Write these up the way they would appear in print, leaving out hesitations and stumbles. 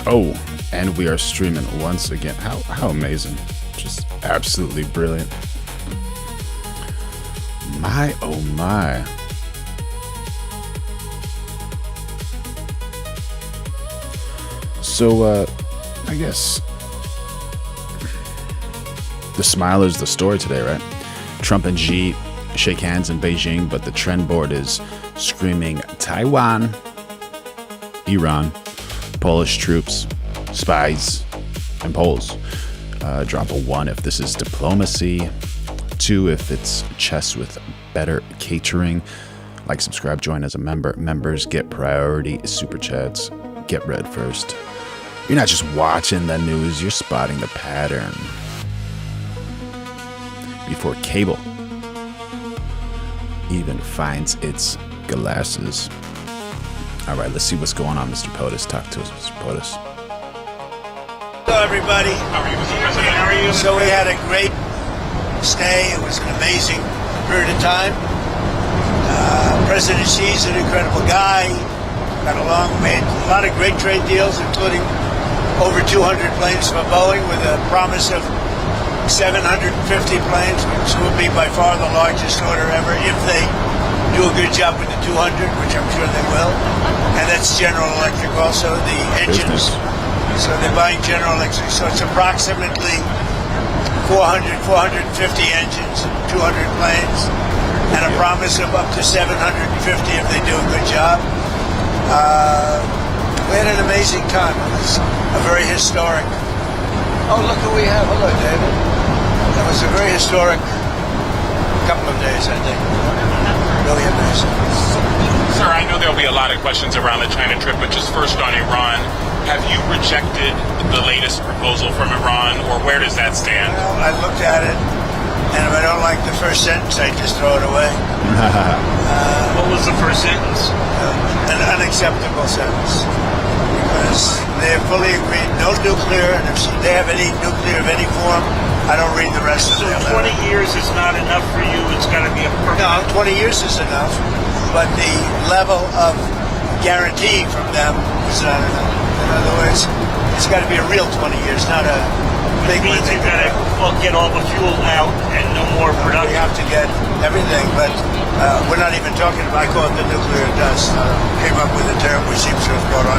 Oh, and we are streaming once again. How amazing. Just absolutely brilliant. My, oh my. So, I guess the smile is the story today, right? Trump and Xi shake hands in Beijing, but the trend board is screaming Taiwan, Iran, Polish troops, spies, and Poles. Drop a 1 if this is diplomacy, 2 if it's chess with better catering. Like, subscribe, join as a member. Members get priority super chats. Get read first. You're not just watching the news, you're spotting the pattern before cable even finds its glasses. All right, let's see what's going on, Mr. POTUS. Talk to us, Mr. POTUS. Hello, everybody. How are you, Mr. President? How are you? So we had a great stay. It was an amazing period of time. President Xi's an incredible guy. Got along, made a lot of great trade deals, including over 200 planes from Boeing with a promise of 750 planes, which will be by far the largest order ever if they do a good job with the 200, which I'm sure they will. And that's General Electric also, the engines. So they're buying General Electric. So it's approximately 450 engines and 200 planes, and a promise of up to 750 if they do a good job. We had an amazing time. It was a very historic. Oh, look who we have. Hello, David. It was a very historic couple of days, I think. Really amazing. Sir, I know there'll be a lot of questions around the China trip, but just first on Iran, have you rejected the latest proposal from Iran, or where does that stand? Well, I looked at it, and if I don't like the first sentence, I just throw it away. What was the first sentence? An unacceptable sentence. Because they fully agreed, no nuclear, and if they have any nuclear of any form, I don't read the rest of the letter. 20 years is not enough for you. It's got to be a permanent. No, 20 years is enough, but the level of guarantee from them is not enough. In other words, it's got to be a real 20 years, not a big one. You got to get all the fuel out and no more production. We have to get everything, but we're not even talking about, I call it the nuclear dust. Came up with a term which seems to have caught on.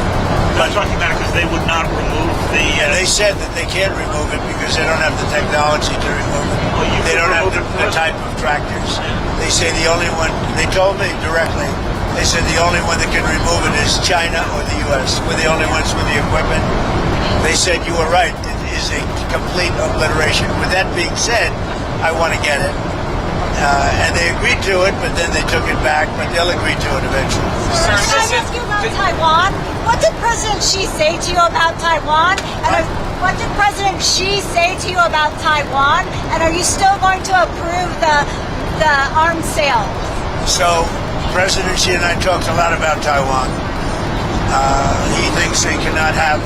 I'm talking about it because they would not remove the... And they said that they can't remove it because they don't have the technology to remove it. Well, they don't have the type of tractors. They say the only one, they told me directly, they said the only one that can remove it is China or the U.S. We're the only ones with the equipment. They said you were right. It is a complete obliteration. With that being said, I want to get it. And they agreed to it, but then they took it back, but they'll agree to it eventually. Can I ask you about Taiwan? What did President Xi say to you about Taiwan? And what did President Xi say to you about Taiwan? And are you still going to approve the arms sale? So, President Xi and I talked a lot about Taiwan. He thinks they cannot have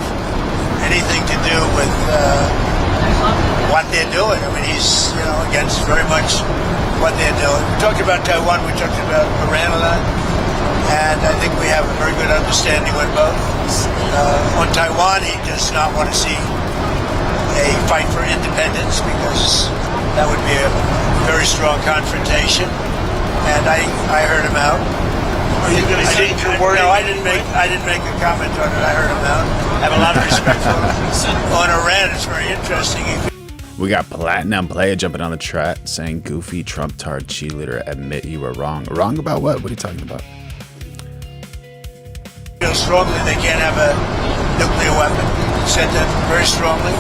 anything to do with what they're doing. I mean, he's against very much what they're doing. We talked about Taiwan, we talked about Iran a lot, and I think we have a very good understanding with both. On Taiwan, he does not want to see a fight for independence because that would be a very strong confrontation, and I heard him out. Are you going to change your wording? No, I didn't make a comment on it. I heard him out. I have a lot of respect for him. On Iran, it's very interesting. We got Platinum Player jumping on the chat saying, Goofy, Trump tard cheerleader, admit you were wrong. Wrong about what? What are you talking about? Feel strongly they can't have a nuclear weapon. Said that very strongly.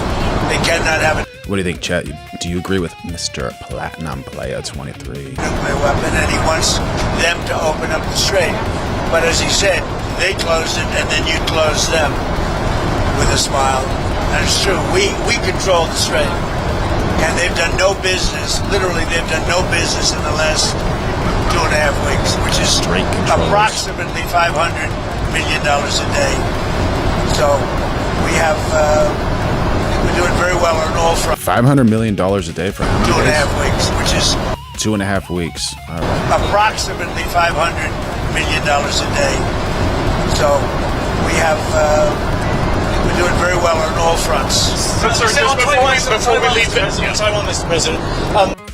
They cannot have it. What do you think, chat? Do you agree with Mr. Platinum Player 23? Nuclear weapon, and he wants them to open up the strait. But as he said, they closed it, and then you closed them with a smile. And it's true. We control the strait. And they've done no business, literally they've done no business in the last 2.5 weeks, which is approximately $500 million a day. So we have, we're doing very well on all fronts. $500 million a day for 2.5 weeks, which is 2.5 weeks. All right. Approximately $500 million a day. So we have, we're doing very well on all fronts. Sir, just before we leave Taiwan, Mr. President.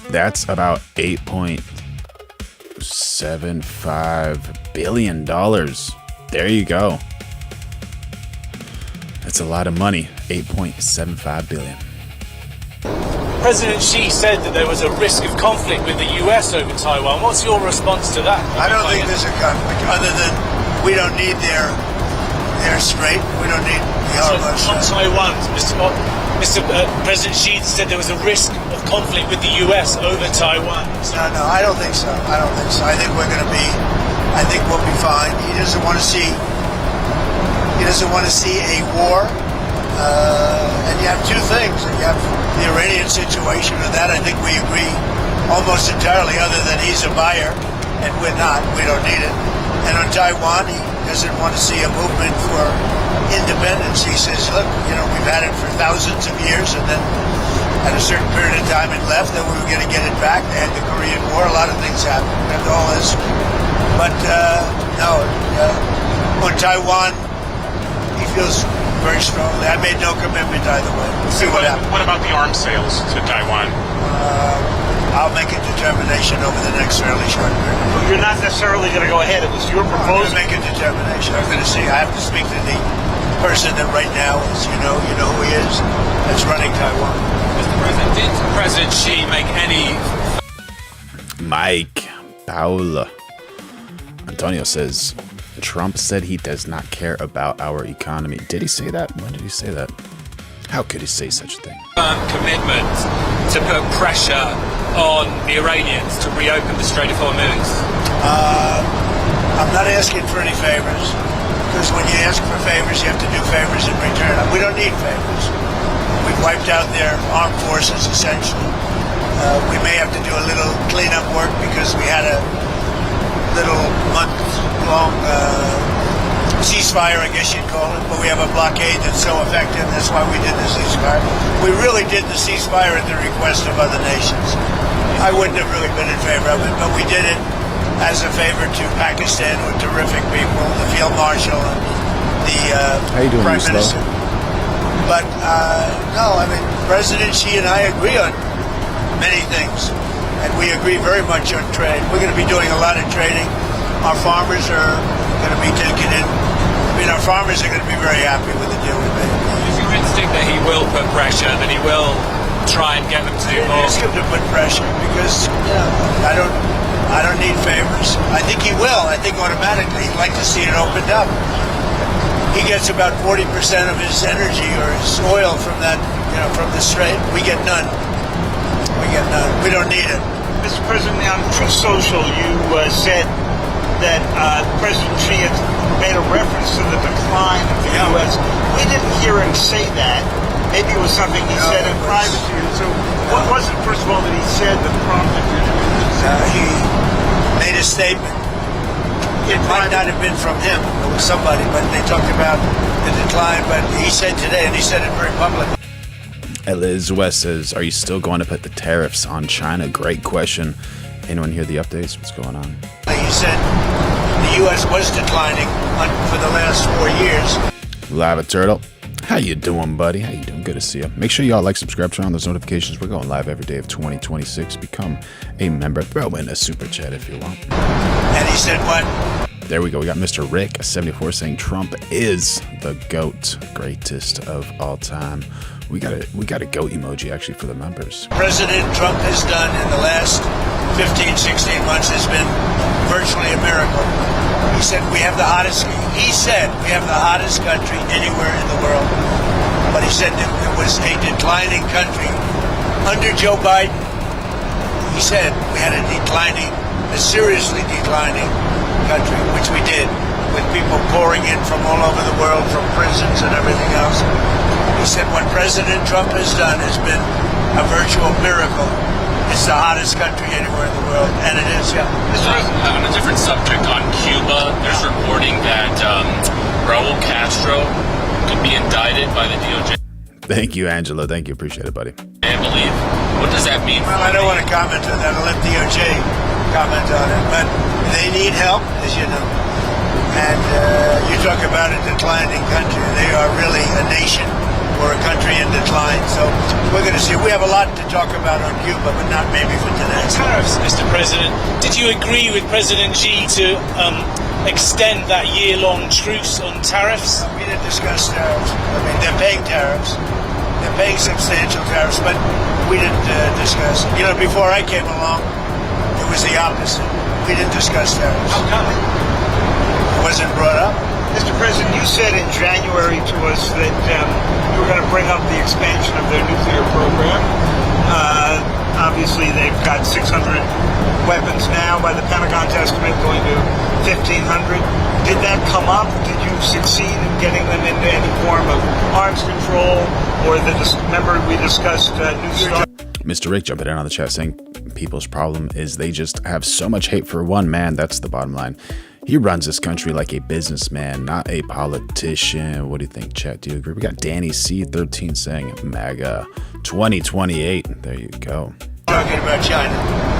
That's about $8.75 billion. There you go. That's a lot of money. 8.75 billion. President Xi said that there was a risk of conflict with the US over Taiwan. What's your response to that? I don't think there's a conflict, other than we don't need their strait. We don't need the hormoos. On Taiwan, Mr. President Xi said there was a risk of conflict with the US over Taiwan. No, I don't think so. I think we'll be fine. He doesn't want to see a war. And you have two things. You have the Iranian situation, and that I think we agree almost entirely, other than he's a buyer and we're not. We don't need it. And on Taiwan, he doesn't want to see a movement for independence. He says, look, we've had it for thousands of years, and then at a certain period of time it left, and we were going to get it back. They had the Korean War. A lot of things happened. And all this. But on Taiwan, he feels very strongly. I made no commitment either way. We'll see what happens. What about the arms sales to Taiwan? I'll make a determination over the next fairly short period. Well, you're not necessarily going to go ahead. It was your I'm proposal. going to make a determination. I'm going to see. I have to speak to the person that right now is, you know who he is, that's running Taiwan. Mr. President, did President Xi make any... Mike Paula. Antonio says, Trump said he does not care about our economy. Did he say that? When did he say that? How could he say such a thing? commitment to put pressure on the Iranians to reopen the Strait of Hormoos? I'm not asking for any favors, because when you ask for favors, you have to do favors in return. We don't need favors. We've wiped out their armed forces, essentially. We may have to do a little cleanup work because we had a little month-long ceasefire, I guess you'd call it, but we have a blockade that's so effective. That's why we did the ceasefire. We really did the ceasefire at the request of other nations. I wouldn't have really been in favor of it, but we did it as a favor to Pakistan, with terrific people, the Field Marshal and the Prime Minister. But no, I mean, President Xi and I agree on many things, and we agree very much on trade. We're going to be doing a lot of trading. Our farmers are going to be taking in. I mean, our farmers are going to be very happy with the deal we made. Is your instinct that he will put pressure, that he will try and get them to do more? Ask him to put pressure, because I don't need favors. I think he will. I think automatically he'd like to see it opened up. He gets about 40% of his energy or his oil from that, from the strait. We get none. We don't need it. Mr. President, on Truth Social, you said that President Xi had made a reference to the decline of the U.S. We didn't hear him say that. Maybe it was something he said in private to you. So what was it, first of all, that he said that prompted you to do this? He made a statement. It might not have been from him. It was somebody, but they talked about the decline. But he said today, and he said it very publicly. Liz West says, are you still going to put the tariffs on China? Great question. Anyone hear the updates? What's going on? He said the U.S. was declining for the last 4 years. Lava Turtle. How you doing, buddy? How you doing? Good to see you. Make sure y'all like, subscribe, turn on those notifications. We're going live every day of 2026. Become a member. Throw in a super chat if you want. And he said what? There we go. We got Mr. Rick 74 saying Trump is the GOAT, greatest of all time. We got a goat emoji actually for the members. President Trump has done in the last 15, 16 months has been virtually a miracle. He said we have the hottest country anywhere in the world. But he said that it was a declining country. Under Joe Biden, he said we had a seriously declining country, which we did, with people pouring in from all over the world, from prisons and everything else. He said what President Trump has done has been a virtual miracle. It's the hottest country anywhere in the world, and it is, yeah. On a different subject, on Cuba, there's reporting that Raul Castro could be indicted by the DOJ. Thank you, Angela. Thank you. Appreciate it, buddy. I believe. What does that mean? Well, I don't want to comment on that. I'll let DOJ comment on it. But they need help, as you know. And you talk about a declining country. They are really a nation or a country in decline. So we're going to see. We have a lot to talk about on Cuba, but not maybe for today. Tariffs, Mr. President. Did you agree with President Xi to extend that year-long truce on tariffs? We didn't discuss tariffs. I mean, they're paying tariffs. They're paying substantial tariffs, but we didn't discuss. You know, before I came along, it was the opposite. We didn't discuss tariffs. How come? It wasn't brought up. Mr. President, you said in January to us that you were going to bring up the expansion of their nuclear program. Obviously, they've got 600 weapons now, by the Pentagon's estimate, going to 1,500. Did that come up? Did you succeed in getting them into any form of arms control? Or remember we discussed New Start? Mr. Rick jumping in on the chat saying people's problem is they just have so much hate for one man. That's the bottom line. He runs this country like a businessman, not a politician. What do you think, chat? Do you agree? We got Danny C13 saying MAGA 2028. There you go. Talking about China.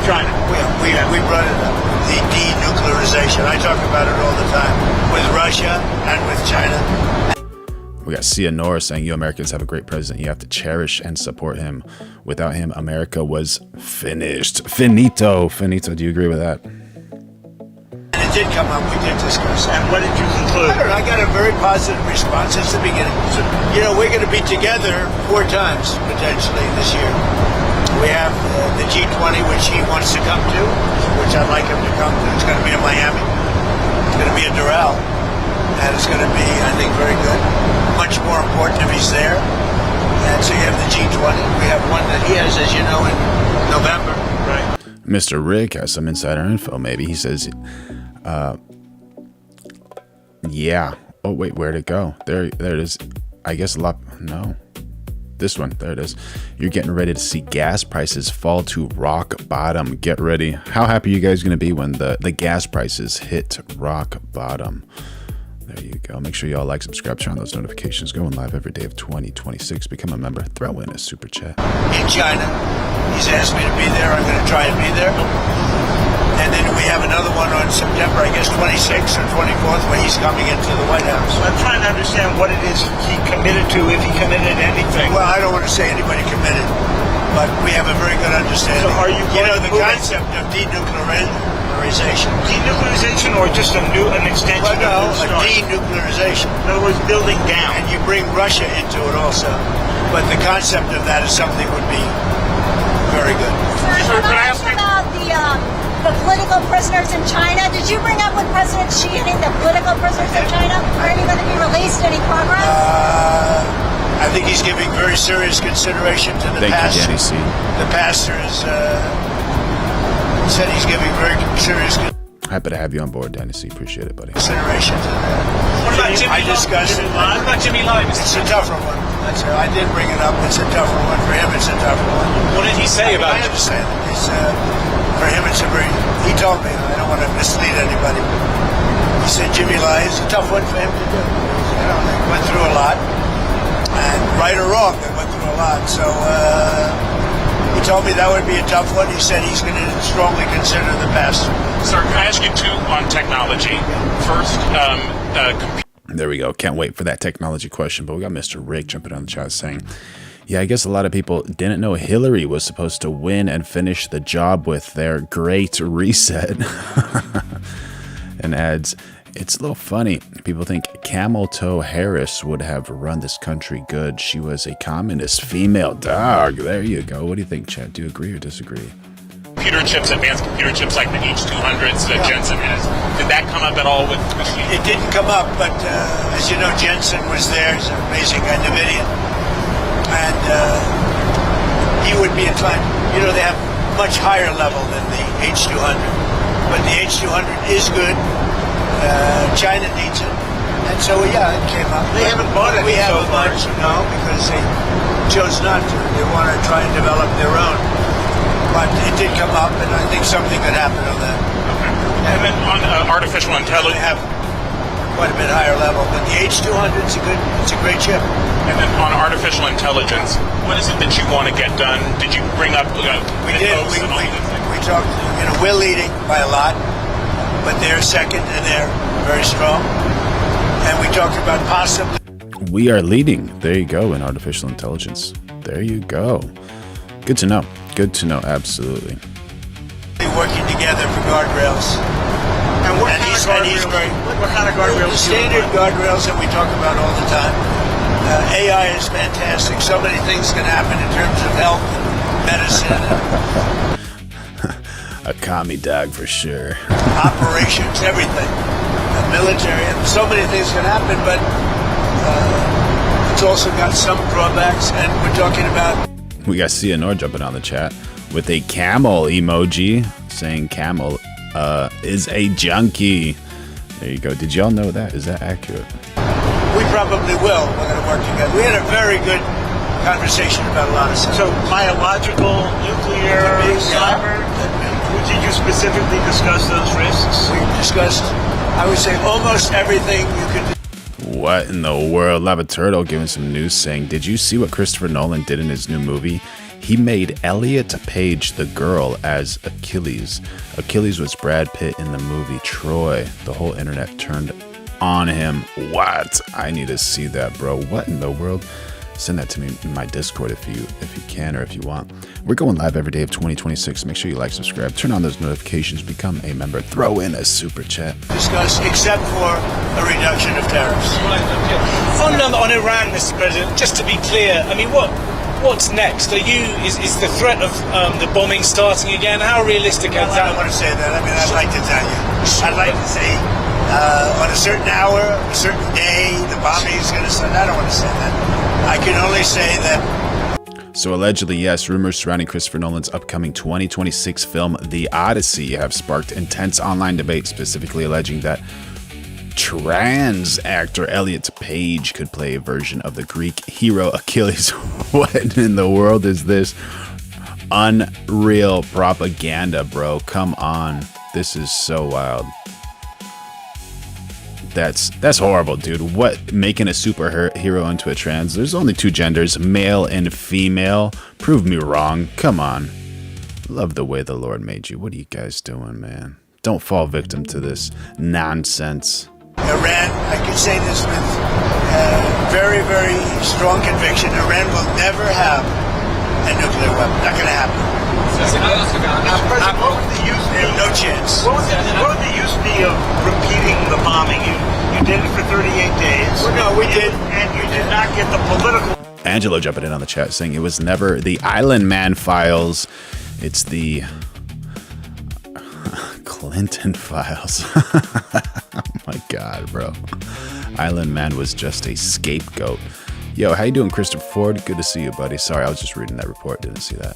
China. We brought it up. The denuclearization. I talk about it all the time with Russia and with China. We got Sia Nora saying, you Americans have a great president. You have to cherish and support him. Without him, America was finished. Finito. Finito. Do you agree with that? And it did come up. We did discuss. And what did you conclude? I don't know. I got a very positive response since the beginning. You know, we're going to be together 4 times, potentially, this year. We have the G20, which he wants to come to, which I'd like him to come to. It's going to be in Miami. It's going to be in Doral. And it's going to be, I think, very good. Much more important if he's there. And so you have the G20. We have one that he has, as you know, in November. Right. Mr. Rick has some insider info, maybe. He says, yeah. Oh, wait, where'd it go? There it is. I guess a lot. No. This one. There it is. You're getting ready to see gas prices fall to rock bottom. Get ready. How happy are you guys going to be when the gas prices hit rock bottom? There you go. Make sure you all like, subscribe, turn on those notifications. Going live every day of 2026. Become a member. Throw in a super chat. In China. He's asked me to be there. I'm going to try and be there. And then we have another one on September, I guess, 26th or 24th, where he's coming into the White House. I'm trying to understand what it is he committed to, if he committed anything. Well, I don't want to say anybody committed, but we have a very good understanding. So are you going know, to the move concept of denuclearization. Denuclearization or just an extension Well, no, of a the START? denuclearization. In other words, building down. And you bring Russia into it also. But the concept of that is something would be very good. Sir, can I ask you about the political prisoners in China? Did you bring up with President Xi any of the political prisoners in China? Are any going to be released? Any progress? I think he's giving very serious consideration to the Thank pastor. you, Danny C. The pastor is, said he's giving very serious Happy to have you on board, Danny C. Appreciate it, buddy. consideration to that. What about Jimmy I discussed it. What about Jimmy Lai? It's a tougher one. I did bring it up. It's a tougher one. For him, it's a tougher one. What did he say about I it? understand. It's, for him, it's a very... He told me. I don't want to mislead anybody. He said Jimmy Lai is a tough one for him to do. You know, they went through a lot. And right or wrong, they went through a lot. So he told me that would be a tough one. He said he's going to strongly consider the pastor. Sir, can I ask you 2 on technology? First, There we go. Can't wait for that technology question. But we got Mr. Rick jumping on the chat saying, yeah, I guess a lot of people didn't know Hillary was supposed to win and finish the job with their great reset. And adds, it's a little funny. People think Camel Toe Harris would have run this country good. She was a communist female dog. There you go. What do you think, Chad? Do you agree or disagree? computer chips, advanced computer chips like the H200s that Jensen has. Did that come up at all with machine? It didn't come up, but as you know, Jensen was there. He's an amazing guy, NVIDIA. And he would be inclined. You know, they have much higher level than the H200. But the H200 is good. China needs it. And so, yeah, it came up. They haven't bought it We so haven't far. much, no, because they chose not to. They want to try and develop their own. But it did come up, and I think something could happen on that. Okay. And then on artificial They intelligence, have quite a bit higher level, but the H200 it's a great chip. and then on artificial intelligence, what is it that you want to get done? Did you bring up We did. Mythos and all these things? We talked. You know, we're leading by a lot, but they're second, and they're very strong. And we talked about possibly. We are leading. There you go in artificial intelligence. There you go. Good to know. Good to know. Absolutely. Working together for guardrails. And what kind of guardrails? The standard guardrails that we talk about all the time. AI is fantastic. So many things can happen in terms of health and medicine. A commie dog for sure. Operations, everything. Military, and so many things can happen, but it's also got some drawbacks, and we're talking about. We got Cianor jumping on the chat with a camel emoji saying camel is a junkie. There you go. Did y'all know that? Is that accurate? We probably will. We're going to work together. We had a very good conversation about a lot of stuff. So biological, nuclear, cyber. Did you specifically discuss those risks? We discussed, I would say, almost everything you could do. What in the world? Lava Turtle giving some news saying, did you see what Christopher Nolan did in his new movie? He made Elliot Page the girl as Achilles. Achilles was Brad Pitt in the movie Troy. The whole internet turned on him. What? I need to see that, bro. What in the world? Send that to me in my Discord if you can or if you want. We're going live every day of 2026. Make sure you like, subscribe, turn on those notifications, become a member, throw in a super chat. Discuss except for a reduction of tariffs. On Iran, Mr. President, just to be clear, I mean, what's next? Is the threat of the bombing starting again? How realistic is I that? don't want to say that. I mean, I'd like to tell you. I'd like to say on a certain hour, a certain day, the bombing is going to start. I don't want to say that. I can only say that. So allegedly, yes, rumors surrounding Christopher Nolan's upcoming 2026 film, The Odyssey, have sparked intense online debate, specifically alleging that trans actor Elliot Page could play a version of the Greek hero Achilles. What in the world is this? Unreal propaganda, bro. Come on. This is so wild. That's horrible, dude. What, making a superhero into a trans? There's only two genders, male and female. Prove me wrong. Come on. Love the way the Lord made you. What are you guys doing, man? Don't fall victim to this nonsense. Iran, I can say this with very, very strong conviction. Iran will never have a nuclear weapon. Not going to happen. President, what would the use be? No chance. What would the use be of repeating the bombing? You did it for 38 days. Well, no, we did. And you did not get the political. Angelo jumping in on the chat saying it was never the Island Man files. It's the Clinton files. Oh my God, bro. Island Man was just a scapegoat. Yo, how you doing, Christopher Ford? Good to see you, buddy. Sorry, I was just reading that report. Didn't see that.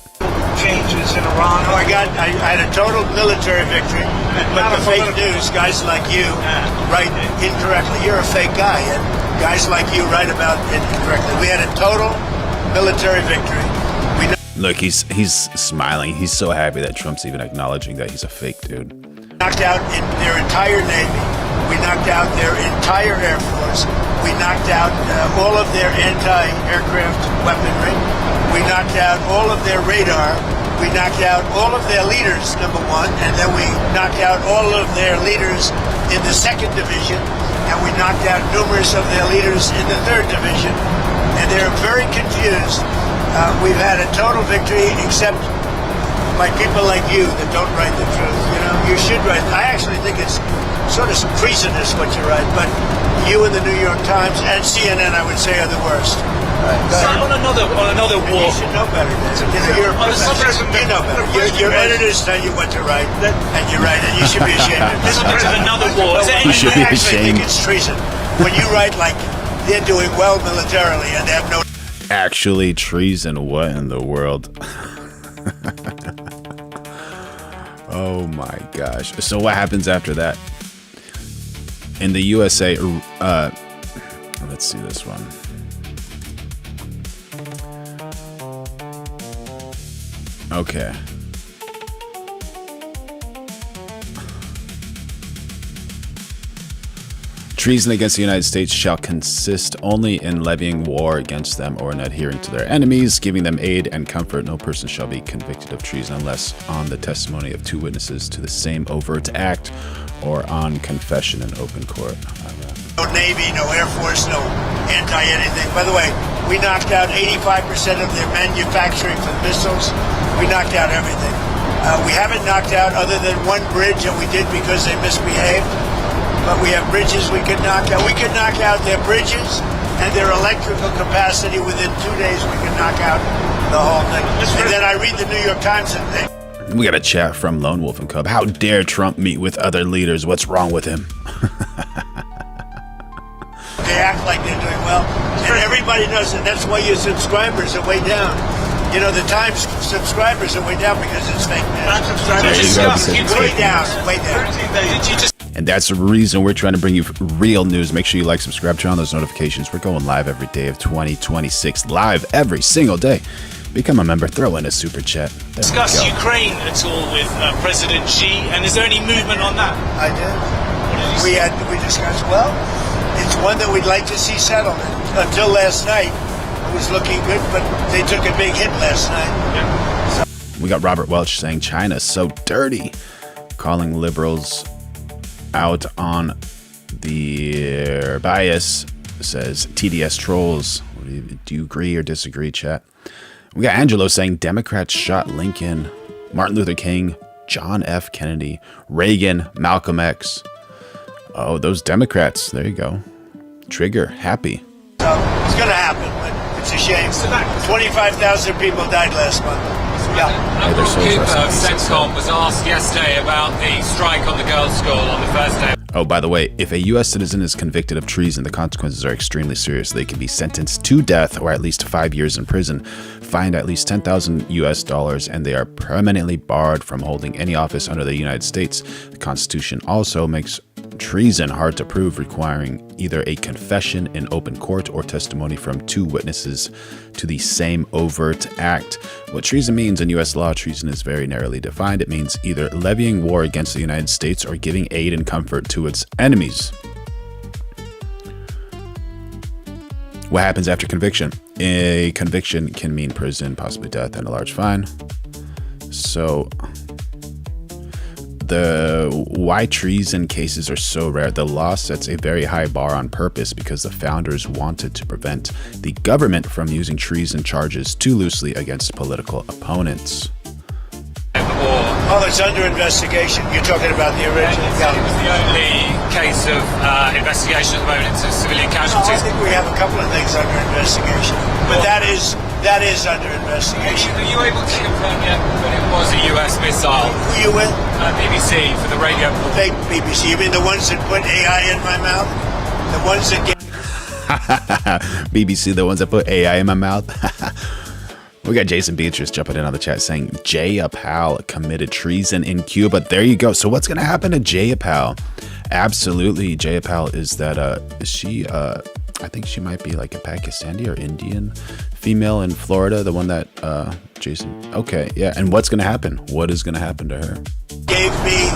Changes in Iran. Oh, I had a total military victory. But the fake news, guys like you write incorrectly. You're a fake guy, and guys like you write about it incorrectly. We had a total military victory. Look, he's smiling. He's so happy that Trump's even acknowledging that he's a fake dude. Knocked out their entire Navy. We knocked out their entire Air Force. We knocked out all of their anti-aircraft weaponry. We knocked out all of their radar. We knocked out all of their leaders, number one, and then we knocked out all of their leaders in the 2nd Division, and we knocked out numerous of their leaders in the 3rd Division, and they're very confused. We've had a total victory, except by people like you that don't write the truth. You know, you should write. I actually think it's sort of treasonous what you write, but you and the New York Times and CNN, I would say, are the worst. So on another war. You should know better. You're a professor. You know better. Your editors tell you what to write, and you write it. You should be ashamed of this. Another war. You should be I ashamed. think it's treason when you write like they're doing well militarily and they have no. Actually, treason. What in the world? Oh my gosh. So what happens after that? In the USA, let's see this one. Okay. Treason against the United States shall consist only in levying war against them or in adhering to their enemies, giving them aid and comfort. No person shall be convicted of treason unless on the testimony of 2 witnesses to the same overt act or on confession in open court. No Navy, no Air Force, no anti-anything. By the way, we knocked out 85% of their manufacturing for the missiles. We knocked out everything. We haven't knocked out other than one bridge that we did because they misbehaved. But we have bridges we could knock out. We could knock out their bridges and their electrical capacity within 2 days. We could knock out the whole thing. And then I read the New York Times and we got a chat from Lone Wolf and Cub. How dare Trump meet with other leaders? What's wrong with him? they act like they're doing well. And everybody knows that. That's why your subscribers are way down. You know, the Times subscribers are way down because it's fake news. Way down, way down. And that's the reason we're trying to bring you real news. Make sure you like, subscribe, turn on those notifications. We're going live every day of 2026. Live every single day. Become a member. Throw in a super chat. Discuss Ukraine at all with President Xi, and is there any movement on that? I did. We discussed. Well, it's one that we'd like to see settled. Until last night, it was looking good, but they took a big hit last night. Yeah. We got Robert Welch saying China's so dirty, calling liberals out on their bias. Says TDS trolls. Do you agree or disagree, chat? We got Angelo saying Democrats shot Lincoln, Martin Luther King, John F. Kennedy, Reagan, Malcolm X. Oh, those Democrats. There you go. Trigger. Happy. So it's going to happen, but it's a shame. 25,000 people died last month. Yeah. CENTCOM was asked yesterday about the strike on the girls' school on the first day. Oh, by the way, if a U.S. citizen is convicted of treason, the consequences are extremely serious. They can be sentenced to death or at least 5 years in prison, fined at least $10,000 US, and they are permanently barred from holding any office under the United States. The Constitution also makes treason hard to prove, requiring either a confession in open court or testimony from 2 witnesses to the same overt act. What treason means in U.S. law, treason is very narrowly defined. It means either levying war against the United States or giving aid and comfort to its enemies. What happens after conviction? A conviction can mean prison, possibly death, and a large fine. So why treason cases are so rare. The law sets a very high bar on purpose because the founders wanted to prevent the government from using treason charges too loosely against political opponents. Oh, it's under investigation. You're talking about the original. It was the only case of investigation at the moment into civilian I casualties. think we have a couple of things under investigation, but that is under investigation. Are you able to confirm yet that it was a US missile? Who you with? BBC for the radio. Fake BBC. You mean the ones that put AI in my mouth? The ones that get... BBC, the ones that put AI in my mouth. We got Jason Beatrice jumping in on the chat saying Jayapal committed treason in Cuba. There you go. So what's going to happen to Jayapal? Absolutely. Jayapal is that she I think she might be like a Pakistani or Indian female in Florida, the one that Jason. Okay, yeah. And what's going to happen? What is going to happen to her? Gave me,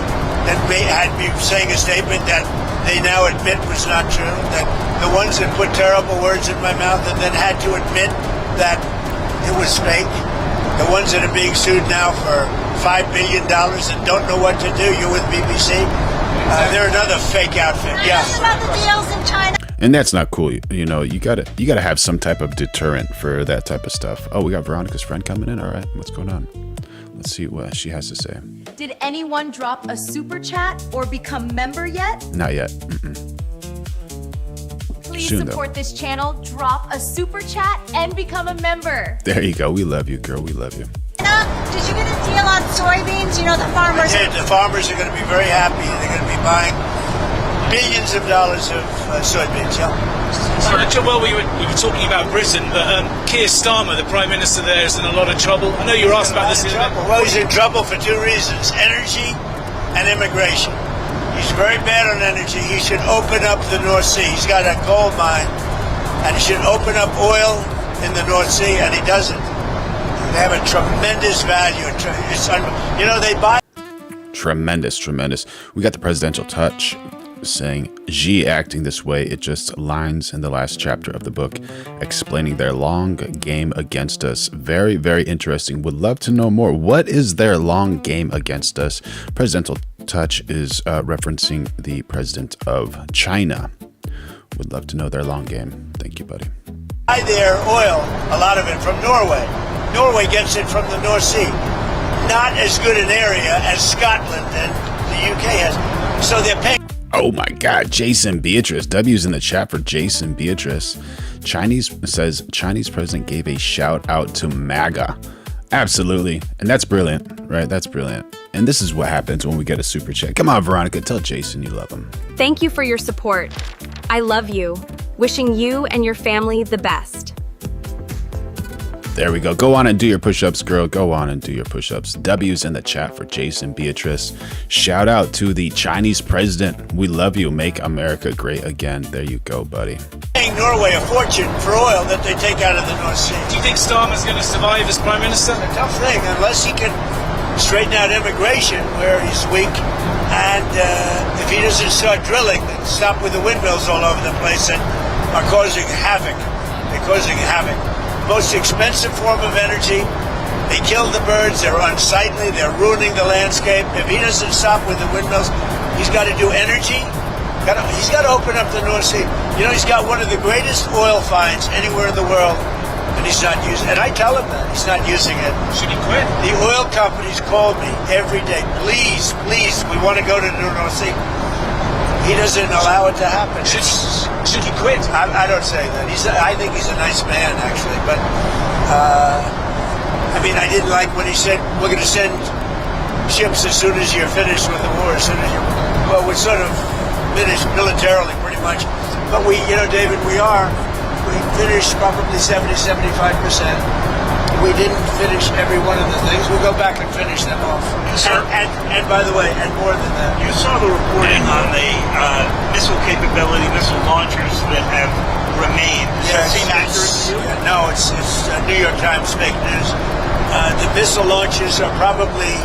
that had me saying a statement that they now admit was not true. That the ones that put terrible words in my mouth and then had to admit that it was fake. The ones that are being sued now for $5 billion and don't know what to do. You with BBC? They're another fake outfit. Yeah. About the deals in China. And that's not cool. You know, you gotta have some type of deterrent for that type of stuff. Oh, we got Veronica's friend coming in. All right, what's going on? Let's see what she has to say. Did anyone drop a super chat or become member yet? Not yet. Please Soon, support this channel, drop a super chat, and become a member. There you go. We love you, girl. We love you. Did you get a deal on soybeans? You know, the farmers... The farmers are going to be very happy. They're going to be buying billions of dollars of soybeans, yeah. Well, we were talking about Britain, but Keir Starmer, the Prime Minister there, is in a lot of trouble. I know you were asked about this. Well, he's in trouble for 2 reasons, energy and immigration. He's very bad on energy. He should open up the North Sea. He's got a coal mine, and he should open up oil in the North Sea, and he doesn't. They have a tremendous value. You know, they buy... Tremendous. We got the presidential touch saying, Xi acting this way, it just lines in the last chapter of the book explaining their long game against us. Very, very interesting. Would love to know more. What is their long game against us? Presidential Touch is referencing the president of China. Would love to know their long game. Thank you, buddy. Buy their oil, a lot of it from Norway. Norway gets it from the North Sea. Not as good an area as Scotland and the UK has. So they're paying. Oh my God, Jason Beatrice. W's in the chat for Jason Beatrice. Chinese president gave a shout out to MAGA. Absolutely. And that's brilliant, right? That's brilliant. And this is what happens when we get a super chat. Come on, Veronica, tell Jason you love him. Thank you for your support. I love you. Wishing you and your family the best. There we go. Go on and do your push-ups, girl. Go on and do your push-ups. W's in the chat for Jason Beatrice. Shout out to the Chinese president. We love you. Make America great again. There you go, buddy. Paying Norway a fortune for oil that they take out of the North Sea. Do you think Starmer's going to survive as Prime Minister? It's a tough thing, unless he can straighten out immigration where he's weak. And if he doesn't start drilling and stop with the windmills all over the place that are causing havoc. They're causing havoc. Most expensive form of energy. They kill the birds. They're unsightly. They're ruining the landscape. If he doesn't stop with the windmills, he's got to do energy. He's got to open up the North Sea. You know, he's got one of the greatest oil finds anywhere in the world, and he's not using it. And I tell him that. He's not using it. Should he quit? The oil companies call me every day. Please, please, we want to go to the North Sea. He doesn't allow it to happen. Should he quit? I don't say that. I think he's a nice man, actually. But, I mean, I didn't like when he said, we're going to send ships as soon as you're finished with the war, as soon as you... Well, we're sort of finished militarily, pretty much. But we, you know, David, we finished probably 70-75%. We didn't finish every one of the things. We'll go back and finish them off. And by the way, and more than that. You saw the reporting on the missile capability, missile launchers that have remained. Does that seem accurate to you? No, it's New York Times fake news. The missile launches are probably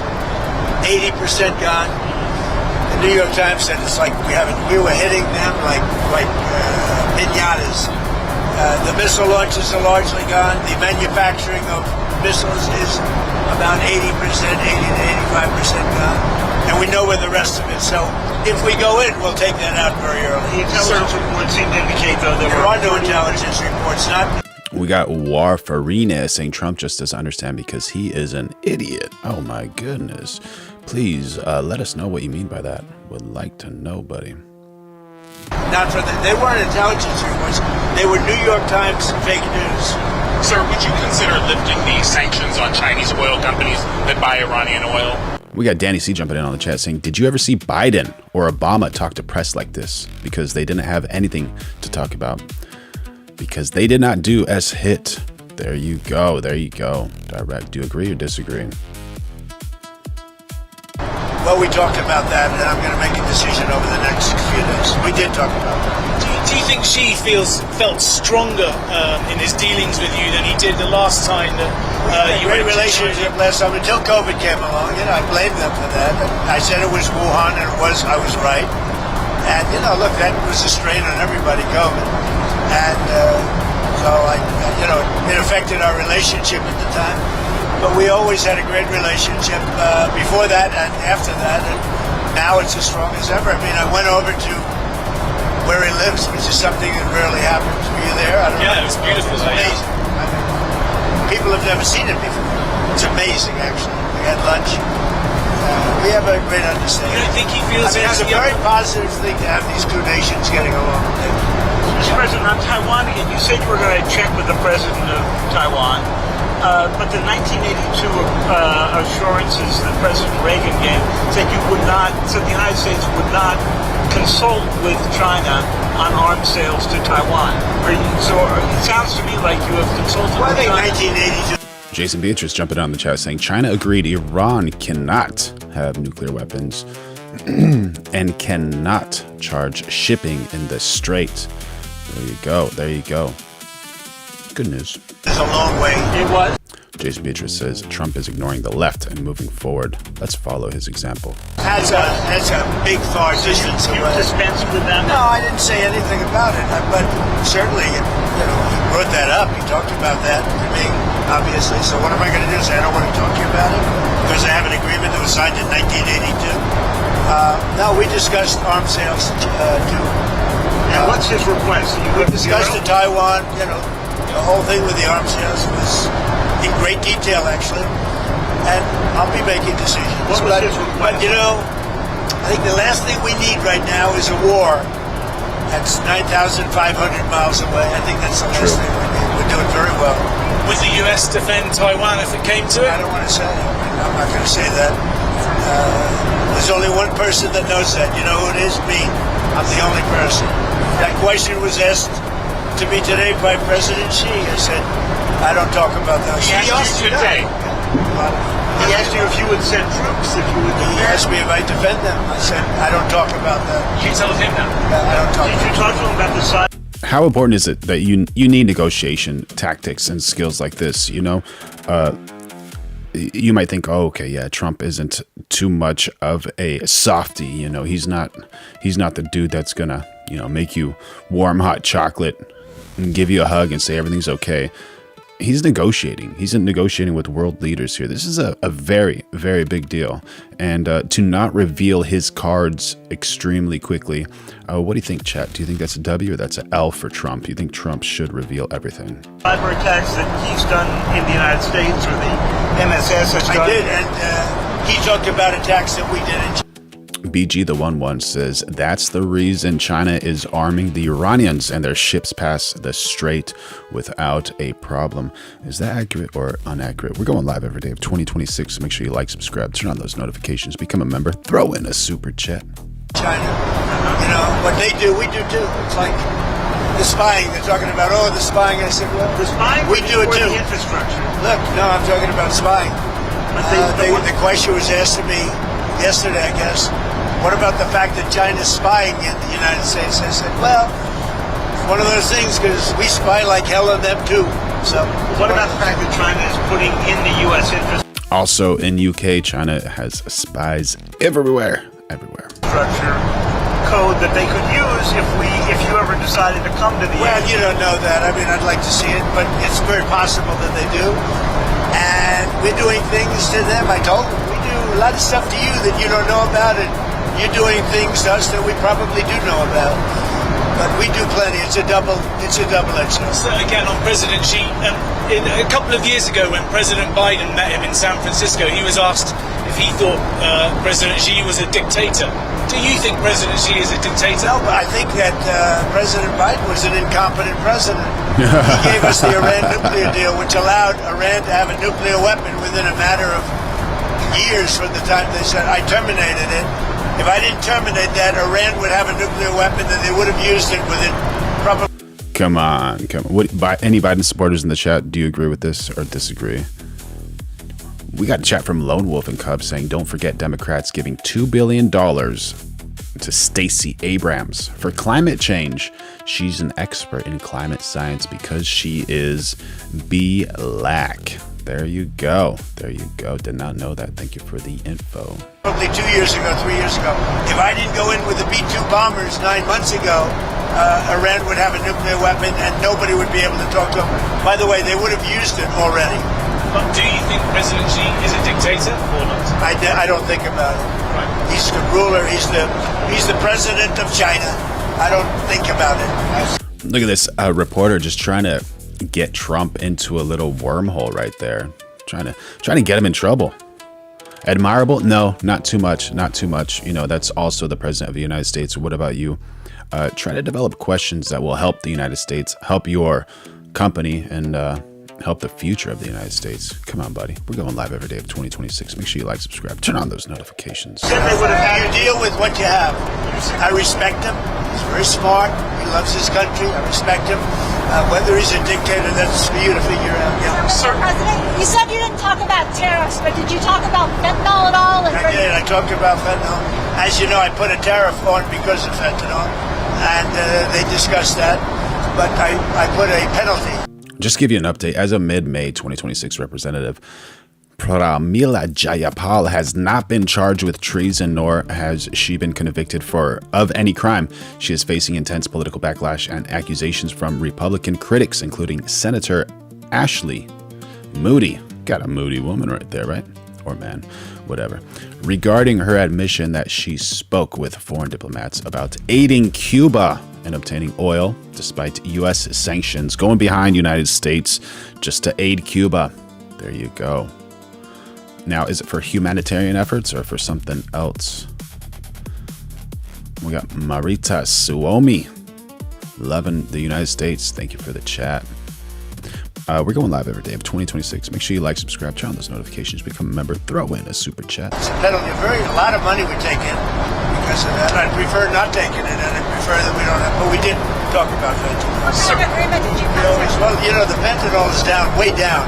80% gone. The New York Times said it's like we were hitting them like pinatas. The missile launches are largely gone. The manufacturing of missiles is about 80%, 80 to 85% gone. And we know where the rest of it. So if we go in, we'll take that out very early. The intelligence reports seem to indicate, though, there are no intelligence reports. We got Warfarina saying Trump just doesn't understand because he is an idiot. Oh my goodness. Please let us know what you mean by that. Would like to know, buddy. Not for they weren't intelligence reports. They were New York Times fake news. Sir, would you consider lifting the sanctions on Chinese oil companies that buy Iranian oil? We got Danny C jumping in on the chat saying, did you ever see Biden or Obama talk to press like this? Because they didn't have anything to talk about. Because they did not do S-hit. There you go. There you go. Direct. Do you agree or disagree? Well, we talked about that, and I'm going to make a decision over the next few days. We did talk about that. Do you think Xi felt stronger in his dealings with you than he did the last time that you had a went great relationship last time until COVID came along? You know, I blamed them for that. I said it was Wuhan, and I was right. And you know, look, that was a strain on everybody, COVID, and so it affected our relationship at the time. But we always had a great relationship before that and after that, and now it's as strong as ever. I mean, I went over to where he lives, which is something that rarely happens. Were you there? I don't know. It was beautiful. It's amazing. I mean, people have never seen it before. It's amazing, actually. We had lunch. We have a great understanding. You don't think he feels it's a very positive thing to have these two nations getting along. Mr. President, on Taiwan, you said you were going to check with the president of Taiwan. But the 1982 assurances that President Reagan gave said the United States would not consult with China on arms sales to Taiwan. So it sounds to me like you have consulted with China. 1982. Jason Beatrice jumping on the chat saying China agreed Iran cannot have nuclear weapons and cannot charge shipping in the strait. There you go. There you go. Good news. It's a long way. It was. Jason Beatrice says Trump is ignoring the left and moving forward. Let's follow his example. That's a big far distance You away. dispense with them? No, I didn't say anything about it, but certainly, he brought that up. He talked about that to me, obviously. So what am I going to do? Say I don't want to talk to you about it because I have an agreement that was signed in 1982. No, we discussed arms sales too. And what's his request? We discussed in Taiwan. The whole thing with the arms sales was in great detail, actually. And I'll be making decisions. What was his request? But I think the last thing we need right now is a war. That's 9,500 miles away. I think that's the last thing we need. We're doing very well. Would the US defend Taiwan if it came to it? I don't want to say. I'm not going to say that. There's only one person that knows that. You know who it is? Me. I'm the only person. That question was asked to me today by President Xi. I said, I don't talk about those. He asked you today. He asked you if you would send troops, if you would He asked me if I defend them. I said, I don't talk about that. You told him that. I don't talk Did you talk to him about the size? How important is it that you need negotiation tactics and skills like this? You might think, oh, okay, yeah, Trump isn't too much of a softie. He's not the dude that's gonna, make you warm hot chocolate and give you a hug and say everything's okay. He's negotiating. He's negotiating with world leaders here. This is a very, very big deal. And to not reveal his cards extremely quickly, what do you think, chat? Do you think that's a W or that's an L for Trump? Do you think Trump should reveal everything? Cyber attacks that he's done in the United States or the MSS has done? I did, and he talked about attacks that we did in BG the 11 says that's the reason China is arming the Iranians and their ships pass the strait without a problem. Is that accurate or inaccurate? We're going live every day of 2026. So make sure you like, subscribe, turn on those notifications, become a member, throw in a super chat. China. What they do, we do too. It's like the spying. They're talking about, the spying. I said, well, The spying we do it or too. the infrastructure? Look, no, I'm talking about spying. But The question was asked to me yesterday, I guess. What about the fact that China's spying in the United States? I said, well, it's one of those things because we spy like hell on them too. So, what about the fact that China is putting in the U.S. Also in UK, China has spies everywhere. infrastructure code that they could use if you ever decided to come to the Well, you don't know that. I mean, I'd like to see it, but it's very possible that they do. And we're doing things to them. I told them we do a lot of stuff to you that you don't know about, and you're doing things to us that we probably do know about. But we do plenty. It's a double-edged sword. So again, on President Xi, a couple of years ago when President Biden met him in San Francisco, he was asked if he thought President Xi was a dictator. Do you think President Xi is a dictator? No, but I think that President Biden was an incompetent president. He gave us the Iran nuclear deal, which allowed Iran to have a nuclear weapon within a matter of years from the time they said, I terminated it. If I didn't terminate that, Iran would have a nuclear weapon and they would have used it within probably... Come on. Any Biden supporters in the chat, do you agree with this or disagree? We got a chat from Lone Wolf and Cub saying, don't forget Democrats giving $2 billion to Stacey Abrams for climate change. She's an expert in climate science because she is black. There you go. Did not know that. Thank you for the info. Probably 2 years ago, 3 years ago. If I didn't go in with the B-2 bombers 9 months ago, Iran would have a nuclear weapon and nobody would be able to talk to them. By the way, they would have used it already. But do you think President Xi is a dictator or not? I don't think about it. Right. He's the ruler. He's the president of China. I don't think about it. Look at this reporter just trying to get Trump into a little wormhole right there. Trying to get him in trouble. Admirable? No, not too much. That's also the president of the United States. What about you? Try to develop questions that will help the United States, help your company, and help the future of the United States. Come on, buddy. We're going live every day of 2026. Make sure you like, subscribe, turn on those notifications. You deal with what you have. I respect him. He's very smart. He loves his country. I respect him. Whether he's a dictator, that's for you to figure out. Yeah. Mr. President, you said you didn't talk about tariffs, but did you talk about fentanyl at all? I did. I talked about fentanyl. As you know, I put a tariff on because of fentanyl, and they discussed that. But I put a penalty. Just give you an update. As of mid-May 2026, Representative Pramila Jayapal has not been charged with treason, nor has she been convicted of any crime. She is facing intense political backlash and accusations from Republican critics, including Senator Ashley Moody. Got a moody woman right there, right? Or man, whatever. Regarding her admission that she spoke with foreign diplomats about aiding Cuba and obtaining oil despite U.S. sanctions, going behind United States just to aid Cuba. There you go. Now, is it for humanitarian efforts or for something else? We got Marita Suomi, loving the United States. Thank you for the chat. We're going live every day of 2026. Make sure you like, subscribe, turn on those notifications, become a member, throw in a super chat. It's a penalty. A lot of money we take in because of that. I'd prefer not taking it, and I'd prefer that we don't have, but we didn't talk about that too much. What kind of agreement did you come to? Well, you know, the pentegon is down, way down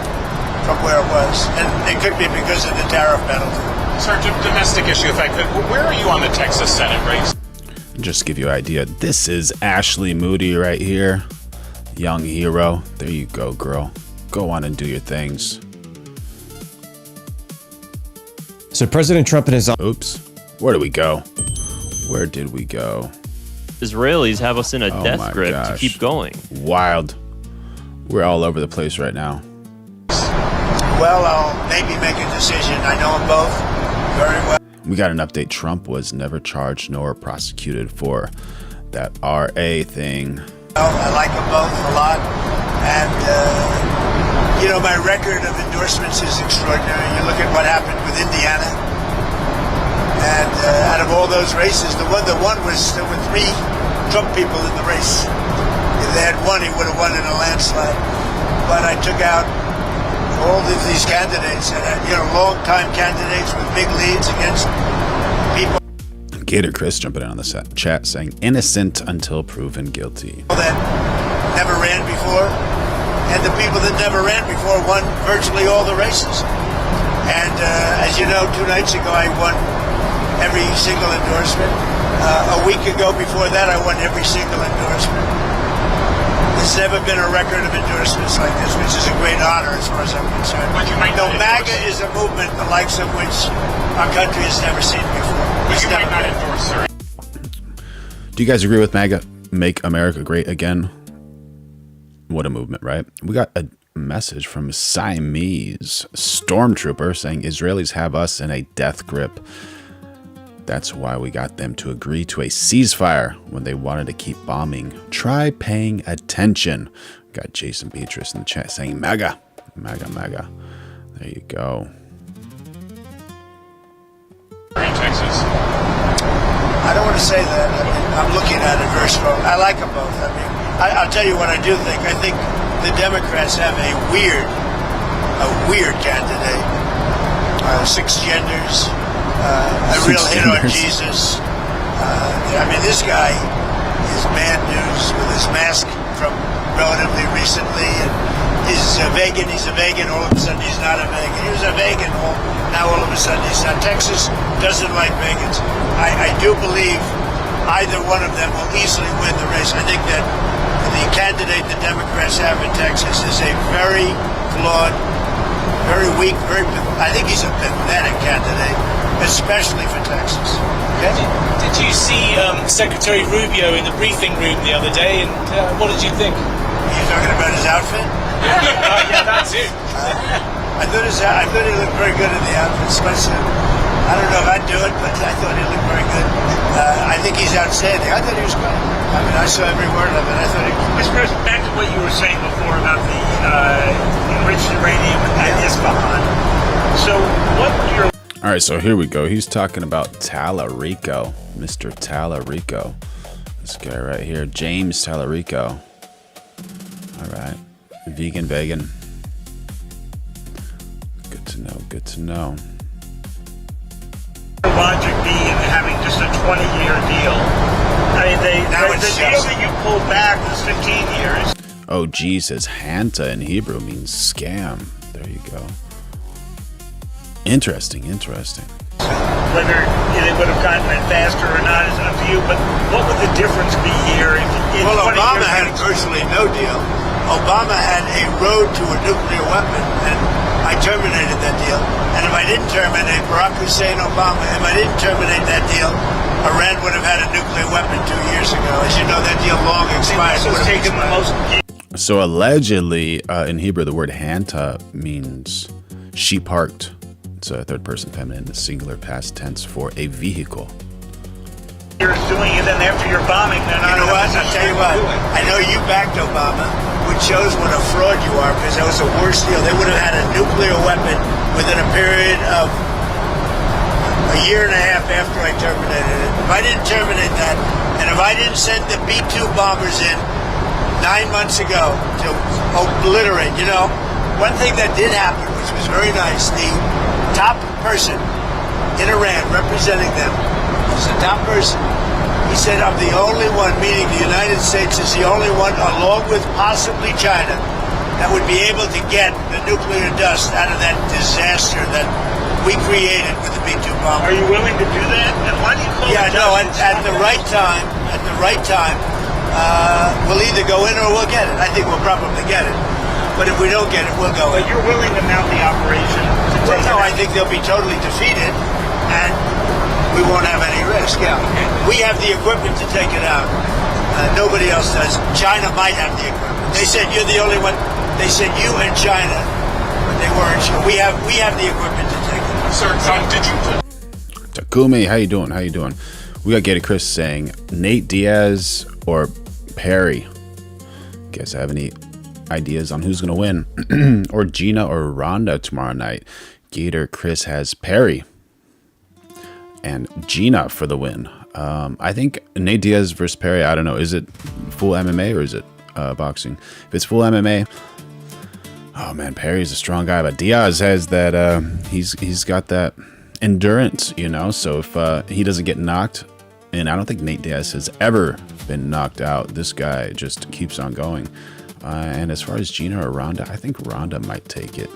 from where it was, and it could be because of the tariff penalty. Sir, domestic issue, if I could. Where are you on the Texas Senate race? Just to give you an idea, this is Ashley Moody right here. Young hero. There you go, girl. Go on and do your things. So President Trump and his... Oops. Where did we go? Where did we go? Israelis have us in a death grip to keep going. Wild. We're all over the place right now. Well, I'll maybe make a decision. I know them both very well. We got an update. Trump was never charged nor prosecuted for that RA thing. I like them both a lot, and you know, my record of endorsements is extraordinary. You look at what happened with Indiana, and out of all those races, the one that won was there were 3 Trump people in the race. If they had won, he would have won in a landslide. But I took out all of these candidates, and you know, long-time candidates with big leads against people. Gator Chris jumping in on the chat saying innocent until proven guilty. That never ran before, and the people that never ran before won virtually all the races. And as you know, 2 nights ago I won every single endorsement. A week ago before that I won every single endorsement. There's never been a record of endorsements like this, which is a great honor as far as I'm concerned. But you might not MAGA is a movement the likes of which our country has never seen before. But you might not endorse, sir. Do you guys agree with MAGA? Make America great again? What a movement, right? We got a message from Siamese stormtrooper saying Israelis have us in a death grip. That's why we got them to agree to a ceasefire when they wanted to keep bombing. Try paying attention. Got Jason Beatrice in the chat saying MAGA, MAGA, MAGA. There you go. Texas. I don't want to say that. I mean, I'm looking at it very strong. I like them both. I mean, I'll tell you what I do think. I think the Democrats have a weird candidate. 6 genders. A real hit on Jesus. I mean, this guy is bad news with his mask from relatively recently, and he's a vegan. He's a vegan. All of a sudden, he's not a vegan. He was a vegan. Now, all of a sudden, he's not. Texas doesn't like vegans. I do believe either one of them will easily win the race. I think that the candidate the Democrats have in Texas is a very flawed, very weak, I think he's a pathetic candidate, especially for Texas. Okay? Did you see Secretary Rubio in the briefing room the other day, and what did you think? Are you talking about his outfit? Yeah, that's it. I thought he looked very good in the outfit. I don't know if I'd do it, but I thought he looked very good. I think he's outstanding. I thought he was great. I mean, I saw every word of it. I thought he was Mr. President, back to what you were saying before about the enriched uranium and Isfahan. So what your... All right, so here we go. He's talking about Tallarico, Mr. Tallarico. This guy right here, James Tallarico. All right, vegan. Good to know, good to know. logic be in having just a 20-year deal? I mean, the deal that you pulled back was 15 years. Oh, Jesus. Hanta in Hebrew means scam. There you go. Interesting. Whether they would have gotten it faster or not is up to you, but what would the difference be here? Well, Obama had virtually no deal. Obama had a road to a nuclear weapon, and I terminated that deal. And if I didn't terminate Barack Hussein Obama, if I didn't terminate that deal, Iran would have had a nuclear weapon 2 years ago. As you know, that deal long expired. So allegedly, in Hebrew, the word hanta means she parked. It's a third person feminine, the singular past tense for a vehicle. You're doing it, and after you're bombing, then you know what? I'll tell you what. I know you backed Obama, which shows what a fraud you are, because that was the worst deal. They would have had a nuclear weapon within a period of a year and a half after I terminated it. If I didn't terminate that, and if I didn't send the B-2 bombers in 9 months ago to obliterate, you know, one thing that did happen, which was very nice, the top person in Iran representing them was the top person. He said, I'm the only one, meaning the United States is the only one, along with possibly China, that would be able to get the nuclear dust out of that disaster that we created with the B-2 bomb. Are you willing to do that? And why do you call it at the right time, we'll either go in or we'll get it. I think we'll probably get it. But if we don't get it, we'll go in. But you're willing to mount the operation? No, I think they'll be totally defeated, and we won't have any risk. Yeah, we have the equipment to take it out. Nobody else does. China might have the equipment. They said you're the only one. They said you and China, but they weren't sure. We have the equipment to take it out. Sir, did you put... Takumi, how you doing? How you doing? We got Gator Chris saying Nate Diaz or Perry. You guys have any ideas on who's gonna win? Or Gina or Ronda tomorrow night? Gator Chris has Perry and Gina for the win. I think Nate Diaz versus Perry, I don't know, is it full MMA or is it boxing? If it's full MMA, oh man, Perry's a strong guy, but Diaz has that he's got that endurance, you know. So if he doesn't get knocked, and I don't think Nate Diaz has ever been knocked out, this guy just keeps on going. And as far as Gina or Ronda, I think Ronda might take it.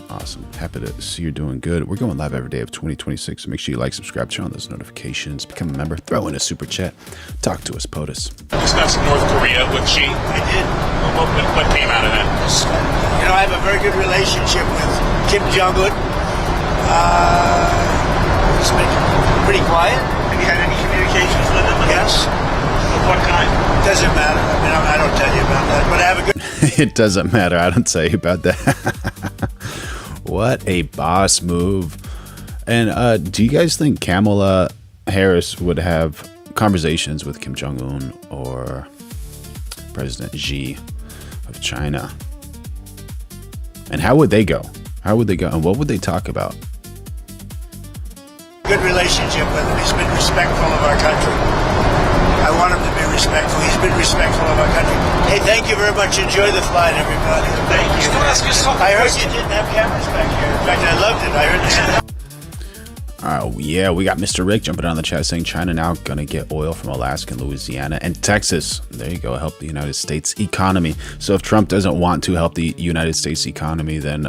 Awesome. Happy to see you're doing good. We're going live every day of 2026. So make sure you like, subscribe, turn on those notifications, become a member, throw in a super chat, talk to us, POTUS. Discussed North Korea with Xi. I did. What came out of that? You know, I have a very good relationship with Kim Jong-un. He's been pretty quiet. Have you had any communications with him? Yes. What kind? Doesn't matter. I mean, I don't tell you about that, but I have a good... It doesn't matter. I don't tell you about that. What a boss move. And do you guys think Kamala Harris would have conversations with Kim Jong-un or President Xi of China? And how would they go? How would they go? And what would they talk about? Good relationship with him. He's been respectful of our country. I want him to be respectful. He's been respectful of our country. Hey, thank you very much. Enjoy the flight, everybody. Thank you. I heard you didn't have cameras back here. In fact, I loved it. I heard this. Oh, yeah. We got Mr. Rick jumping on the chat saying China now going to get oil from Alaska and Louisiana and Texas. There you go. Help the United States economy. So if Trump doesn't want to help the United States economy, then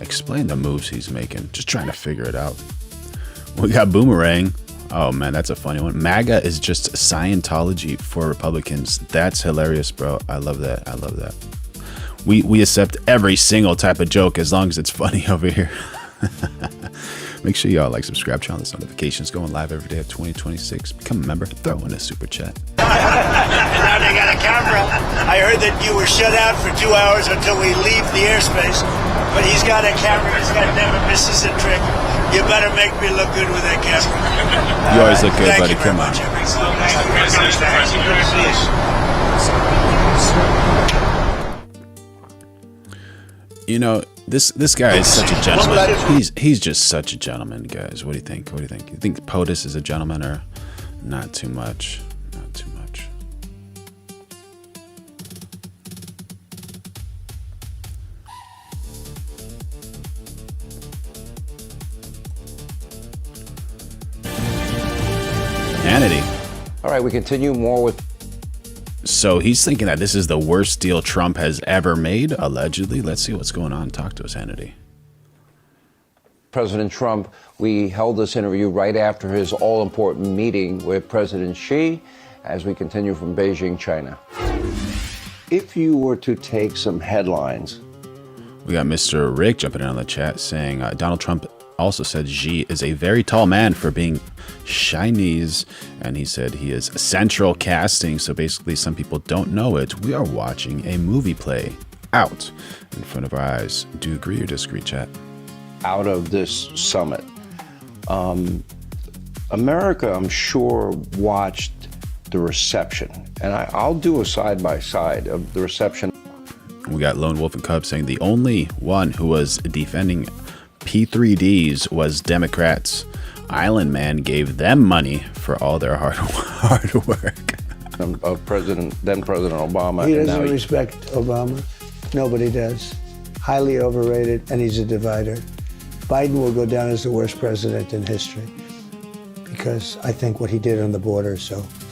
explain the moves he's making. Just trying to figure it out. We got Boomerang. Oh man, that's a funny one. MAGA is just Scientology for Republicans. That's hilarious, bro. I love that. I love that. We accept every single type of joke as long as it's funny over here. Make sure y'all like, subscribe, turn on those notifications. Going live every day of 2026. Become a member. Throw in a super chat. Now they got a camera. I heard that you were shut out for 2 hours until we leave the airspace. But he's got a camera. He's got never misses a trick. You better make me look good with that camera. You always look good, buddy. Come on. You know, this guy is such a gentleman. He's just such a gentleman, guys. What do you think? What do you think? You think POTUS is a gentleman or not too much? Not too much. Hannity. All right, we continue more with... So he's thinking that this is the worst deal Trump has ever made, allegedly. Let's see what's going on. Talk to us, Hannity. President Trump, we held this interview right after his all-important meeting with President Xi as we continue from Beijing, China. if you were to take some headlines. We got Mr. Rick jumping in on the chat saying Donald Trump also said Xi is a very tall man for being Chinese, and he said he is central casting. So basically, some people don't know it. We are watching a movie play out in front of our eyes. Do you agree or disagree, chat? Out of this summit, America, I'm sure, watched the reception, and I'll do a side-by-side of the reception. We got Lone Wolf and Cub saying the only one who was defending P3Ds was Democrats. Island Man gave them money for all their hard work. Then President Obama. He doesn't respect Obama. Nobody does. Highly overrated, and he's a divider. Biden will go down as the worst president in history because I think what he did on the border.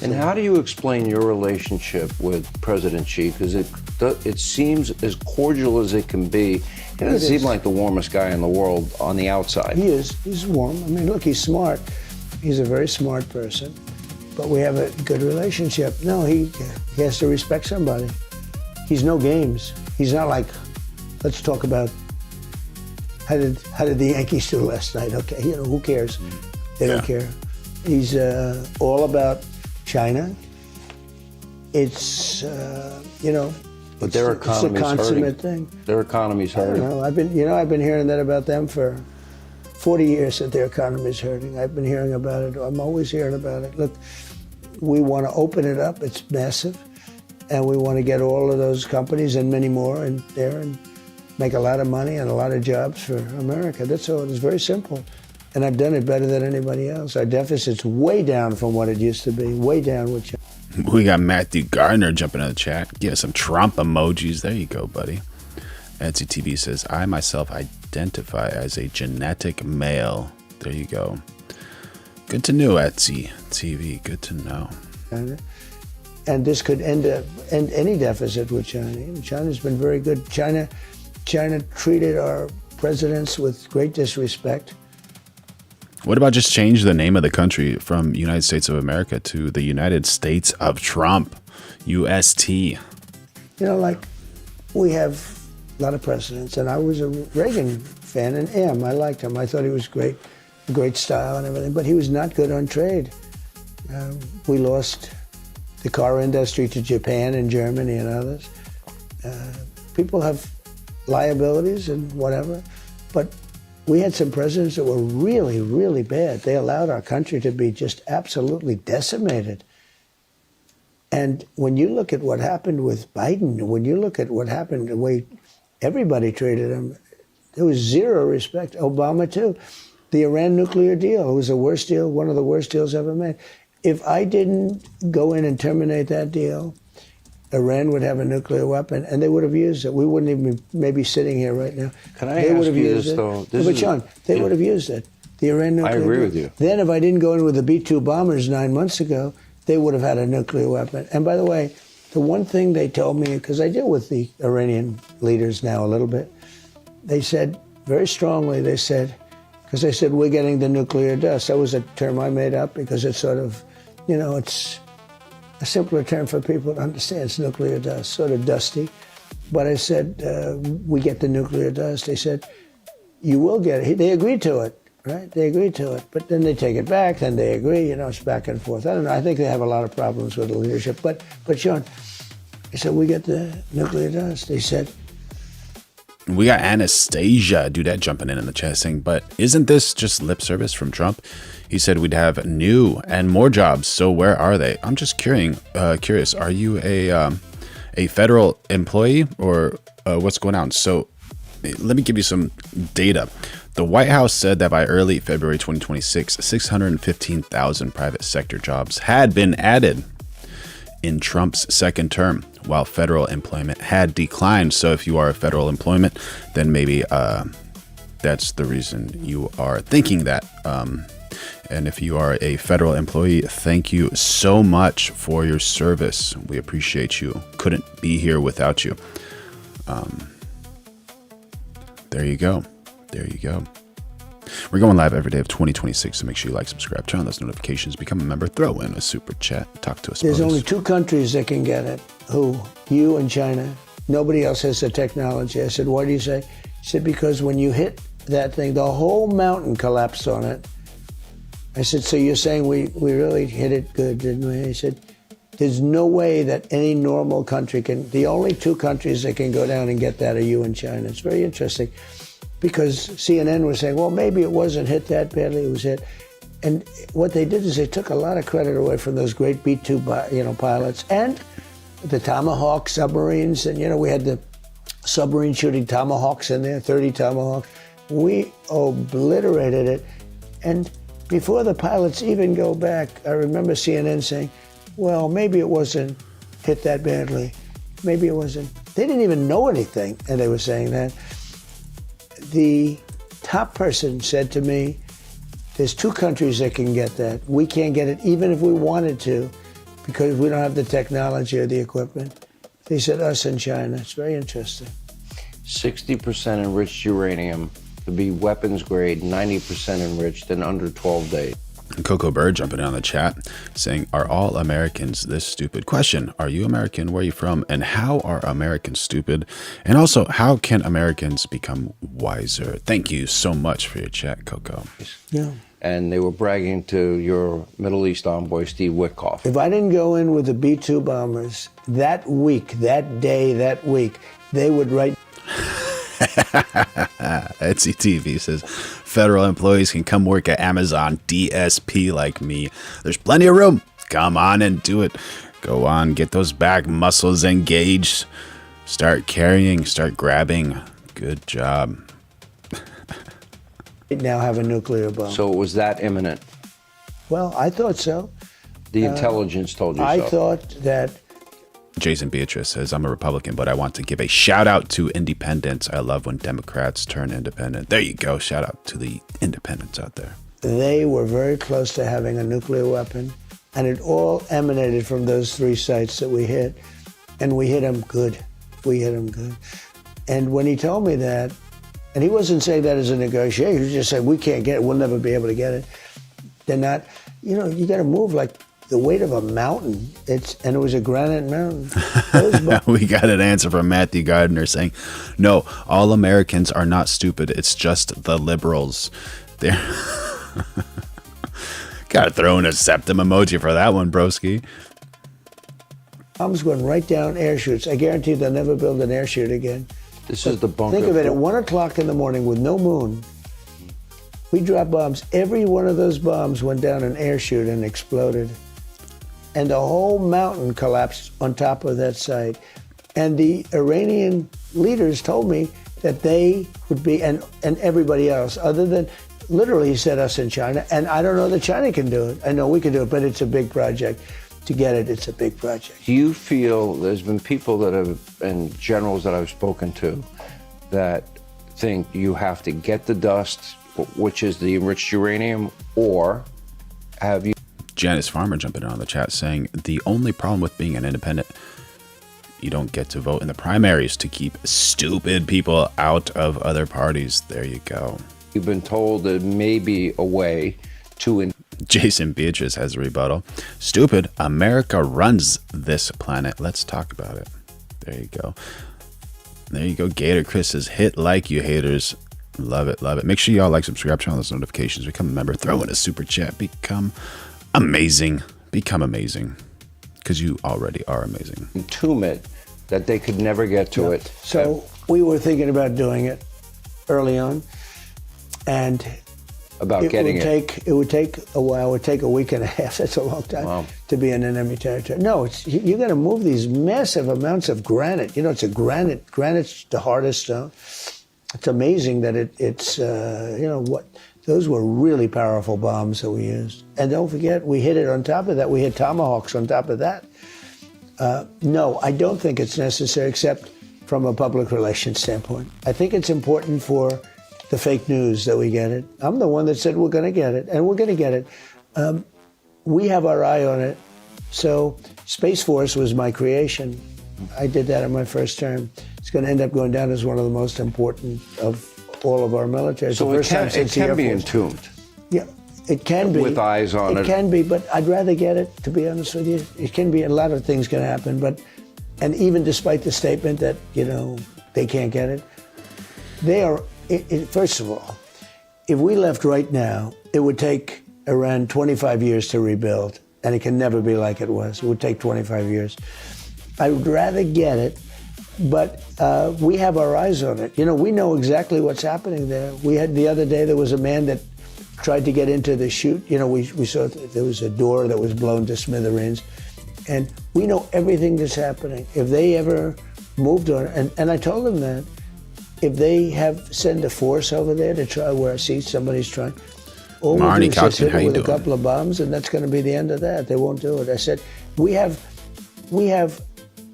And how do you explain your relationship with President Xi? Because it seems as cordial as it can be. He doesn't seem like the warmest guy in the world on the outside. He is. He's warm. I mean, look, he's smart. He's a very smart person. But we have a good relationship. No, he has to respect somebody. He's no games. He's not like, let's talk about how did the Yankees do last night? Okay, who cares? They don't care. He's all about China. It's but their economy's it's a consummate hurting. Thing. Their economy's hurting. I don't know. I've been hearing that about them for 40 years, that their economy's hurting. I've been hearing about it. I'm always hearing about it. Look, we want to open it up. It's massive, and we want to get all of those companies and many more in there and make a lot of money and a lot of jobs for America. That's all. It's very simple. And I've done it better than anybody else. Our deficit's way down from what it used to be, way down with China. We got Matthew Gardner jumping in the chat. Give us some Trump emojis. There you go, buddy. Etsy TV says, I myself identify as a genetic male. There you go. Good to know, Etsy TV. Good to know. And this could end any deficit with China. China's been very good. China treated our presidents with great disrespect. What about just change the name of the country from United States of America to the United States of Trump, UST? Like we have a lot of presidents, and I was a Reagan fan and am. I liked him. I thought he was great, great style and everything, but he was not good on trade. We lost the car industry to Japan and Germany and others. People have liabilities and whatever, but we had some presidents that were really, really bad. They allowed our country to be just absolutely decimated. And when you look at what happened with Biden, when you look at what happened, the way everybody treated him, there was zero respect. Obama, too. The Iran nuclear deal was the worst deal, one of the worst deals ever made. If I didn't go in and terminate that deal, Iran would have a nuclear weapon, and they would have used it. We wouldn't even maybe sitting here right now. Can I ask you this, though? But John, they would have used it. The Iran nuclear I agree deal. with you. Then if I didn't go in with the B-2 bombers 9 months ago, they would have had a nuclear weapon. And by the way, the one thing they told me, because I deal with the Iranian leaders now a little bit, they said very strongly, because they said, we're getting the nuclear dust. That was a term I made up because it's sort of, it's a simpler term for people to understand. It's nuclear dust, sort of dusty. But I said, we get the nuclear dust. They said, you will get it. They agreed to it, right? They agreed to it. But then they take it back, then they agree. It's back and forth. I don't know. I think they have a lot of problems with the leadership. But Sean, they said, we get the nuclear dust. They said. We got Anastasia Dudette jumping in the chat saying, but isn't this just lip service from Trump? He said we'd have new and more jobs. So where are they? I'm just curious. Are you a federal employee or what's going on? So let me give you some data. The White House said that by early February 2026, 615,000 private sector jobs had been added in Trump's second term, while federal employment had declined. So if you are a federal employment, then maybe that's the reason you are thinking that. And if you are a federal employee, thank you so much for your service. We appreciate you. Couldn't be here without you. There you go. There you go. We're going live every day of 2026, so make sure you like, subscribe, turn on those notifications, become a member, throw in a super chat, talk to us. There's only 2 countries that can get it. Who? You and China. Nobody else has the technology. I said, why do you say? He said, because when you hit that thing, the whole mountain collapsed on it. I said, so you're saying we really hit it good, didn't we? He said, there's no way that any normal country can. The only 2 countries that can go down and get that are you and China. It's very interesting because CNN was saying, well, maybe it wasn't hit that badly. It was hit. And what they did is they took a lot of credit away from those great B-2 pilots and the Tomahawk submarines. And, we had the submarine shooting Tomahawks in there, 30 Tomahawks. We obliterated it. And before the pilots even go back, I remember CNN saying, well, maybe it wasn't hit that badly. Maybe it wasn't. They didn't even know anything, and they were saying that. The top person said to me, there's 2 countries that can get that. We can't get it even if we wanted to because we don't have the technology or the equipment. They said us and China. It's very interesting. 60% enriched uranium to be weapons grade, 90% enriched in under 12 days. Coco Bird jumping in on the chat saying, are all Americans this stupid? Question, are you American? Where are you from? And how are Americans stupid? And also, how can Americans become wiser? Thank you so much for your chat, Coco. Yeah. And they were bragging to your Middle East envoy, Steve Witkoff. If I didn't go in with the B-2 bombers, that week, that day, that week, they would write... Etsy TV says, federal employees can come work at Amazon DSP like me. There's plenty of room. Come on and do it. Go on, get those back muscles engaged. Start carrying, start grabbing. Good job. Now have a nuclear bomb. So it was that imminent? Well, I thought so. The intelligence told you so. I thought that... Jason Beatrice says, I'm a Republican, but I want to give a shout out to independents. I love when Democrats turn independent. There you go. Shout out to the independents out there. They were very close to having a nuclear weapon, and it all emanated from those 3 sites that we hit, and we hit them good. We hit them good. And when he told me that, and he wasn't saying that as a negotiation, he was just saying, we can't get it, we'll never be able to get it. They're not, you got to move like the weight of a mountain. And it was a granite mountain. We got an answer from Matthew Gardner saying, no, all Americans are not stupid. It's just the liberals. They're gotta throw in a septum emoji for that one, broski. Bombs going right down air chutes. I guarantee they'll never build an air chute again. This is the bunker. Think of it, at 1 o'clock in the morning with no moon, we dropped bombs. Every one of those bombs went down an air chute and exploded. And the whole mountain collapsed on top of that site. And the Iranian leaders told me that they would be, and everybody else, other than, literally he said us in China, and I don't know that China can do it. I know we can do it, but it's a big project. To get it, it's a big project. Do you feel, there's been people that have, and generals that I've spoken to, that think you have to get the dust, which is the enriched uranium, or have you... Janice Farmer jumping in on the chat saying, the only problem with being an independent, you don't get to vote in the primaries to keep stupid people out of other parties. There you go. You've been told that may be a way to... Jason Beatrice has a rebuttal. Stupid. America runs this planet. Let's talk about it. There you go. There you go. Gator Chris says, hit like, you haters. Love it. Love it. Make sure y'all like, subscribe, turn on those notifications. Become a member. Throw in a super chat. Become amazing. Become amazing. Because you already are amazing. Entomb it, that they could never get to it. So we were thinking about doing it early on. And about getting it. It would take a while. It would take a week and a half. That's a long time to be in enemy territory. No, you got to move these massive amounts of granite. It's a granite. Granite's the hardest stone. It's amazing that it's those were really powerful bombs that we used. And don't forget, we hit it on top of that. We hit Tomahawks on top of that. No, I don't think it's necessary, except from a public relations standpoint. I think it's important for the fake news that we get it. I'm the one that said we're going to get it, and we're going to get it. We have our eye on it. So Space Force was my creation. I did that in my first term. It's going to end up going down as one of the most important of all of our military. So it can be entombed. Yeah, it can be. With eyes on it. It can be, but I'd rather get it, to be honest with you. It can be, a lot of things can happen, and even despite the statement that, they can't get it, they are, first of all, if we left right now, it would take Iran 25 years to rebuild, and it can never be like it was. It would take 25 years. I would rather get it, but we have our eyes on it. We know exactly what's happening there. We had, the other day, there was a man that tried to get into the chute. We saw there was a door that was blown to smithereens, and we know everything that's happening. If they ever moved on, and I told them that, if they send a force over there to try where I see somebody's trying, all we do is just hit it with a couple of bombs, and that's going to be the end of that. They won't do it. I said, we have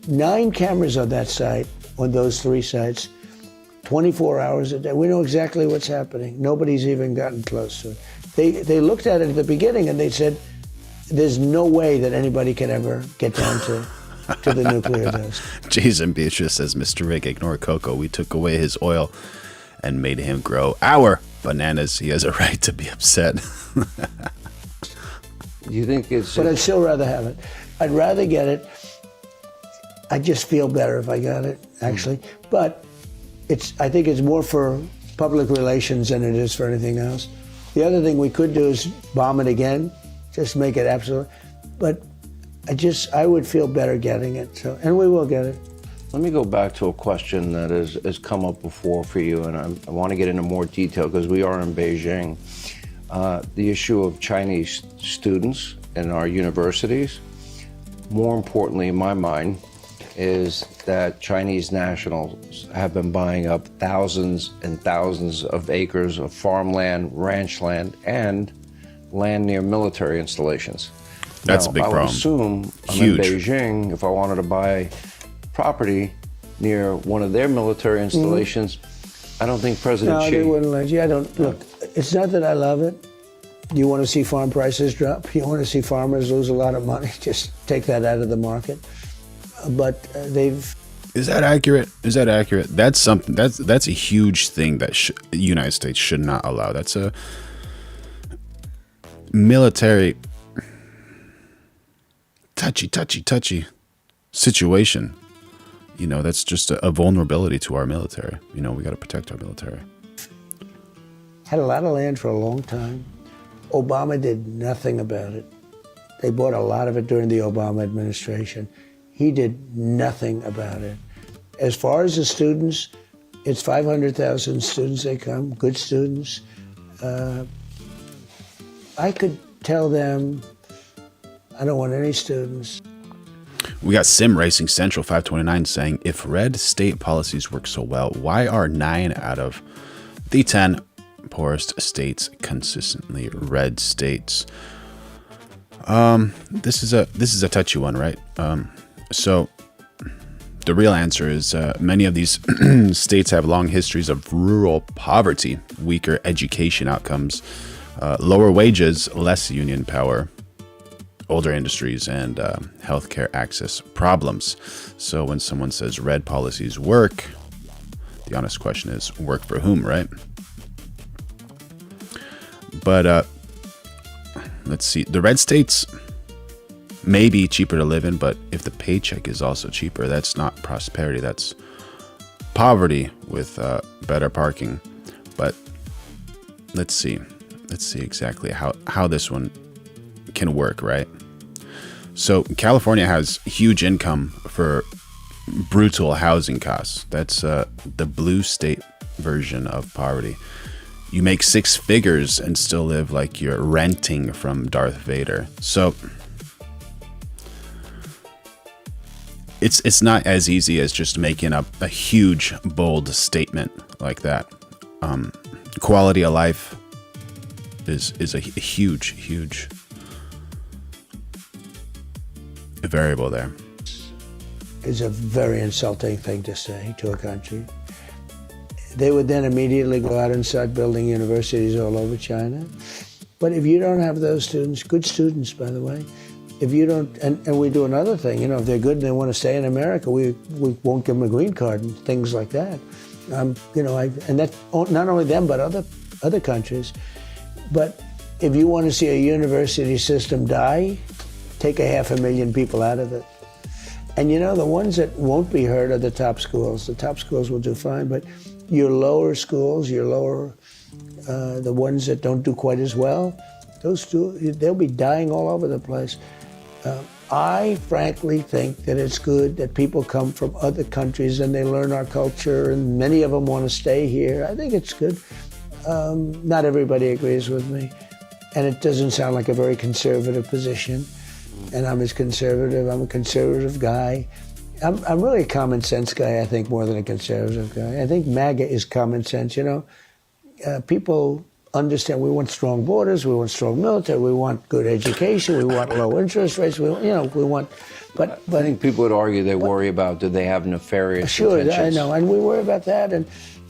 9 cameras on that site, on those 3 sites, 24 hours a day. We know exactly what's happening. Nobody's even gotten close to it. They looked at it at the beginning and they said, there's no way that anybody can ever get down to the nuclear dust. Jason Beatrice says, Mr. Rick, ignore Coco. We took away his oil and made him grow our bananas. He has a right to be upset. You think it's... But I'd still rather have it. I'd rather get it. I just feel better if I got it, actually. But I think it's more for public relations than it is for anything else. The other thing we could do is bomb it again, just make it absolute. But I would feel better getting it, and we will get it. Let me go back to a question that has come up before for you, and I want to get into more detail because we are in Beijing. The issue of Chinese students in our universities. More importantly, in my mind, is that Chinese nationals have been buying up thousands and thousands of acres of farmland, ranch land, and land near military installations. That's a big problem. I would assume I'm in Beijing, if I wanted to buy property near one of their military installations, I don't think President Xi... No, they wouldn't let you. Look, it's not that I love it. You want to see farm prices drop? You want to see farmers lose a lot of money? Just take that out of the market. But they've... Is that accurate? That's something. That's a huge thing that the United States should not allow. That's a military... touchy situation. That's just a vulnerability to our military. We got to protect our military. Had a lot of land for a long time. Obama did nothing about it. They bought a lot of it during the Obama administration. He did nothing about it. As far as the students, it's 500,000 students they come, good students. I could tell them, I don't want any students. We got Sim Racing Central 529 saying, if red state policies work so well, why are 9 out of the 10 poorest states consistently red states? This is a touchy one, right? So the real answer is many of these states have long histories of rural poverty, weaker education outcomes, lower wages, less union power, older industries, and healthcare access problems. So when someone says red policies work, the honest question is, work for whom, right? But let's see. The red states may be cheaper to live in, but if the paycheck is also cheaper, that's not prosperity. That's poverty with better parking. But let's see exactly how this one can work, right? So California has huge income for brutal housing costs. That's the blue state version of poverty. You make 6 figures and still live like you're renting from Darth Vader. So it's not as easy as just making up a huge, bold statement like that. Quality of life is a huge variable there. It's a very insulting thing to say to a country. They would then immediately go out and start building universities all over China. But if you don't have those students, good students, by the way, if you don't, and we do another thing, if they're good and they want to stay in America, we won't give them a green card and things like that. You know, and that's not only them, but other countries. But if you want to see a university system die, take 500,000 people out of it. And you know, the ones that won't be hurt are the top schools. The top schools will do fine, but your lower schools, the ones that don't do quite as well, they'll be dying all over the place. I frankly think that it's good that people come from other countries and they learn our culture, and many of them want to stay here. I think it's good. Not everybody agrees with me, and it doesn't sound like a very conservative position. And I'm a conservative guy. I'm really a common sense guy, I think, more than a conservative guy. I think MAGA is common sense, you know. People understand we want strong borders, we want strong military, we want good education, we want low interest rates, we want, but I think people would argue they worry about, do they have nefarious intentions? Sure, I know, and we worry about that, and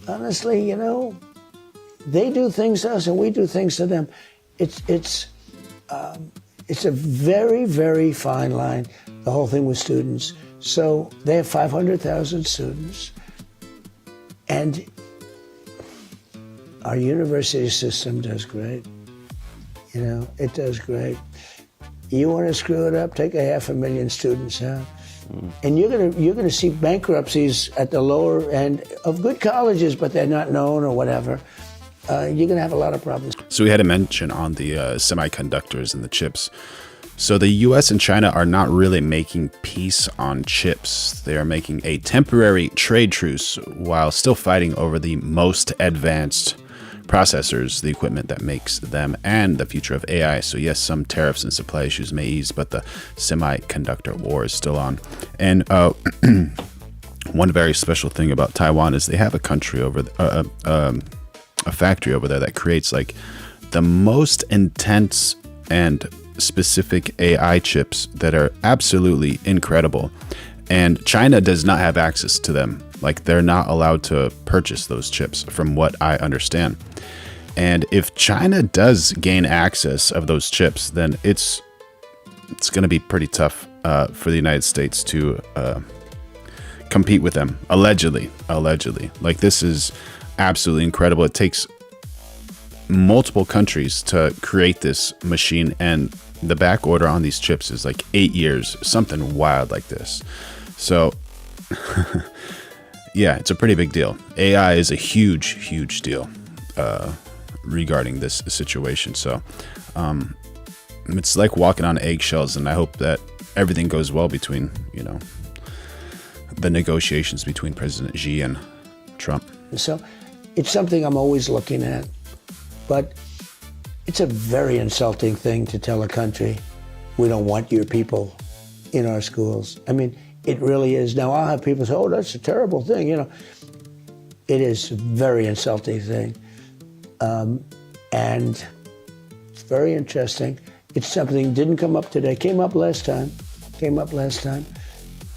honestly, you know, they do things to us and we do things to them. It's a very, very fine line, the whole thing with students. So they have 500,000 students, and our university system does great. You know, it does great. You want to screw it up, take 500,000 students out. And you're gonna see bankruptcies at the lower end of good colleges, but they're not known or whatever. You're gonna have a lot of problems. So we had a mention on the semiconductors and the chips. So the US and China are not really making peace on chips. They are making a temporary trade truce while still fighting over the most advanced processors, the equipment that makes them, and the future of AI. So yes, some tariffs and supply issues may ease, but the semiconductor war is still on. And one very special thing about Taiwan is they have a country over a factory over there that creates like the most intense and specific AI chips that are absolutely incredible. And China does not have access to them. Like, they're not allowed to purchase those chips from what I understand. And if China does gain access of those chips, then it's going to be pretty tough for the United States to compete with them. Allegedly. Like, this is absolutely incredible. It takes multiple countries to create this machine, and the back order on these chips is like 8 years, something wild like this. So yeah, it's a pretty big deal. AI is a huge deal regarding this situation. So it's like walking on eggshells, and I hope that everything goes well between, you know, the negotiations between President Xi and Trump. So it's something I'm always looking at, but it's a very insulting thing to tell a country, we don't want your people in our schools. I mean, it really is. Now, I'll have people say, oh, that's a terrible thing, you know. It is a very insulting thing. And it's very interesting. It's something didn't come up today, came up last time.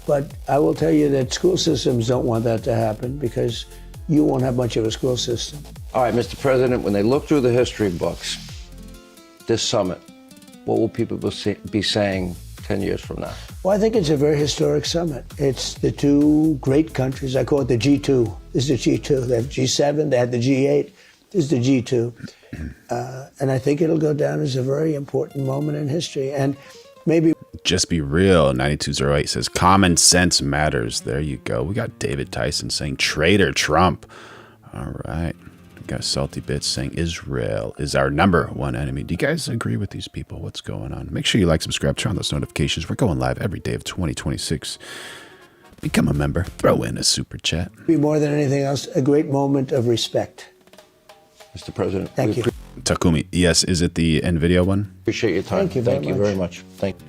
But I will tell you that school systems don't want that to happen, because you won't have much of a school system. All right, Mr. President, when they look through the history books, this summit, what will people be saying 10 years from now? Well, I think it's a very historic summit. It's the two great countries. I call it the G2. This is the G2. They have G7, they had the G8. This is the G2. And I think it'll go down as a very important moment in history. And maybe... Just be real. 9208 says common sense matters. There you go. We got David Tyson saying traitor Trump. All right. We got Salty Bits saying Israel is our #1 enemy. Do you guys agree with these people? What's going on? Make sure you like, subscribe, turn on those notifications. We're going live every day of 2026. Become a member. Throw in a super chat. Be more than anything else, a great moment of respect. Mr. President. Thank you. Takumi, yes, is it the NVIDIA one? Appreciate your time. Thank you very much. Thank you.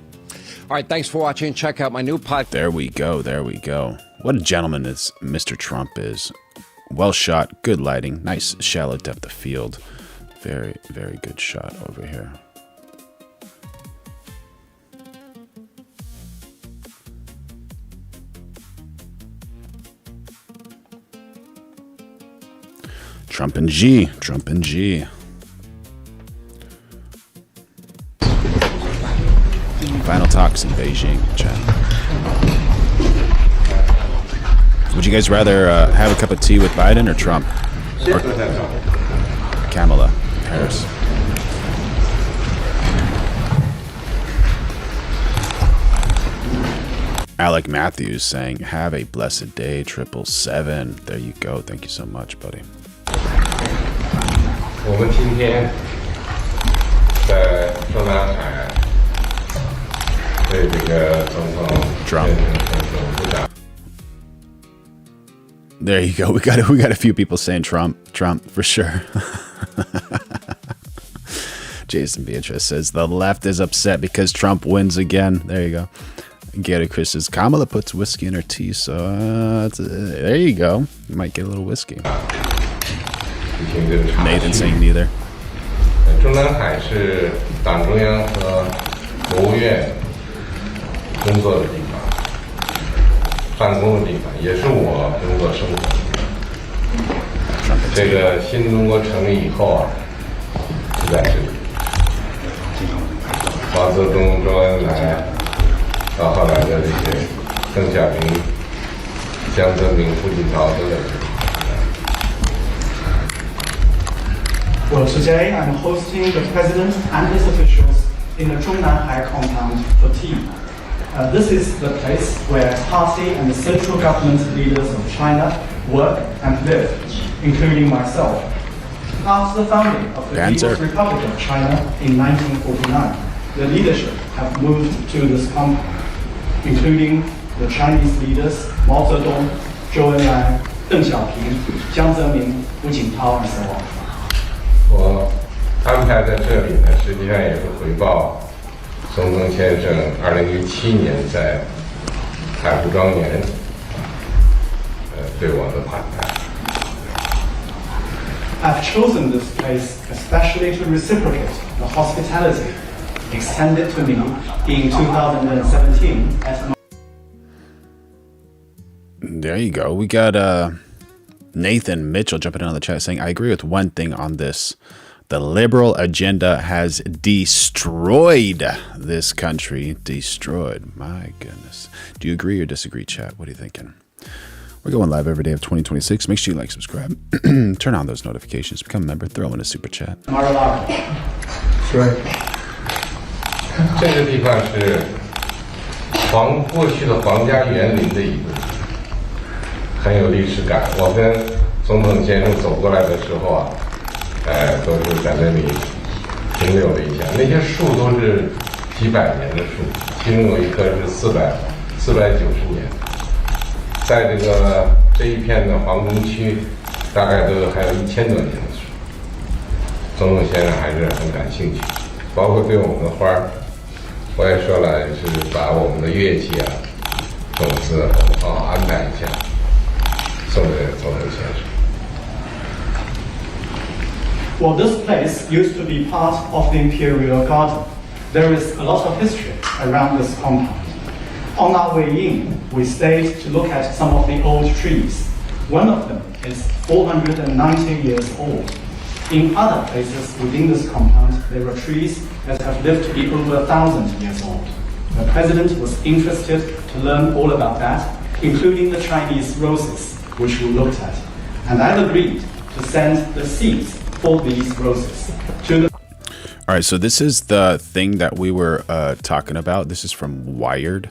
All right, thanks for watching. Check out my new podcast. There we go. What a gentleman this Mr. Trump is. Well shot, good lighting, nice shallow depth of field. Very, very good shot over here. Trump and G. Final talks in Beijing, China. Would you guys rather have a cup of tea with Biden or Trump? Or Kamala Harris? Alec Matthews saying, have a blessed day, 777. There you go. Thank you so much, buddy. 我们今天在中南海对这个总统 There you go. We got a few people saying Trump for sure. Jason Beatrice says the left is upset because Trump wins again. There you go. Gary Chris says Kamala puts whiskey in her tea, so there you go. You might get a little whiskey. Nathan saying neither. 中南海是党中央和国务院工作的地方，办公的地方，也是我工作生活的地方。这个新中国成立以后啊，就在这里。毛泽东、周恩来，到后来的这些邓小平、江泽民、胡锦涛都在这里。 Well, today I'm hosting the President and his officials in the Zhongnanhai compound for tea. This is the place where party and the central government leaders of China work and live, including myself. After the founding of the People's Republic of China in 1949, the leadership have moved to this compound, including the Chinese leaders Mao Zedong, Zhou Enlai, Deng Xiaoping, Jiang Zemin, Hu Jintao, and so on. 我安排在这里呢，实际上也是回报松登先生2017年在海湖庄园对我的款待。I've chosen this place especially to reciprocate the hospitality extended to me in 2017 at. There you go. We got Nathan Mitchell jumping in on the chat saying, I agree with one thing on this. The liberal agenda has destroyed this country. Destroyed. My goodness. Do you agree or disagree, chat? What are you thinking? We're going live every day of 2026. Make sure you like, subscribe, turn on those notifications, become a member, throw in a super chat. Right. 这个地方是过去的皇家园林的一部分，很有历史感。我跟总统先生走过来的时候啊，都是在那里停留了一下。那些树都是几百年的树，其中有一棵是490年。在这一片的皇宫区，大概都还有1000多年的树。总统先生还是很感兴趣，包括对我们的花儿，我也说了，是把我们的乐器啊、种子安排一下，送给总统先生。 Well, this place used to be part of the Imperial Garden. There is a lot of history around this compound. On our way in, we stayed to look at some of the old trees. One of them is 490 years old. In other places within this compound, there are trees that have lived to be over 1,000 years old. The president was interested to learn all about that, including the Chinese roses, which we looked at. And I've agreed to send the seeds for these roses to the. All right, so this is the thing that we were talking about. This is from Wired.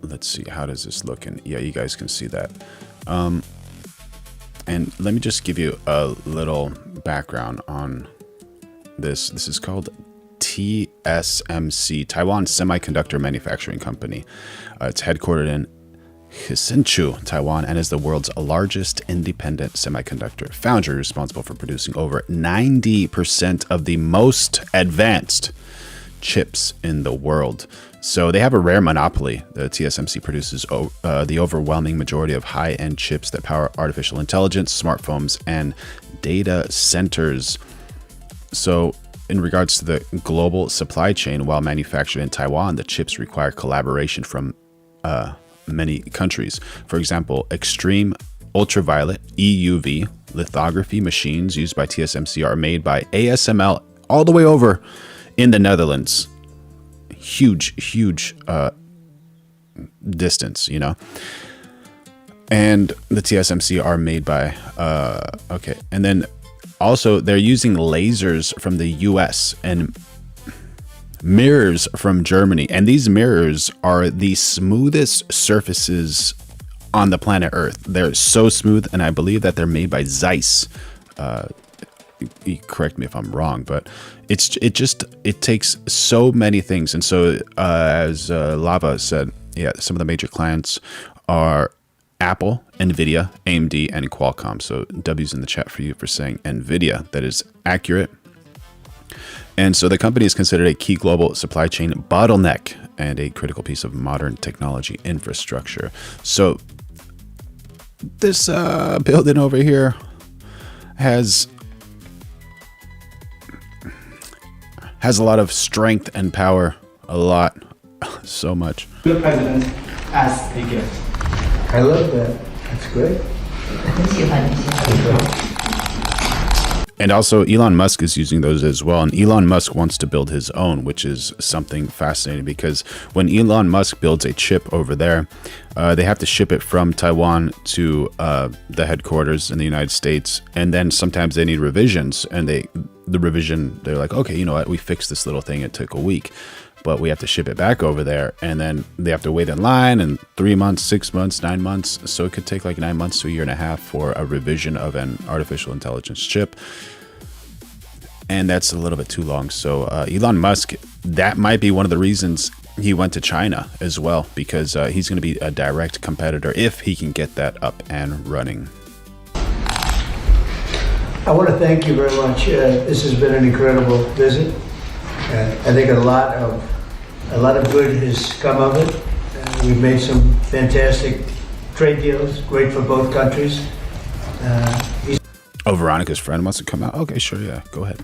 Let's see, how does this look? And yeah, you guys can see that. And let me just give you a little background on this. This is called TSMC, Taiwan Semiconductor Manufacturing Company. It's headquartered in Hsinchu, Taiwan, and is the world's largest independent semiconductor foundry, responsible for producing over 90% of the most advanced chips in the world. So they have a rare monopoly. The TSMC produces the overwhelming majority of high-end chips that power artificial intelligence, smartphones, and data centers. So in regards to the global supply chain, while manufactured in Taiwan, the chips require collaboration from many countries. For example, extreme ultraviolet EUV lithography machines used by TSMC are made by ASML all the way over in the Netherlands. Huge distance, you know. And the TSMC are made by, okay. And then also they're using lasers from the US and mirrors from Germany. And these mirrors are the smoothest surfaces on the planet Earth. They're so smooth, and I believe that they're made by Zeiss. Correct me if I'm wrong, but it takes so many things. And so as Lava said, yeah, some of the major clients are Apple, Nvidia, AMD, and Qualcomm. So W's in the chat for you for saying Nvidia. That is accurate. And so the company is considered a key global supply chain bottleneck and a critical piece of modern technology infrastructure. So this building over here has a lot of strength and power. A lot. So much. The president as a gift. I love that. That's great. And also Elon Musk is using those as well. And Elon Musk wants to build his own, which is something fascinating, because when Elon Musk builds a chip over there, they have to ship it from Taiwan to the headquarters in the United States. And then sometimes they need revisions, and they're like, okay, you know what? We fixed this little thing. It took a week, but we have to ship it back over there. And then they have to wait in line, and 3 months, 6 months, 9 months. So it could take like 9 months to a year and a half for a revision of an artificial intelligence chip. And that's a little bit too long. So Elon Musk, that might be one of the reasons he went to China as well, because he's going to be a direct competitor if he can get that up and running. I want to thank you very much. This has been an incredible visit. I think a lot of good has come of it. We've made some fantastic trade deals, great for both countries. Oh, Veronica's friend wants to come out. Okay, sure, yeah, go ahead.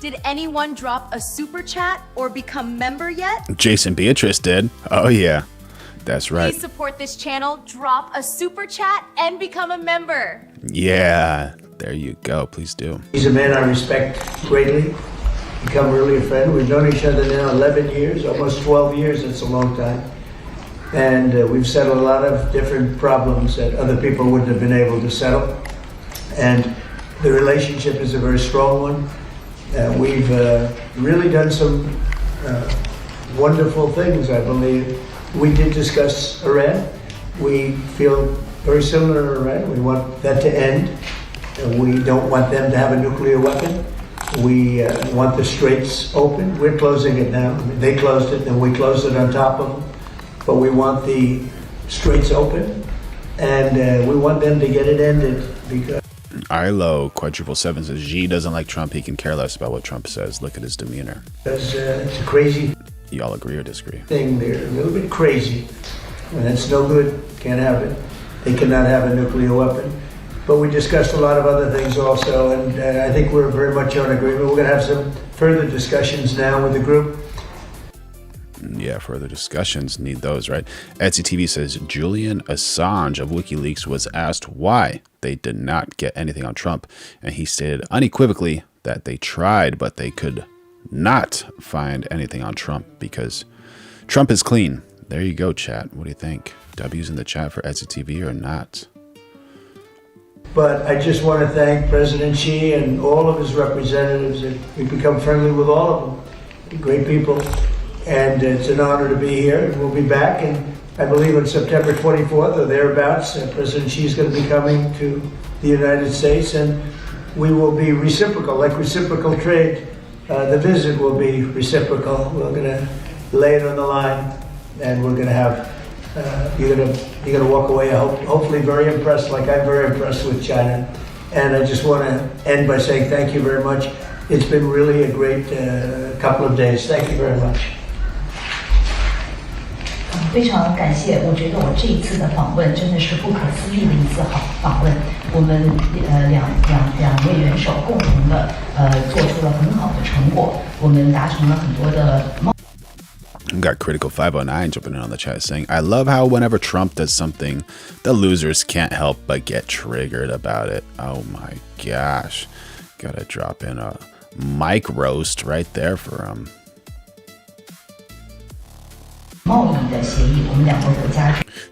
Did anyone drop a super chat or become member yet? Jason Beatrice did. Oh yeah, that's right. Please support this channel, drop a super chat, and become a member. Yeah, there you go. Please do. He's a man I respect greatly. Become really a friend. We've known each other now 11 years, almost 12 years. It's a long time. And we've settled a lot of different problems that other people wouldn't have been able to settle. And the relationship is a very strong one. We've really done some wonderful things, I believe. We did discuss Iran. We feel very similar to Iran. We want that to end. We don't want them to have a nuclear weapon. We want the straits open. We're closing it now. I mean, they closed it, and we closed it on top of them. But we want the straits open, and we want them to get it ended, because ILO quadruple 7 says Xi doesn't like Trump. He can care less about what Trump says. Look at his demeanor. It's a crazy Y'all agree or disagree? thing. They're a little bit crazy. And it's no good. Can't have it. They cannot have a nuclear weapon. But we discussed a lot of other things also, and I think we're very much on agreement. We're going to have some further discussions now with the group. Yeah, further discussions, need those, right? Etsy TV says Julian Assange of WikiLeaks was asked why they did not get anything on Trump, and he stated unequivocally that they tried, but they could not find anything on Trump because Trump is clean. There you go, chat. What do you think? W's in the chat for Etsy TV or not? But I just want to thank President Xi and all of his representatives. We've become friendly with all of them. They're great people. And it's an honor to be here. And we'll be back. And I believe on September 24th or thereabouts, President Xi is going to be coming to the United States. And we will be reciprocal, like reciprocal trade. The visit will be reciprocal. We're going to lay it on the line. And we're going to have, you're going to walk away, hopefully very impressed, like I'm very impressed with China. And I just want to end by saying thank you very much. It's been really a great couple of days. Thank you very much. 非常感谢，我觉得我这一次的访问真的是不可思议的一次好访问。我们两位元首共同的做出了很好的成果，我们达成了很多的。We got Critical 509 jumping in on the chat saying, I love how whenever Trump does something, the losers can't help but get triggered about it. Oh my gosh. Gotta drop in a mic roast right there for him. Do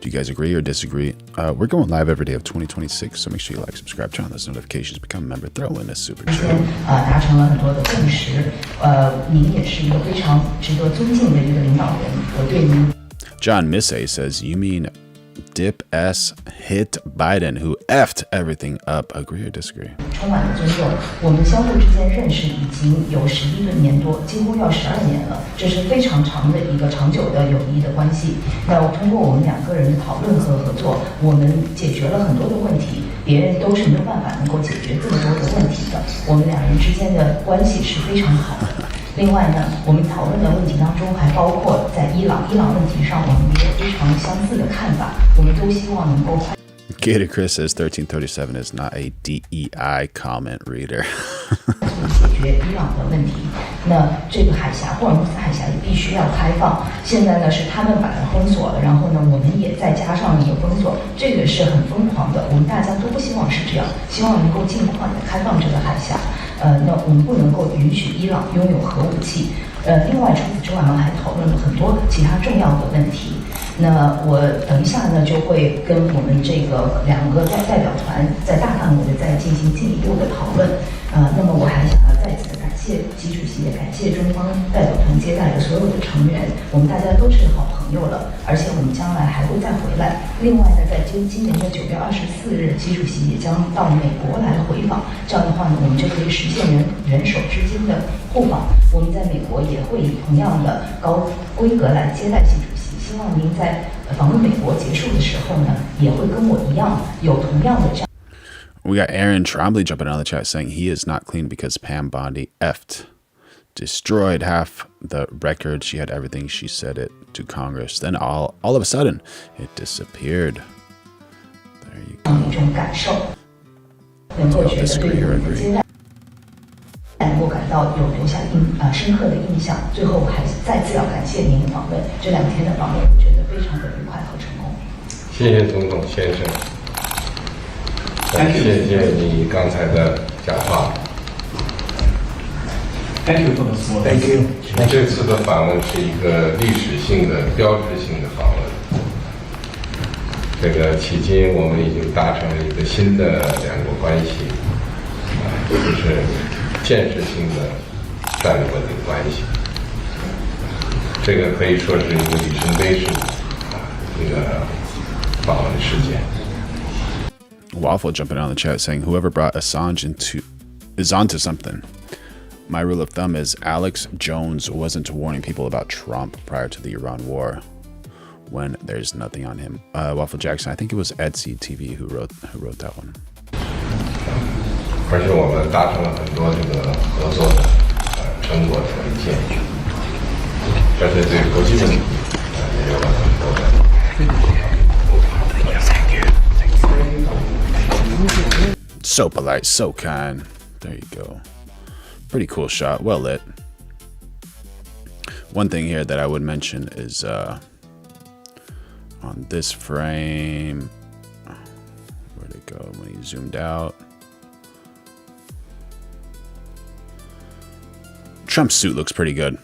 you guys agree or disagree? We're going live every day of 2026, so make sure you like, subscribe, turn on those notifications, become a member, throw in a super chat. John Missay says, you mean Dip S hit Biden, who effed everything up. Agree or disagree? 充满了尊重，我们相互之间认识已经有11年多，几乎要12年了，这是非常长的一个长久的友谊的关系。那通过我们两个人的讨论和合作，我们解决了很多的问题，别人都是没有办法能够解决这么多的问题的。我们两人之间的关系是非常好的。另外呢，我们讨论的问题当中还包括在伊朗问题上，我们也有非常相似的看法。我们都希望能够。Gator Chris says 1337 is not a DEI comment reader. 解决伊朗的问题，那这个海峡，霍尔木斯海峡也必须要开放。现在呢是他们把它封锁了，然后呢我们也再加上一个封锁，这个是很疯狂的。我们大家都不希望是这样，希望能够尽快的开放这个海峡。那我们不能够允许伊朗拥有核武器。另外除此之外，我们还讨论了很多其他重要的问题。那我等一下呢就会跟我们这个2个代表团在大范围的再进行进一步的讨论。那么我还想要再次感谢习主席，也感谢中方代表团接待的所有的成员，我们大家都是好朋友了，而且我们将来还会再回来。另外呢，在今年的9月24日，习主席也将到美国来回访，这样的话呢，我们就可以实现人手之间的互访。我们在美国也会以同样的高规格来接待习主席。希望您在访问美国结束的时候呢，也会跟我一样有同样的这样。We got Aaron Trombley jumping on the chat saying he is not clean because Pam Bondi effed. Destroyed half the record. She had everything. She said it to Congress. Then all of a sudden, it disappeared. There you go. 一种感受，能够觉得对我们的接待能够感到有留下深刻的印象。最后，我还再次要感谢您的访问，这2天的访问，我觉得非常的愉快和成功。谢谢总统先生。谢谢你刚才的讲话。Thank you for the support. Thank you. 这次的访问是一个历史性的、标志性的访问。这个迄今我们已经达成了一个新的2国关系，就是建设性的战略稳定关系。这个可以说是一个里程碑式的一个访问事件。Waffle jumping on the chat saying whoever brought Assange is onto something. My rule of thumb is Alex Jones wasn't warning people about Trump prior to the Iran war when there's nothing on him. Waffle Jackson, I think it was Etsy TV who wrote that one. 而且我们达成了很多这个合作的成果和意见，而且对国际问题也有了很多的。So polite, so kind. There you go. Pretty cool shot. Well lit. One thing here that I would mention is on this frame. Where'd it go when he zoomed out? Trump's suit looks pretty good.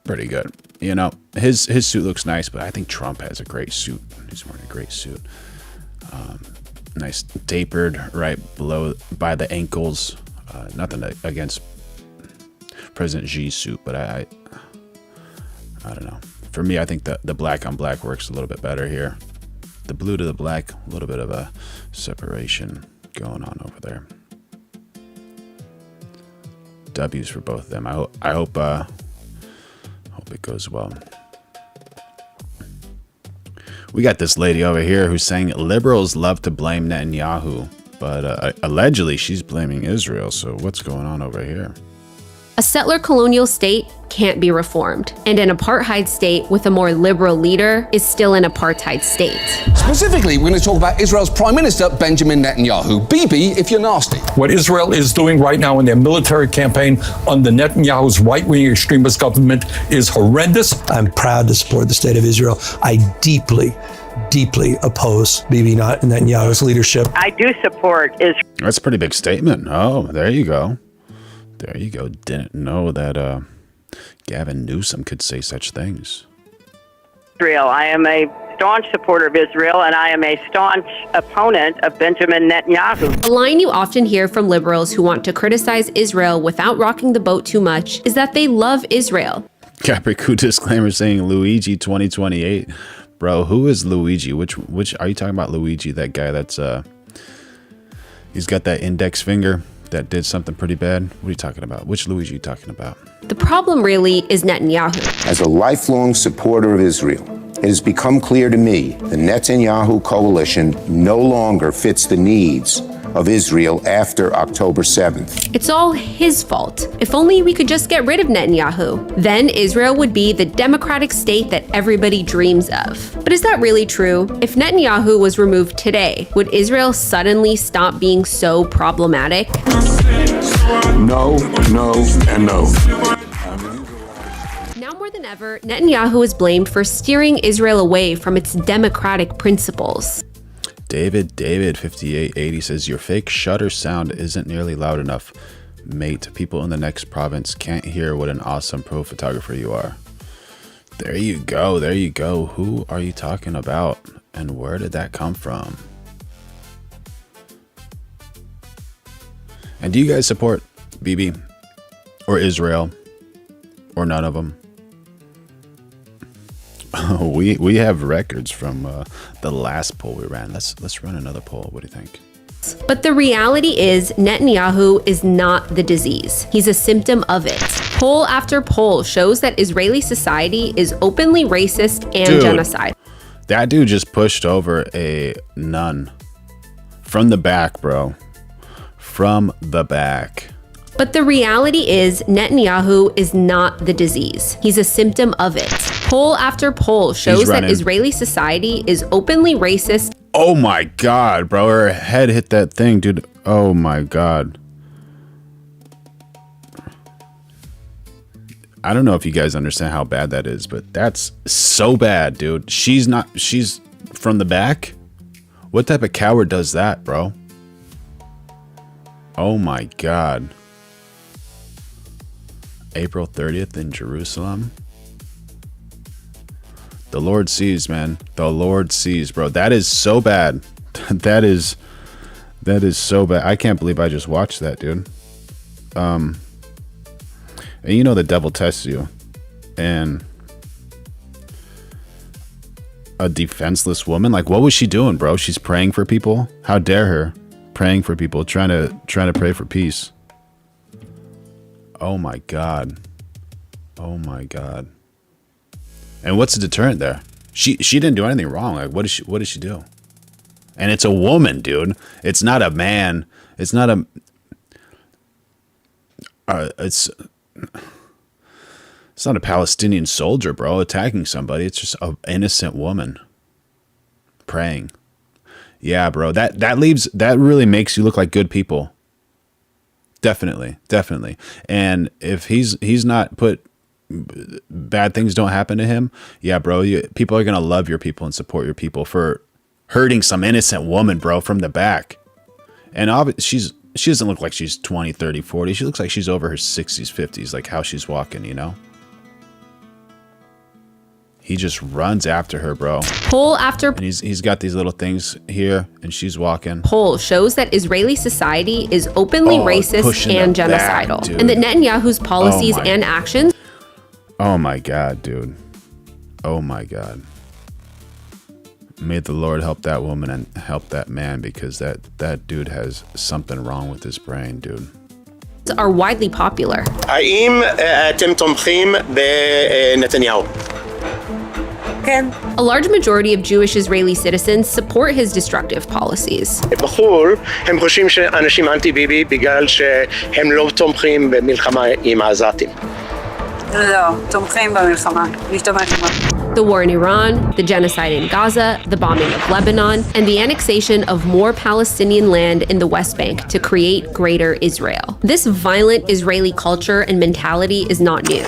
Pretty good. You know, his suit looks nice, but I think Trump has a great suit. He's wearing a great suit. Nice tapered right below by the ankles. Nothing against President Xi's suit, but I don't know. For me, I think the black on black works a little bit better here. The blue to the black, a little bit of a separation going on over there. W's for both of them. I hope it goes well. We got this lady over here who's saying liberals love to blame Netanyahu, but allegedly she's blaming Israel. So what's going on over here? A settler colonial state can't be reformed, and an apartheid state with a more liberal leader is still an apartheid state. Specifically, we're going to talk about Israel's Prime Minister, Benjamin Netanyahu. BB, if you're nasty. What Israel is doing right now in their military campaign under Netanyahu's right-wing extremist government is horrendous. I'm proud to support the state of Israel. I deeply oppose Bibi Netanyahu's leadership. I do support Israel. That's a pretty big statement. Oh, there you go. There you go. Didn't know that Gavin Newsom could say such things. Israel. I am a staunch supporter of Israel, and I am a staunch opponent of Benjamin Netanyahu. A line you often hear from liberals who want to criticize Israel without rocking the boat too much is that they love Israel. Capricu disclaimer saying Luigi 2028. Bro, who is Luigi? Which are you talking about? Luigi, that guy that's he's got that index finger that did something pretty bad. What are you talking about? Which Luigi are you talking about? The problem really is Netanyahu. As a lifelong supporter of Israel, it has become clear to me the Netanyahu coalition no longer fits the needs of Israel after October 7th. It's all his fault. If only we could just get rid of Netanyahu. Then Israel would be the democratic state that everybody dreams of. But is that really true? If Netanyahu was removed today, would Israel suddenly stop being so problematic? No, no, and no. Now more than ever, Netanyahu is blamed for steering Israel away from its democratic principles. David 5880 says your fake shutter sound isn't nearly loud enough, mate. People in the next province can't hear what an awesome pro photographer you are. There you go, there you go. Who are you talking about, and where did that come from? And do you guys support Bibi or Israel or none of them? We have records from the last poll we ran. Let's run another poll. What do you think? But the reality is Netanyahu is not the disease. He's a symptom of it. Poll after poll shows that Israeli society is openly racist and genocide. That dude just pushed over a nun from the back, bro. From the back. But the reality is Netanyahu is not the disease. He's a symptom of it. Poll after poll shows that Israeli society is openly racist. Oh my God, bro. Her head hit that thing, dude. Oh my God. I don't know if you guys understand how bad that is, but that's so bad, dude. She's from the back? What type of coward does that, bro? Oh my God. April 30th in Jerusalem. The Lord sees, man. The Lord sees, bro. That is so bad. That is so bad. I can't believe I just watched that, dude. And you know the devil tests you. And a defenseless woman, like, what was she doing, bro? She's praying for people. How dare her? Praying for people, trying to pray for peace. Oh my God. Oh my God. And what's the deterrent there? She didn't do anything wrong. Like, what did she do? And it's a woman, dude. It's not a man. It's not a it's not a Palestinian soldier, bro, attacking somebody. It's just an innocent woman praying. Yeah, bro. That really makes you look like good people. Definitely. And if he's not put, bad things don't happen to him. Yeah, bro. People are gonna love your people and support your people for hurting some innocent woman, bro, from the back. And she doesn't look like she's 20, 30, 40. She looks like she's over her 60s, 50s, like how she's walking, you know? He just runs after her, bro. Poll after and he's got these little things here, and she's walking. Poll shows that Israeli society is openly racist and genocidal, and that Netanyahu's policies and actions. Oh my God, dude. Oh my God. May the Lord help that woman and help that man, because that dude has something wrong with his brain, dude. Are widely popular. האם אתם תומכים בנתניהו? A large majority of Jewish Israeli citizens support his destructive policies. בחו"ל הם חושבים שאנשים אנטי ביבי בגלל שהם לא תומכים במלחמה עם העזתים. לא, תומכים במלחמה. The war in Iran, the genocide in Gaza, the bombing of Lebanon, and the annexation of more Palestinian land in the West Bank to create Greater Israel. This violent Israeli culture and mentality is not new.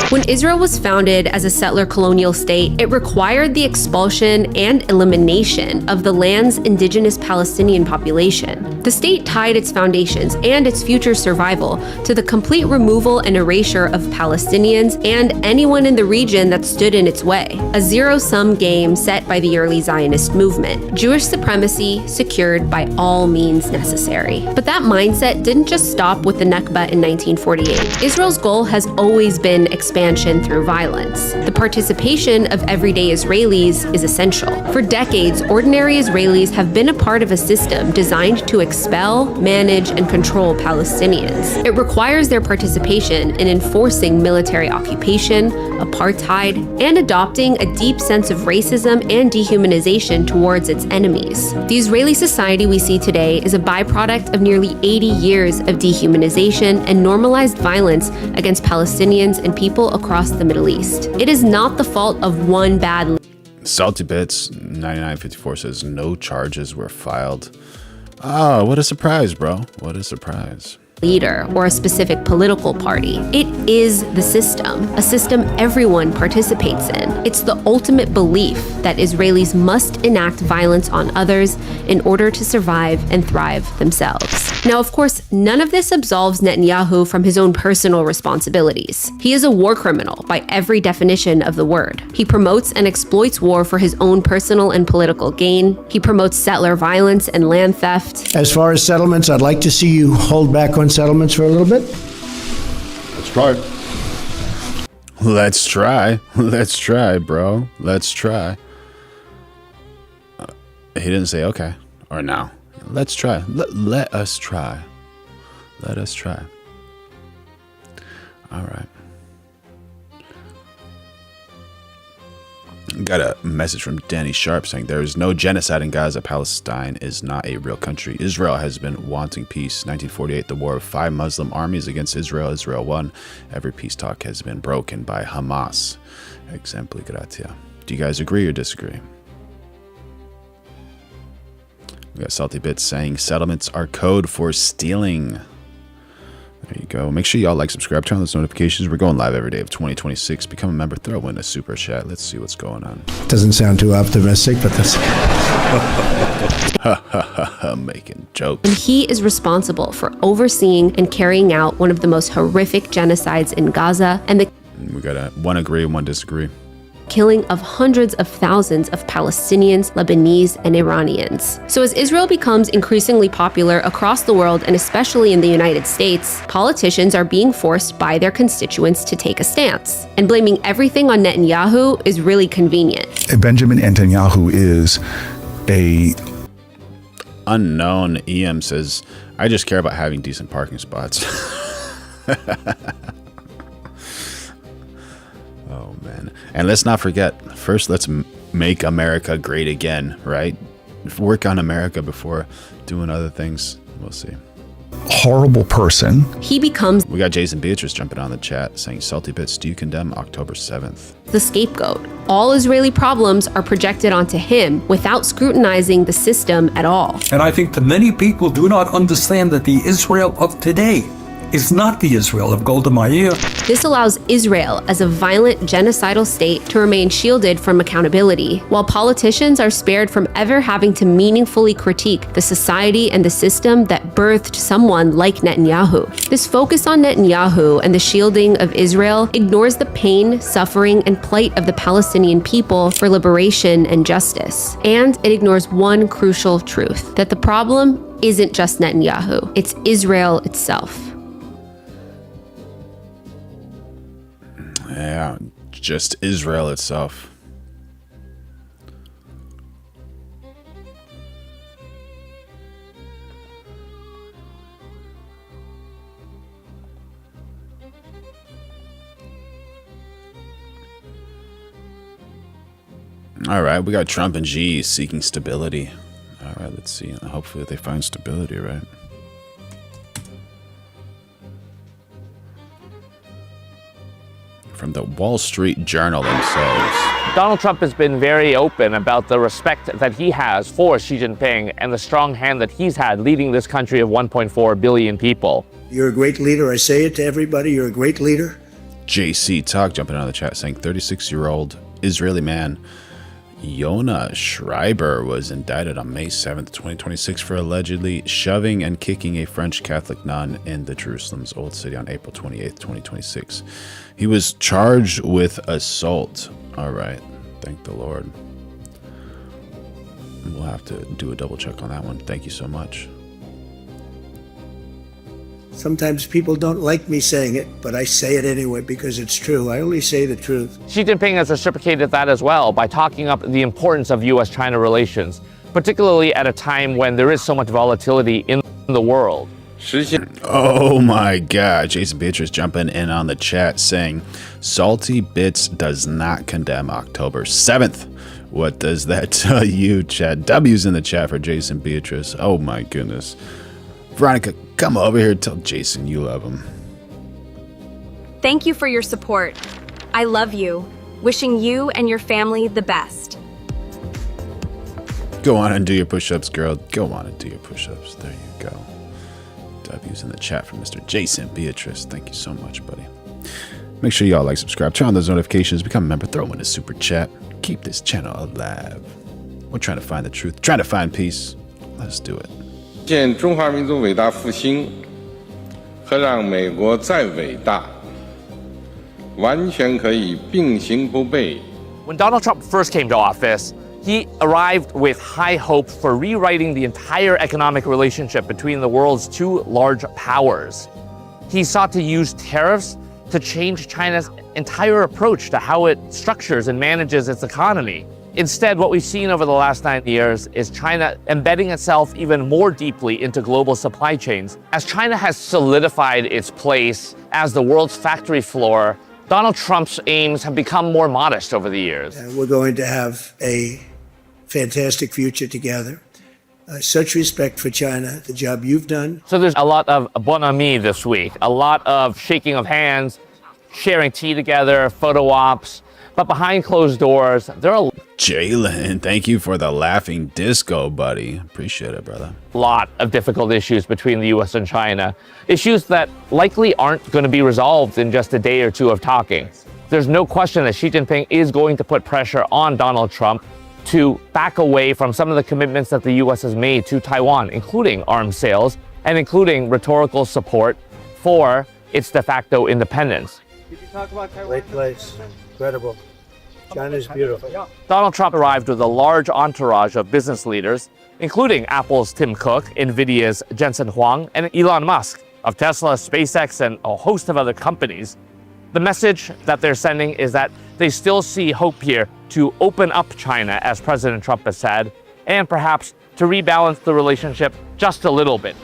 When Israel was founded as a settler colonial state, it required the expulsion and elimination of the land's indigenous Palestinian population. The state tied its foundations and its future survival to the complete removal and erasure of Palestinians and anyone in the region that stood in its way. A zero-sum game set by the early Zionist movement. Jewish supremacy secured by all means necessary. But that mindset didn't just stop with the Nakba in 1948. Israel's goal has always been expansion through violence. The participation of everyday Israelis is essential. For decades, ordinary Israelis have been a part of a system designed to expel, manage, and control Palestinians. It requires their participation in enforcing military occupation, apartheid, and adopting a deep sense of racism and dehumanization towards its enemies. The Israeli society we see today is a byproduct of nearly 80 years of dehumanization and normalized violence against Palestinians and people across the Middle East. It is not the fault of one bad Salty Bits 9954 says no charges were filed. Oh, what a surprise, bro. What a surprise. leader or a specific political party. It is the system, a system everyone participates in. It's the ultimate belief that Israelis must enact violence on others in order to survive and thrive themselves. Now, of course, none of this absolves Netanyahu from his own personal responsibilities. He is a war criminal by every definition of the word. He promotes and exploits war for his own personal and political gain. He promotes settler violence and land theft. As far as settlements, I'd like to see you hold back on settlements for a little bit. Let's try. Let's try. Let's try, bro. Let's try. He didn't say okay or no. Let's try. Let us try. Let us try. All right. Got a message from Danny Sharp saying there is no genocide in Gaza. Palestine is not a real country. Israel has been wanting peace. 1948, the war of 5 Muslim armies against Israel. Israel won. Every peace talk has been broken by Hamas. Exempli gratia. Do you guys agree or disagree? We got Salty Bits saying settlements are code for stealing. There you go. Make sure y'all like, subscribe, turn on those notifications. We're going live every day of 2026. Become a member, throw in a super chat. Let's see what's going on. Doesn't sound too optimistic, but that's... Making jokes. And he is responsible for overseeing and carrying out one of the most horrific genocides in Gaza and the... We got one agree and one disagree. Killing of hundreds of thousands of Palestinians, Lebanese, and Iranians. So as Israel becomes increasingly popular across the world, and especially in the United States, politicians are being forced by their constituents to take a stance. And blaming everything on Netanyahu is really convenient. Benjamin Netanyahu is a... Unknown EM says, I just care about having decent parking spots. Oh, man. And let's not forget, first, let's make America great again, right? Work on America before doing other things. We'll see. Horrible person. He becomes... We got Jason Beatrice jumping on the chat saying, Salty Bits, do you condemn October 7th? The scapegoat. All Israeli problems are projected onto him without scrutinizing the system at all. And I think that many people do not understand that the Israel of today is not the Israel of Golda Meir. This allows Israel as a violent genocidal state to remain shielded from accountability, while politicians are spared from ever having to meaningfully critique the society and the system that birthed someone like Netanyahu. This focus on Netanyahu and the shielding of Israel ignores the pain, suffering, and plight of the Palestinian people for liberation and justice. And it ignores one crucial truth, that the problem isn't just Netanyahu, it's Israel itself. Yeah, just Israel itself. All right, we got Trump and Xi seeking stability. All right, let's see. Hopefully they find stability, right? From the Wall Street Journal themselves. Donald Trump has been very open about the respect that he has for Xi Jinping and the strong hand that he's had leading this country of 1.4 billion people. You're a great leader. I say it to everybody. You're a great leader. JC Talk jumping on the chat saying 36-year-old Israeli man Yonah Schreiber was indicted on May 7th, 2026 for allegedly shoving and kicking a French Catholic nun in the Jerusalem's Old City on April 28th, 2026. He was charged with assault. All right. Thank the Lord. We'll have to do a double check on that one. Thank you so much. Sometimes people don't like me saying it, but I say it anyway because it's true. I only say the truth. Xi Jinping has reciprocated that as well by talking up the importance of U.S.-China relations, particularly at a time when there is so much volatility in the world. Oh my God, Jason Beatrice jumping in on the chat saying, Salty Bits does not condemn October 7th. What does that tell you, chat? W's in the chat for Jason Beatrice. Oh my goodness. Veronica, come over here and tell Jason you love him. Thank you for your support. I love you. Wishing you and your family the best. Go on and do your push-ups, girl. Go on and do your push-ups. There you go. W's in the chat for Mr. Jason Beatrice. Thank you so much, buddy. Make sure y'all like, subscribe, turn on those notifications, become a member, throw in a super chat. Keep this channel alive. We're trying to find the truth, trying to find peace. Let's do it. 见中华民族伟大复兴和让美国再伟大完全可以并行不悖。 When Donald Trump first came to office, he arrived with high hope for rewriting the entire economic relationship between the world's two large powers. He sought to use tariffs to change China's entire approach to how it structures and manages its economy. Instead, what we've seen over the last 9 years is China embedding itself even more deeply into global supply chains. As China has solidified its place as the world's factory floor, Donald Trump's aims have become more modest over the years. We're going to have a fantastic future together. Such respect for China, the job you've done. So there's a lot of bon ami this week, a lot of shaking of hands, sharing tea together, photo ops. But behind closed doors, there are Jalen, thank you for the laughing disco, buddy. Appreciate it, brother. A lot of difficult issues between the US and China. Issues that likely aren't going to be resolved in just a day or two of talking. There's no question that Xi Jinping is going to put pressure on Donald Trump to back away from some of the commitments that the US has made to Taiwan, including arms sales and including rhetorical support for its de facto independence. Did you talk about Taiwan? Great place. Incredible. China's beautiful. Donald Trump arrived with a large entourage of business leaders, including Apple's Tim Cook, Nvidia's Jensen Huang, and Elon Musk of Tesla, SpaceX, and a host of other companies. The message that they're sending is that they still see hope here to open up China, as President Trump has said, and perhaps to rebalance the relationship just a little bit.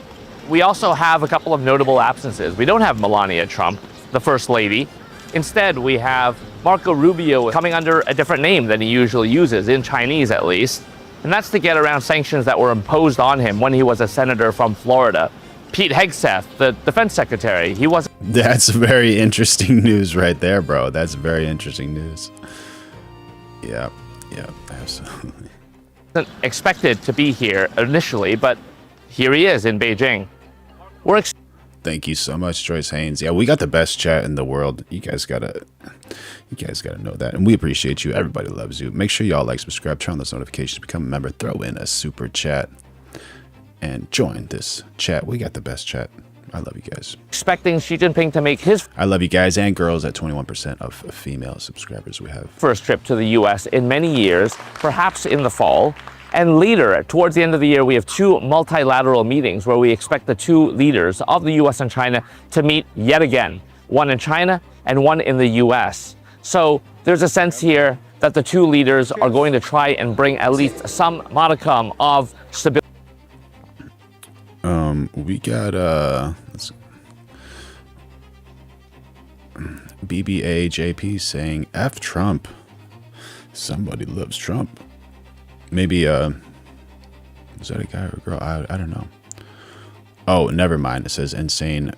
We also have a couple of notable absences. We don't have Melania Trump, the First Lady. Instead, we have Marco Rubio coming under a different name than he usually uses, in Chinese at least. And that's to get around sanctions that were imposed on him when he was a senator from Florida. Pete Hegsath, the defense secretary, he wasn't... That's very interesting news right there, bro. That's very interesting news. Yeah, absolutely. Expected to be here initially, but here he is in Beijing. Thank you so much, Joyce Haynes. Yeah, we got the best chat in the world. You guys gotta know that, and we appreciate you. Everybody loves you. Make sure y'all like, subscribe, turn on those notifications, become a member, throw in a super chat, and join this chat. We got the best chat. I love you guys. Expecting Xi Jinping to make his... I love you guys and girls at 21% of female subscribers we have. ...first trip to the U.S. in many years, perhaps in the fall. And later, towards the end of the year, we have two multilateral meetings where we expect the two leaders of the U.S. and China to meet yet again, one in China and one in the U.S. So there's a sense here that the two leaders are going to try and bring at least some modicum of stability. We got BBAJP saying F Trump. Somebody loves Trump. Maybe is that a guy or a girl? I don't know. Oh, never mind. It says insane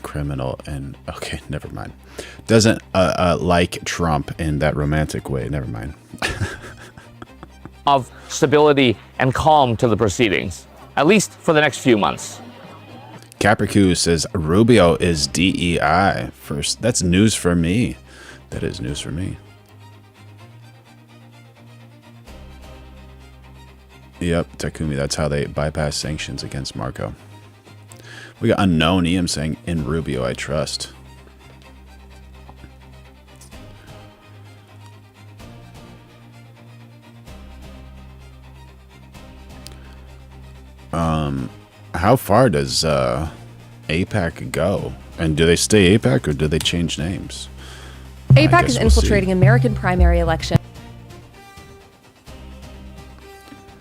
criminal, and okay, never mind. Doesn't like Trump in that romantic way. Never mind. Of stability and calm to the proceedings, at least for the next few months. Capricu says Rubio is DEI. First, that's news for me. That is news for me. Yep, Takumi, that's how they bypass sanctions against Marco. We got Unknown Ian saying, in Rubio I trust. How far does AIPAC go? And do they stay AIPAC or do they change names? AIPAC is infiltrating American primary election.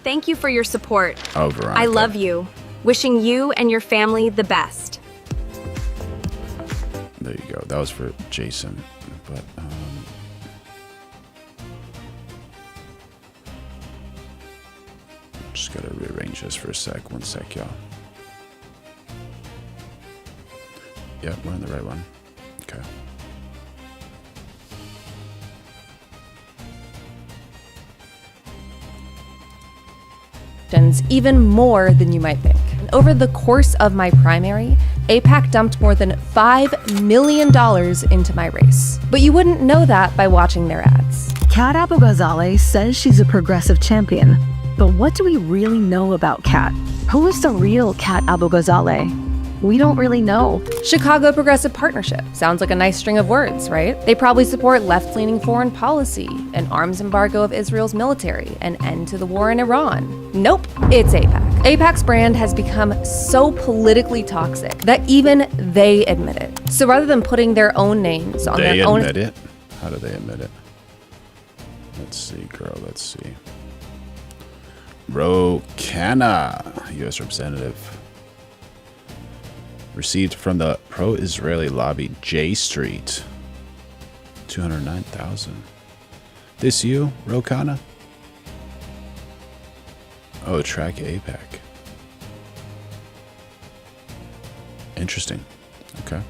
Thank you for your support. Oh, Veronica. I love you. Wishing you and your family the best. There you go. That was for Jason. But just gotta rearrange this for a sec. One sec, y'all. Yep, we're on the right one. Okay. Even more than you might think. And over the course of my primary, AIPAC dumped more than $5 million into my race. But you wouldn't know that by watching their ads. Kat Abu-Ghazaleh says she's a progressive champion. But what do we really know about Kat? Who is the real Kat Abu-Ghazaleh? We don't really know. Chicago Progressive Partnership. Sounds like a nice string of words, right? They probably support left-leaning foreign policy, an arms embargo of Israel's military, an end to the war in Iran. Nope, it's AIPAC. AIPAC's brand has become so politically toxic that even they admit it. So rather than putting their own names on their own... They admit it? How do they admit it? Let's see, girl, let's see. Rokana, U.S. Representative. Received from the pro-Israeli lobby J Street. 209,000. This you, Rokana? Oh, track AIPAC. Interesting. Okay.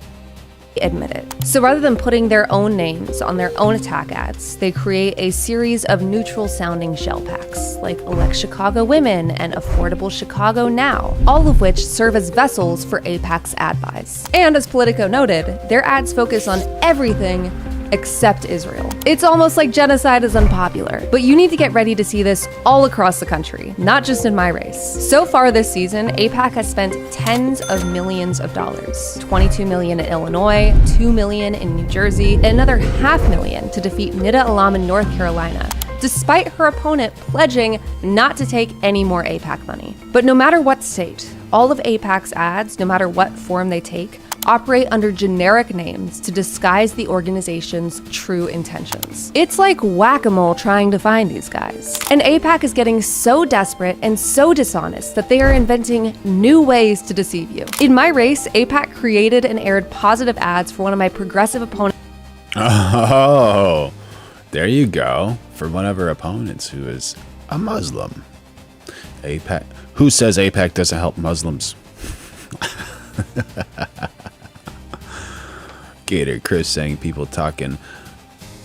Admit it. So rather than putting their own names on their own attack ads, they create a series of neutral-sounding shell packs, like Elect Chicago Women and Affordable Chicago Now, all of which serve as vessels for AIPAC's ad buys. And as Politico noted, their ads focus on everything except Israel. It's almost like genocide is unpopular, but you need to get ready to see this all across the country, not just in my race. So far this season, AIPAC has spent tens of millions of dollars. $22 million in Illinois, $2 million in New Jersey, and another $500,000 to defeat Nida Alam in North Carolina, despite her opponent pledging not to take any more AIPAC money. But no matter what state, all of AIPAC's ads, no matter what form they take, operate under generic names to disguise the organization's true intentions. It's like whack-a-mole trying to find these guys. And AIPAC is getting so desperate and so dishonest that they are inventing new ways to deceive you. In my race, AIPAC created and aired positive ads for one of my progressive opponents. Oh, there you go. For one of her opponents who is a Muslim. AIPAC. Who says AIPAC doesn't help Muslims? Gator Chris saying people talking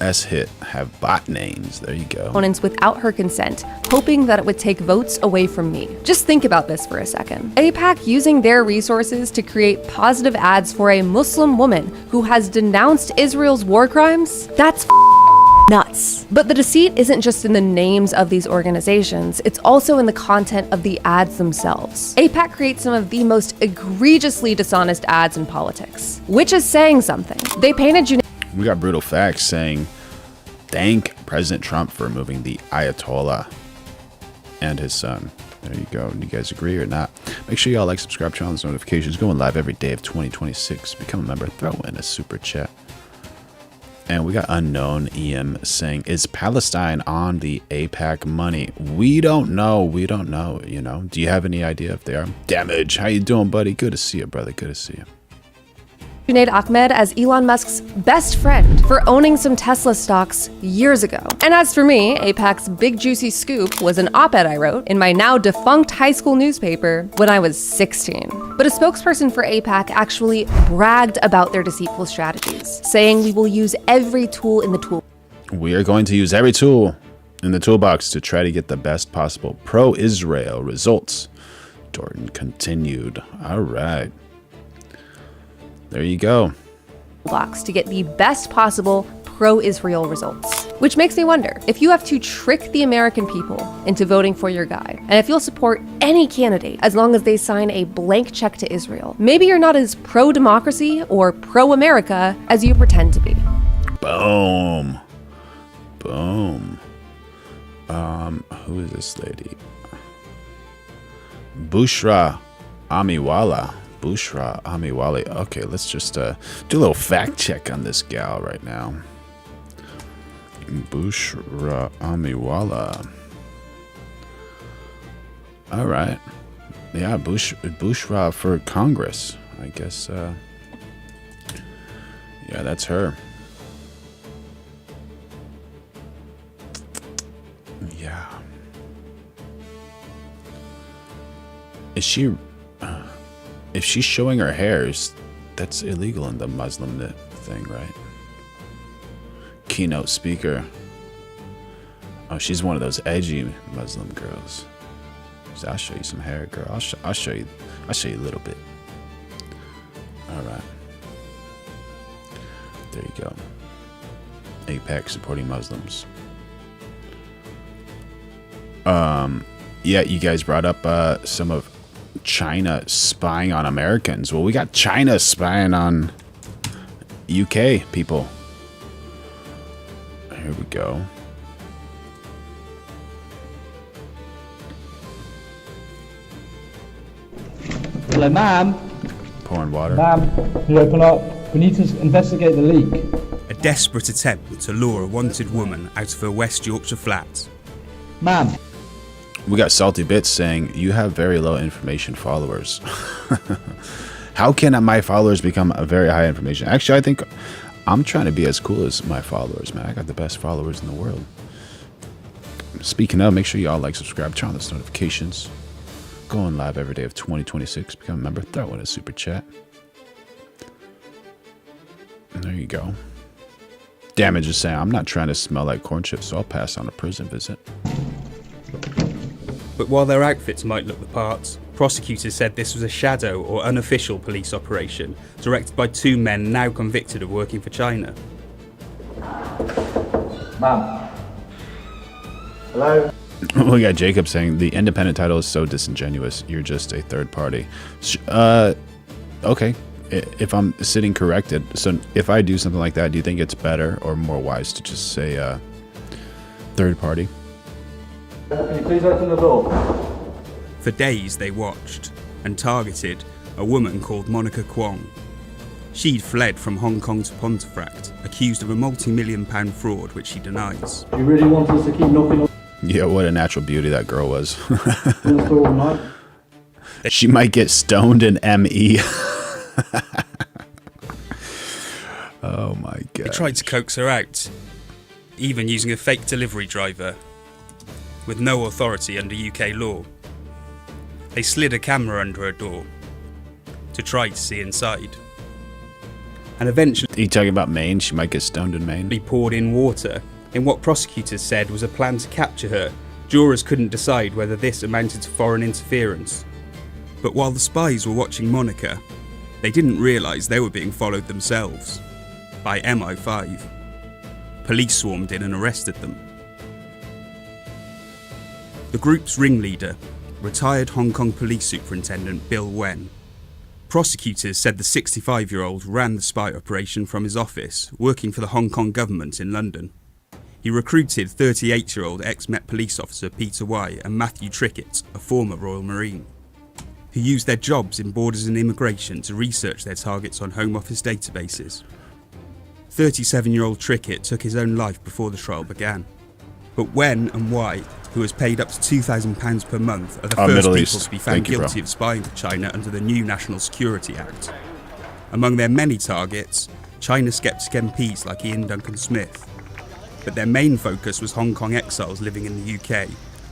S-hit have bot names. There you go. Opponents without her consent, hoping that it would take votes away from me. Just think about this for a second. AIPAC using their resources to create positive ads for a Muslim woman who has denounced Israel's war crimes? That's nuts. But the deceit isn't just in the names of these organizations, it's also in the content of the ads themselves. AIPAC creates some of the most egregiously dishonest ads in politics, which is saying something. They painted We got Brutal Facts saying, thank President Trump for removing the Ayatollah and his son. There you go. Do you guys agree or not? Make sure y'all like, subscribe, turn on those notifications. Going live every day of 2026. Become a member. Throw in a super chat. And we got Unknown EM saying, is Palestine on the AIPAC money? We don't know. We don't know, you know. Do you have any idea if they are? Damage. How you doing, buddy? Good to see you, brother. Good to see you. Junaid Ahmed as Elon Musk's best friend for owning some Tesla stocks years ago. And as for me, AIPAC's big juicy scoop was an op-ed I wrote in my now defunct high school newspaper when I was 16. But a spokesperson for AIPAC actually bragged about their deceitful strategies, saying we will use every tool in the tool. We are going to use every tool in the toolbox to try to get the best possible pro-Israel results. Jordan continued. All right. There you go. Box to get the best possible pro-Israel results. Which makes me wonder, if you have to trick the American people into voting for your guy, and if you'll support any candidate as long as they sign a blank check to Israel, maybe you're not as pro-democracy or pro-America as you pretend to be. Boom. Boom. Who is this lady? Bushra Amiwala. Bushra Amiwali. Okay, let's just do a little fact check on this gal right now. Bushra Amiwala. All right. Yeah, Bushra for Congress. I guess, yeah, that's her. Yeah. Is she... if she's showing her hairs, that's illegal in the Muslim thing, right? Keynote speaker. Oh, she's one of those edgy Muslim girls. So I'll show you some hair, girl. I'll show you a little bit. All right. There you go. APEC supporting Muslims. Yeah, you guys brought up some of China spying on Americans. Well, we got China spying on UK people. Here we go. Hello, ma'am. Pouring water. Ma'am, can you open up? We need to investigate the leak. A desperate attempt to lure a wanted woman out of her West Yorkshire flat. Ma'am. We got Salty Bits saying, you have very low information followers. How can my followers become a very high information? Actually, I think I'm trying to be as cool as my followers, man. I got the best followers in the world. Speaking of, make sure you all like, subscribe, turn on those notifications. Going live every day of 2026. Become a member. Throw in a super chat. And there you go. Damage is saying, I'm not trying to smell like corn chips, so I'll pass on a prison visit. But while their outfits might look the part, prosecutors said this was a shadow or unofficial police operation directed by two men now convicted of working for China. Ma'am. Hello? We got Jacob saying, the independent title is so disingenuous. You're just a third party. Okay. If I'm sitting corrected, so if I do something like that, do you think it's better or more wise to just say third party? Can you please open the door? For days they watched and targeted a woman called monicawit. She'd fled from Hong Kong to Pontefract, accused of a multi-million-pound fraud which she denies. Do you really want us to keep knocking on? Yeah, what a natural beauty that girl was. All night? She might get stoned in ME. Oh my god. They tried to coax her out, even using a fake delivery driver with no authority under UK law. They slid a camera under her door to try to see inside. And eventually... Are you talking about Maine? She might get stoned in Maine? They poured in water in what prosecutors said was a plan to capture her. Jurors couldn't decide whether this amounted to foreign interference. But while the spies were watching Monica, they didn't realise they were being followed themselves by MI5. Police swarmed in and arrested them. The group's ringleader, retired Hong Kong Police Superintendent Bill Wen. Prosecutors said the 65-year-old ran the spy operation from his office, working for the Hong Kong government in London. He recruited 38-year-old ex-Met police officer Peter Wai and Matthew Trickett, a former Royal Marine, who used their jobs in borders and immigration to research their targets on Home Office databases. 37-year-old Trickett took his own life before the trial began. But Wen and Wai, who was paid up to £2,000 per month, are the first people to be found guilty of spying for China under the new National Security Act. Among their many targets, China skeptic MPs like Ian Duncan Smith. But their main focus was Hong Kong exiles living in the UK,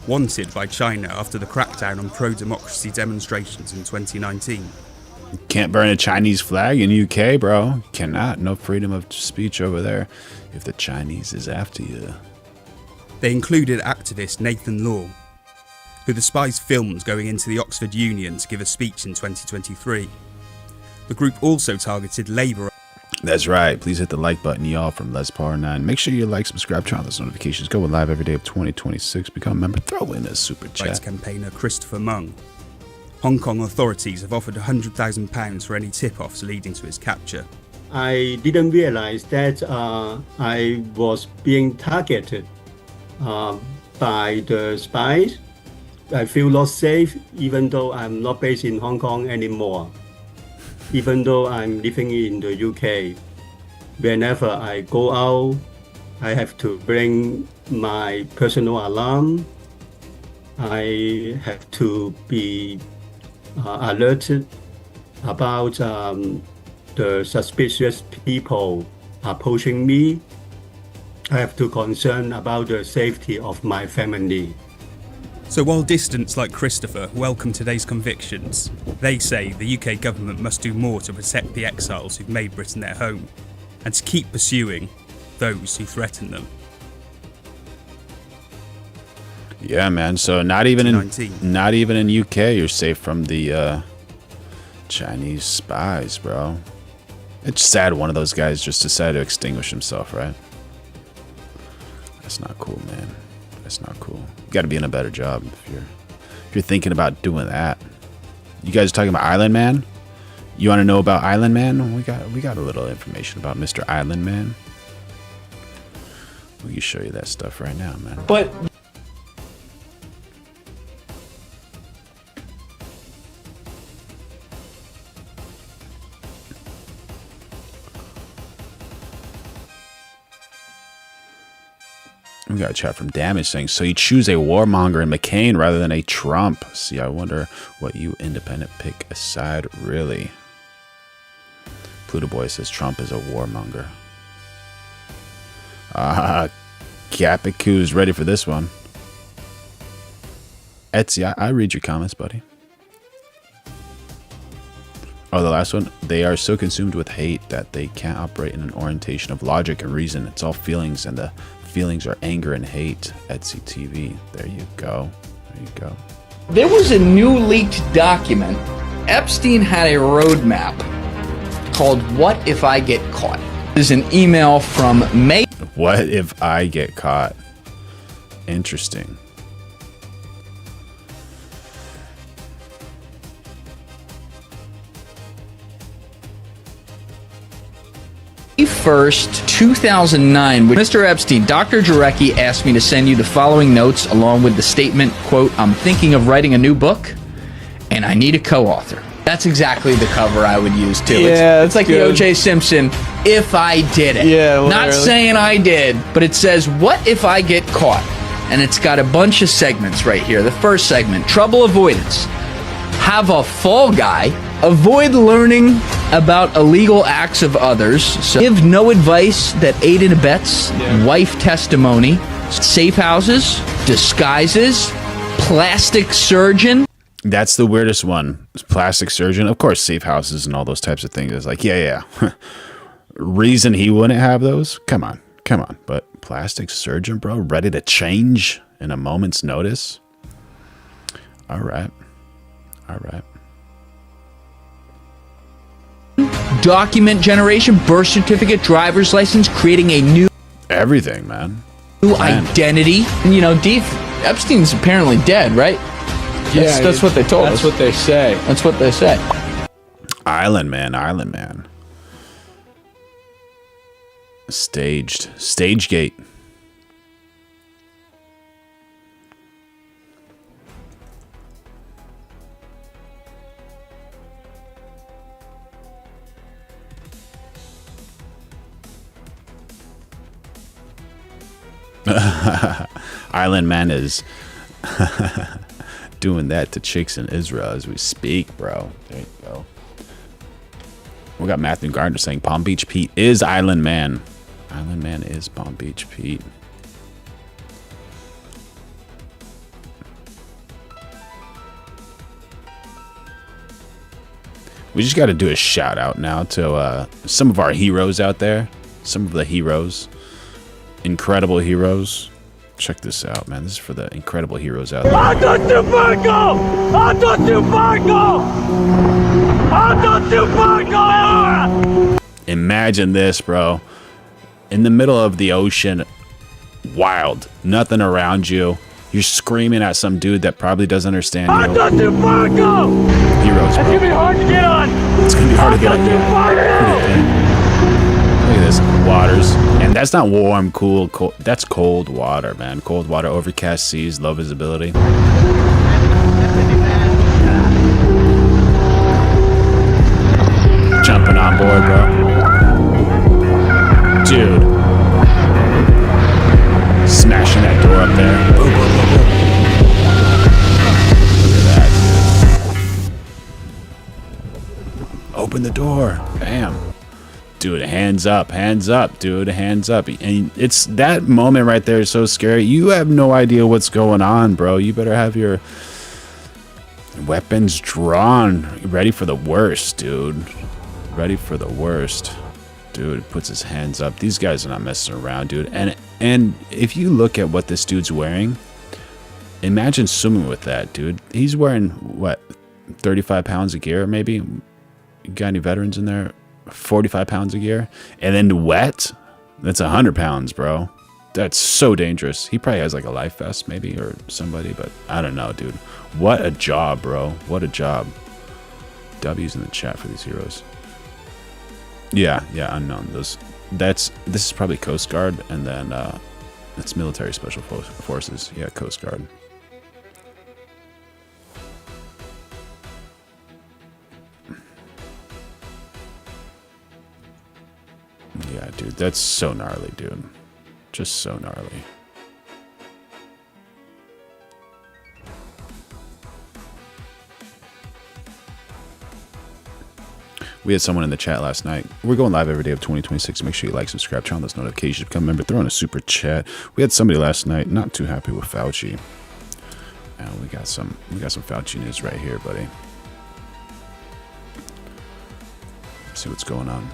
wanted by China after the crackdown on pro-democracy demonstrations in 2019. Can't burn a Chinese flag in UK, bro. Cannot. No freedom of speech over there if the Chinese is after you. They included activist Nathan Law, who the spies filmed going into the Oxford Union to give a speech in 2023. The group also targeted Labour. That's right. Please hit the like button, y'all, from LesPower9. Make sure you like, subscribe, turn on those notifications. Go live every day of 2026. Become a member. Throw in a super chat. Campaigner Christopher Mung. Hong Kong authorities have offered £100,000 for any tip-offs leading to his capture. I didn't realize that I was being targeted by the spies. I feel not safe, even though I'm not based in Hong Kong anymore. Even though I'm living in the UK, whenever I go out, I have to bring my personal alarm. I have to be alerted about the suspicious people approaching me. I have to concern about the safety of my family. So while dissidents like Christopher welcome today's convictions, they say the UK government must do more to protect the exiles who've made Britain their home, and to keep pursuing those who threaten them. Yeah, man. So not even in UK you're safe from the Chinese spies, bro. It's sad one of those guys just decided to extinguish himself, right? That's not cool, man. That's not cool. You got to be in a better job if you're thinking about doing that. You guys are talking about Island Man? You want to know about Island Man? We got a little information about Mr. Island Man. We can show you that stuff right now, man. But we got a chat from Damage saying, so you choose a warmonger in McCain rather than a Trump. See, I wonder what you independent pick a side, really. Pluto Boy says Trump is a warmonger. Capiku's ready for this one. Etsy, I read your comments, buddy. Oh, the last one. They are so consumed with hate that they can't operate in an orientation of logic and reason. It's all feelings, and the feelings are anger and hate. Etsy TV. There you go. There you go. there was a new leaked document. Epstein had a roadmap called What If I Get Caught? This is an email from May. What if I get caught? Interesting. May 1st, 2009, Mr. Epstein, Dr. Jarecki asked me to send you the following notes along with the statement, quote, I'm thinking of writing a new book and I need a co-author. That's exactly the cover I would use too. Yeah, it's like good. the O.J. Simpson, if I did it. Yeah, literally. Not saying I did, but it says, what if I get caught? And it's got a bunch of segments right here. The first segment, trouble avoidance. Have a fall guy. Avoid learning about illegal acts of others. So give no advice that aid and abets. Wife testimony. Safe houses. Disguises. Plastic surgeon. That's the weirdest one. Plastic surgeon. Of course, safe houses and all those types of things. It's like, yeah. Reason he wouldn't have those? Come on. But plastic surgeon, bro, ready to change in a moment's notice? All right. Document generation, birth certificate, driver's license, creating a new... Everything, man. New identity. And, you know, Epstein's apparently dead, right? That's what they told us. That's what they say. That's what they say. Island man. Stage gate. Island man is doing that to chicks in Israel as we speak, bro. There you go. We got Matthew Gardner saying Palm Beach Pete is Island Man. Island Man is Palm Beach Pete. We just got to do a shout out now to some of our heroes out there. Some of the heroes. Incredible heroes. Check this out, man. This is for the incredible heroes out there. Imagine this, bro. In the middle of the ocean, wild, nothing around you. You're screaming at some dude that probably doesn't understand you. Heroes, bro. It's gonna be hard to get on. It's gonna be hard to get on. Look at this, waters, and that's not warm, cool, cold. That's cold water, man. Cold water, overcast seas, low visibility. Jumping on board, bro. Dude. Smashing that door up there. Boom, boom, boom, boom. Look at that. Open the door. Bam. Dude, hands up, dude, hands up. And it's that moment right there is so scary. You have no idea what's going on, bro. You better have your weapons drawn, ready for the worst, dude. Ready for the worst. Dude puts his hands up. These guys are not messing around, dude. And if you look at what this dude's wearing, imagine swimming with that, dude. He's wearing, what, 35 pounds of gear, maybe? You got any veterans in there? 45 pounds of gear? And then wet? That's 100 pounds, bro. That's so dangerous. He probably has like a life vest, maybe, or somebody, but I don't know, dude. What a job, bro. What a job. W's in the chat for these heroes. Yeah, unknown. This is probably Coast Guard, and then it's military special forces. Yeah, Coast Guard. Yeah, dude, that's so gnarly, dude. Just so gnarly. We had someone in the chat last night. We're going live every day of 2026. Make sure you like, subscribe, turn on those notifications, become a member, throw in a super chat. We had somebody last night not too happy with Fauci. And we got some Fauci news right here, buddy. Let's see what's going on.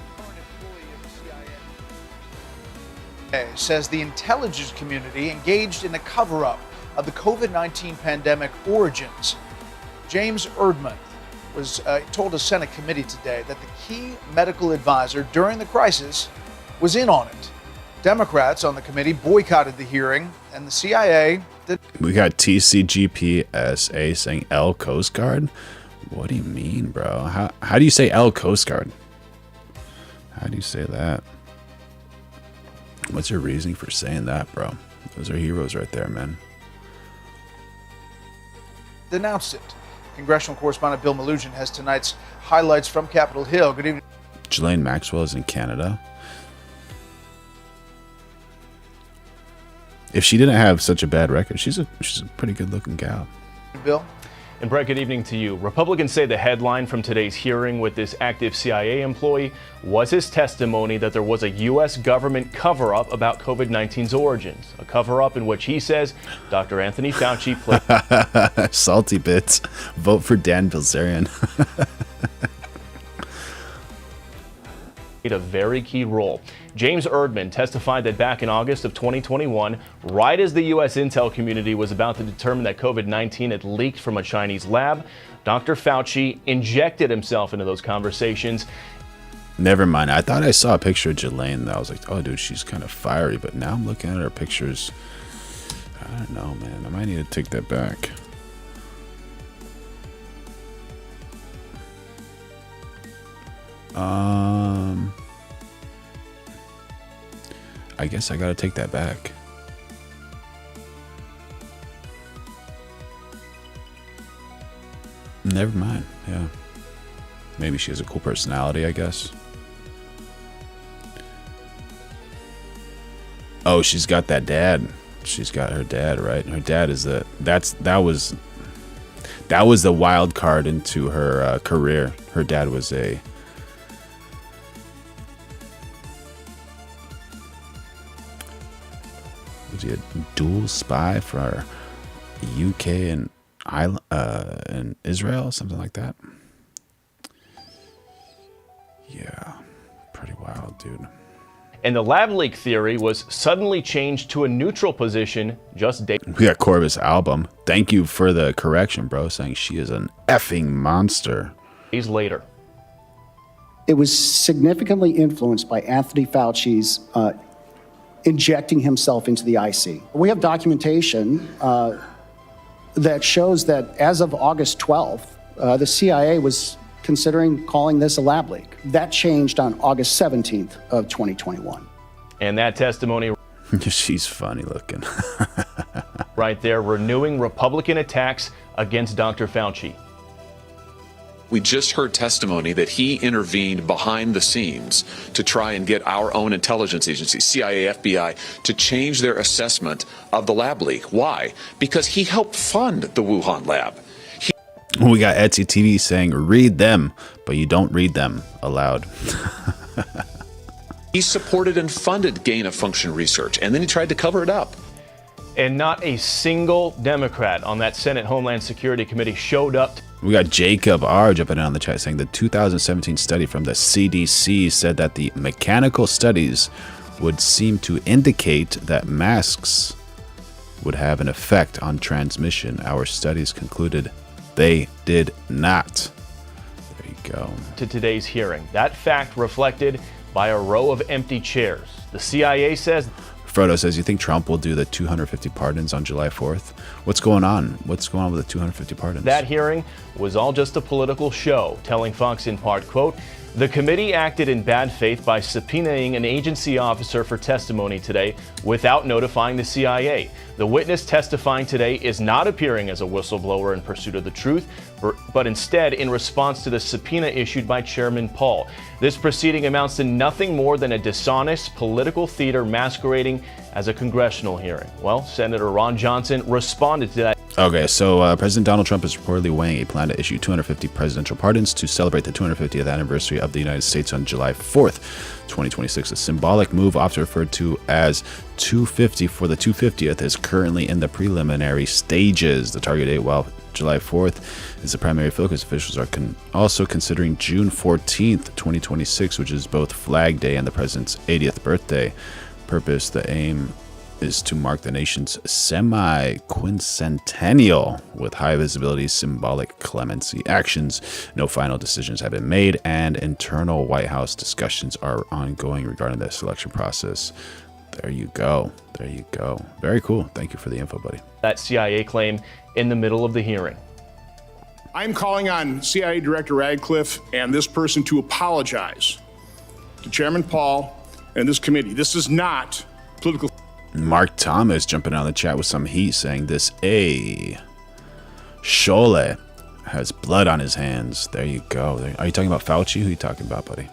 Says the intelligence community engaged in a cover-up of the COVID-19 pandemic origins. James Erdman was told a Senate committee today that the key medical advisor during the crisis was in on it. Democrats on the committee boycotted the hearing, and the CIA did. We got TCGPSA saying L Coast Guard. What do you mean, bro? How do you say L Coast Guard? How do you say that? What's your reasoning for saying that, bro? Those are heroes right there, man. Denounced it. Congressional correspondent Bill Malugin has tonight's highlights from Capitol Hill. Good evening. Ghislaine Maxwell is in Canada. If she didn't have such a bad record, she's a pretty good looking gal. Bill. And Brett, good evening to you. Republicans say the headline from today's hearing with this active CIA employee was his testimony that there was a U.S. government cover-up about COVID-19's origins. A cover-up in which he says Dr. Anthony Fauci played... Salty bits. Vote for Dan Bilzerian. ...a very key role. James Erdman testified that back in August of 2021, right as the U.S. intel community was about to determine that COVID-19 had leaked from a Chinese lab, Dr. Fauci injected himself into those conversations. Never mind. I thought I saw a picture of Ghislaine that I was like, oh, dude, she's kind of fiery. But now I'm looking at her pictures. I don't know, man. I might need to take that back. I guess I gotta take that back. Never mind. Yeah. Maybe she has a cool personality, I guess. Oh, she's got that dad. She's got her dad, right? Her dad is that was the wild card into her career. Her dad was a a dual spy for UK and Israel, something like that. Yeah, pretty wild, dude. And the lab leak theory was suddenly changed to a neutral position just days. We got Corvus Album. Thank you for the correction, bro, saying she is an effing monster. Days later. it was significantly influenced by Anthony Fauci's injecting himself into the IC. We have documentation that shows that as of August 12th, the CIA was considering calling this a lab leak. That changed on August 17th of 2021. And that testimony she's funny looking. right there, renewing Republican attacks against Dr. Fauci. We just heard testimony that he intervened behind the scenes to try and get our own intelligence agencies, CIA, FBI, to change their assessment of the lab leak. Why? Because he helped fund the Wuhan lab. We got Etsy TV saying, read them, but you don't read them aloud. He supported and funded gain-of-function research, and then he tried to cover it up. And not a single Democrat on that Senate Homeland Security Committee showed up. We got Jacob R jumping in on the chat saying the 2017 study from the CDC said that the mechanical studies would seem to indicate that masks would have an effect on transmission. Our studies concluded they did not. There you go. To today's hearing, that fact reflected by a row of empty chairs. The CIA says... Frodo says, you think Trump will do the 250 pardons on July 4th? What's going on? What's going on with the 250 pardons? That hearing was all just a political show, telling Fox in part, quote, the committee acted in bad faith by subpoenaing an agency officer for testimony today without notifying the CIA. The witness testifying today is not appearing as a whistleblower in pursuit of the truth, but instead in response to the subpoena issued by Chairman Paul. This proceeding amounts to nothing more than a dishonest political theater masquerading as a congressional hearing. Well, Senator Ron Johnson responded to that. Okay, so President Donald Trump is reportedly weighing a plan to issue 250 presidential pardons to celebrate the 250th anniversary of the United States on July 4th, 2026. A symbolic move, often referred to as 250 for the 250th, is currently in the preliminary stages. The target date, while July 4th is the primary focus, officials are also considering June 14th, 2026, which is both Flag Day and the president's 80th birthday. Purpose, the aim is to mark the nation's semi-quincentennial with high visibility symbolic clemency actions. No final decisions have been made, and internal White House discussions are ongoing regarding the selection process. There you go. There you go. Very cool. Thank you for the info, buddy. That CIA claim in the middle of the hearing. I'm calling on CIA Director Radcliffe and this person to apologize to Chairman Paul and this committee. This is not political. Mark Thomas jumping on the chat with some heat saying this Shole has blood on his hands. There you go. Are you talking about Fauci? Who are you talking about, buddy?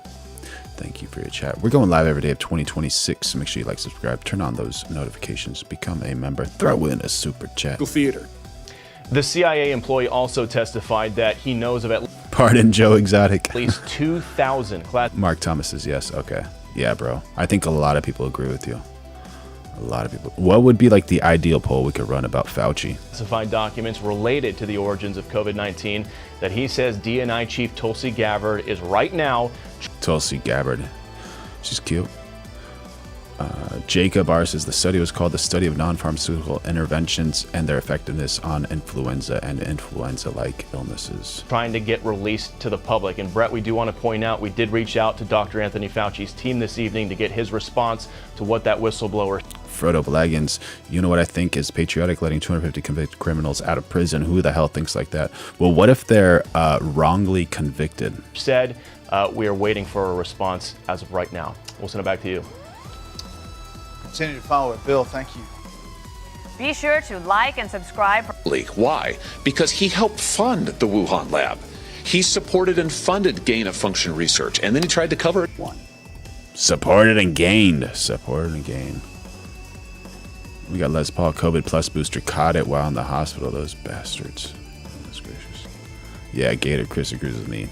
Thank you for your chat. We're going live every day of 2026. So make sure you like, subscribe, turn on those notifications, become a member, throw in a super chat. Theater. The CIA employee also testified that he knows of Pardon, Joe Exotic. at least 2,000 class. Mark Thomas says yes. Okay. Yeah, bro. I think a lot of people agree with you. A lot of people. What would be like the ideal poll we could run about Fauci? Classified documents related to the origins of COVID-19 that he says DNI Chief Tulsi Gabbard is right now. Tulsi Gabbard. She's cute. Jacob R says the study was called the study of non-pharmaceutical interventions and their effectiveness on influenza and influenza-like illnesses. Trying to get released to the public. And Brett, we do want to point out, we did reach out to Dr. Anthony Fauci's team this evening to get his response to what that whistleblower. Frodo Blaggins, you know what I think is patriotic, letting 250 convicted criminals out of prison. Who the hell thinks like that? Well, what if they're wrongly convicted? Said we are waiting for a response as of right now. We'll send it back to you. Continue to follow it. Bill, thank you. Be sure to like and subscribe. Why? Because he helped fund the Wuhan lab. He supported and funded gain-of-function research, and then he tried to cover it. Supported and gained. Supported and gained. We got Les Paul COVID plus booster caught it while in the hospital. Those bastards. Goodness gracious. Yeah, Gator Chris agrees with me.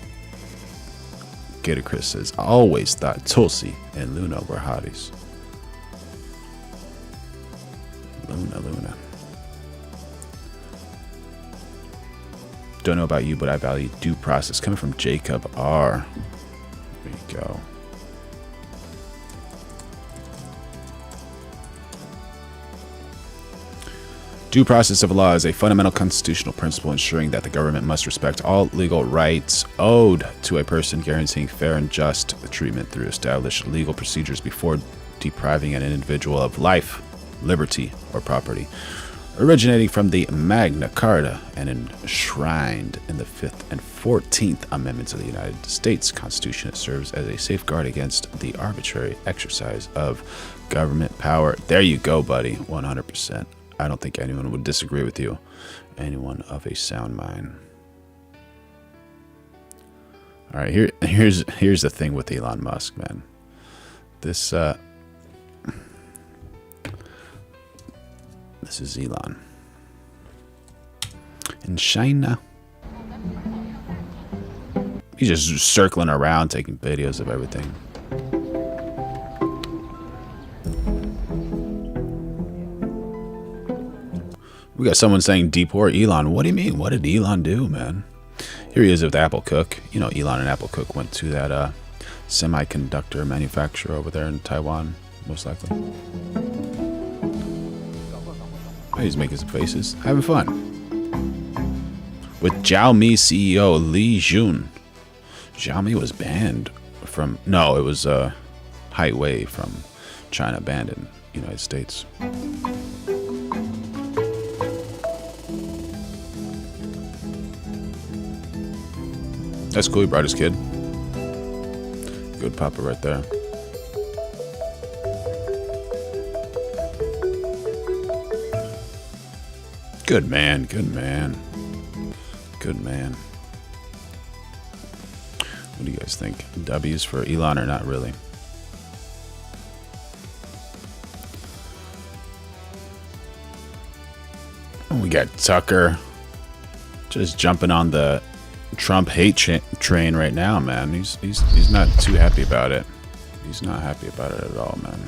Gator Chris says, I always thought Tulsi and Luna were hotties. Luna. Don't know about you, but I value due process. Coming from Jacob R. There you go. Due process of law is a fundamental constitutional principle ensuring that the government must respect all legal rights owed to a person, guaranteeing fair and just treatment through established legal procedures before depriving an individual of life, liberty, or property. Originating from the Magna Carta and enshrined in the 5th and 14th Amendments of the United States Constitution, it serves as a safeguard against the arbitrary exercise of government power. There you go, buddy. 100%. I don't think anyone would disagree with you. Anyone of a sound mind. All right, here's the thing with Elon Musk, man. This is Elon in China. He's just circling around, taking videos of everything. We got someone saying deport Elon. What do you mean? What did Elon do, man? Here he is with Applecook. You know, Elon and Applecook went to that semiconductor manufacturer over there in Taiwan, most likely. Oh, he's making some faces, having fun. With Xiaomi CEO Li Jun. Xiaomi was banned from, no, it was Highway from China, banned in the United States. That's cool, he brought his kid. Good papa right there. Good man, good man. Good man. What do you guys think? W's for Elon or not really? And we got Tucker just jumping on the Trump hate train right now, man. He's not too happy about it. He's not happy about it at all, man.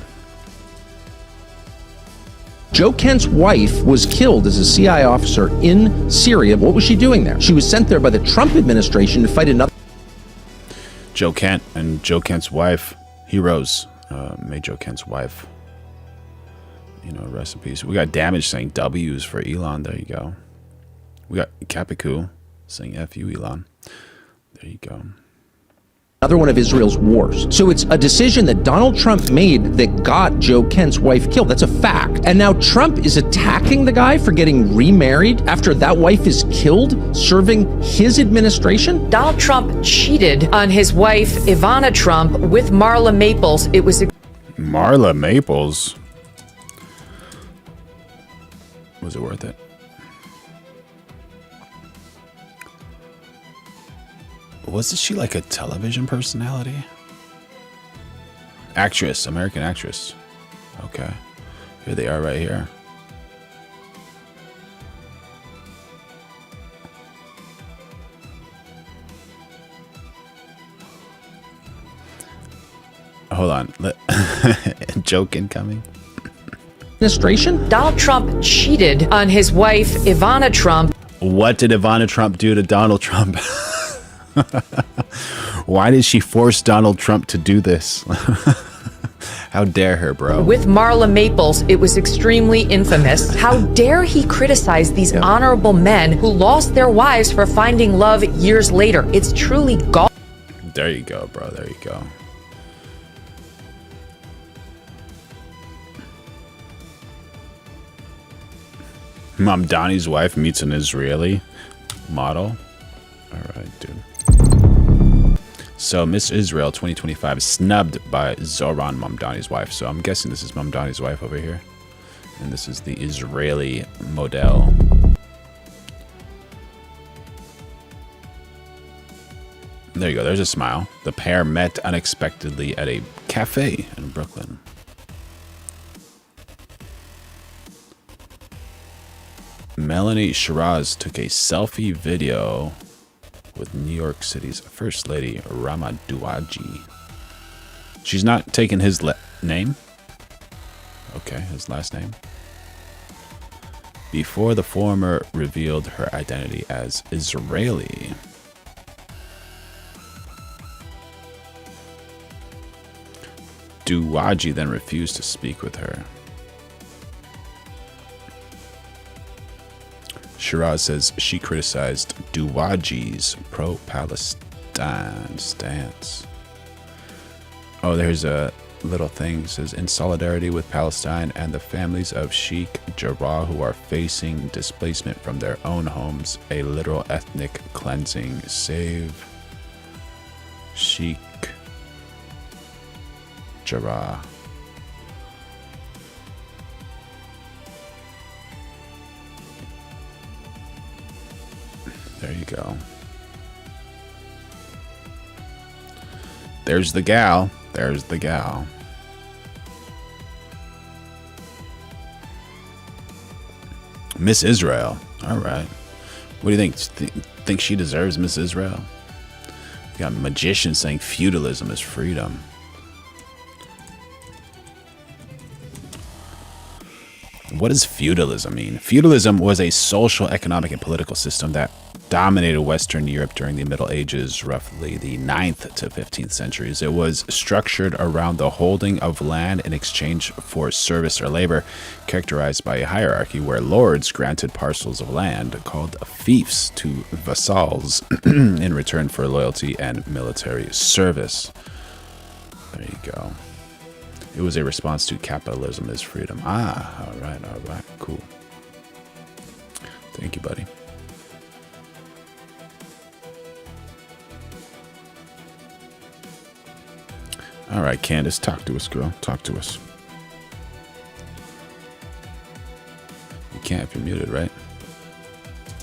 Joe Kent's wife was killed as a CIA officer in Syria. What was she doing there? She was sent there by the Trump administration to fight another. Joe Kent and Joe Kent's wife, heroes. May Joe Kent's wife, you know, rest in peace. We got Damage saying W's for Elon. There you go. We got Kapiku saying F you, Elon. There you go. Another one of Israel's wars. So it's a decision that Donald Trump made that got Joe Kent's wife killed. That's a fact. And now Trump is attacking the guy for getting remarried after that wife is killed, serving his administration? Donald Trump cheated on his wife, Ivana Trump, with Marla Maples. It was Marla Maples? Was it worth it? Wasn't she like a television personality? Actress, American actress. Okay. Here they are right here. Hold on. Joke incoming. Administration? Donald Trump cheated on his wife, Ivana Trump. What did Ivana Trump do to Donald Trump? Why did she force Donald Trump to do this? How dare her, bro? With Marla Maples, it was extremely infamous. How dare he criticize these honorable men who lost their wives for finding love years later? It's truly gall. There you go, bro. There you go. Mamdani's wife meets an Israeli model. All right, dude. So Miss Israel 2025 is snubbed by Zohran Mamdani's wife. So I'm guessing this is Mamdani's wife over here. And this is the Israeli model. There you go. There's a smile. The pair met unexpectedly at a cafe in Brooklyn. Melanie Shiraz took a selfie video with New York City's First Lady, Rama Douaji. She's not taking his name. Okay, his last name. Before the former revealed her identity as Israeli. Douaji then refused to speak with her. Shiraz says she criticized Douaji's pro-Palestine stance. Oh, there's a little thing. It says, in solidarity with Palestine and the families of Sheikh Jarrah who are facing displacement from their own homes, a literal ethnic cleansing. Save Sheikh Jarrah. There you go. There's the gal. There's the gal. Miss Israel. All right. What do you think? Think she deserves Miss Israel? You got magicians saying feudalism is freedom. What does feudalism mean? Feudalism was a social, economic, and political system that dominated Western Europe during the Middle Ages, roughly the 9th to 15th centuries. It was structured around the holding of land in exchange for service or labor, characterized by a hierarchy where lords granted parcels of land called fiefs to vassals in return for loyalty and military service. There you go. It was a response to capitalism is freedom. Ah, all right, cool. Thank you, buddy. All right, Candace, talk to us, girl. Talk to us. You can't if you're muted, right?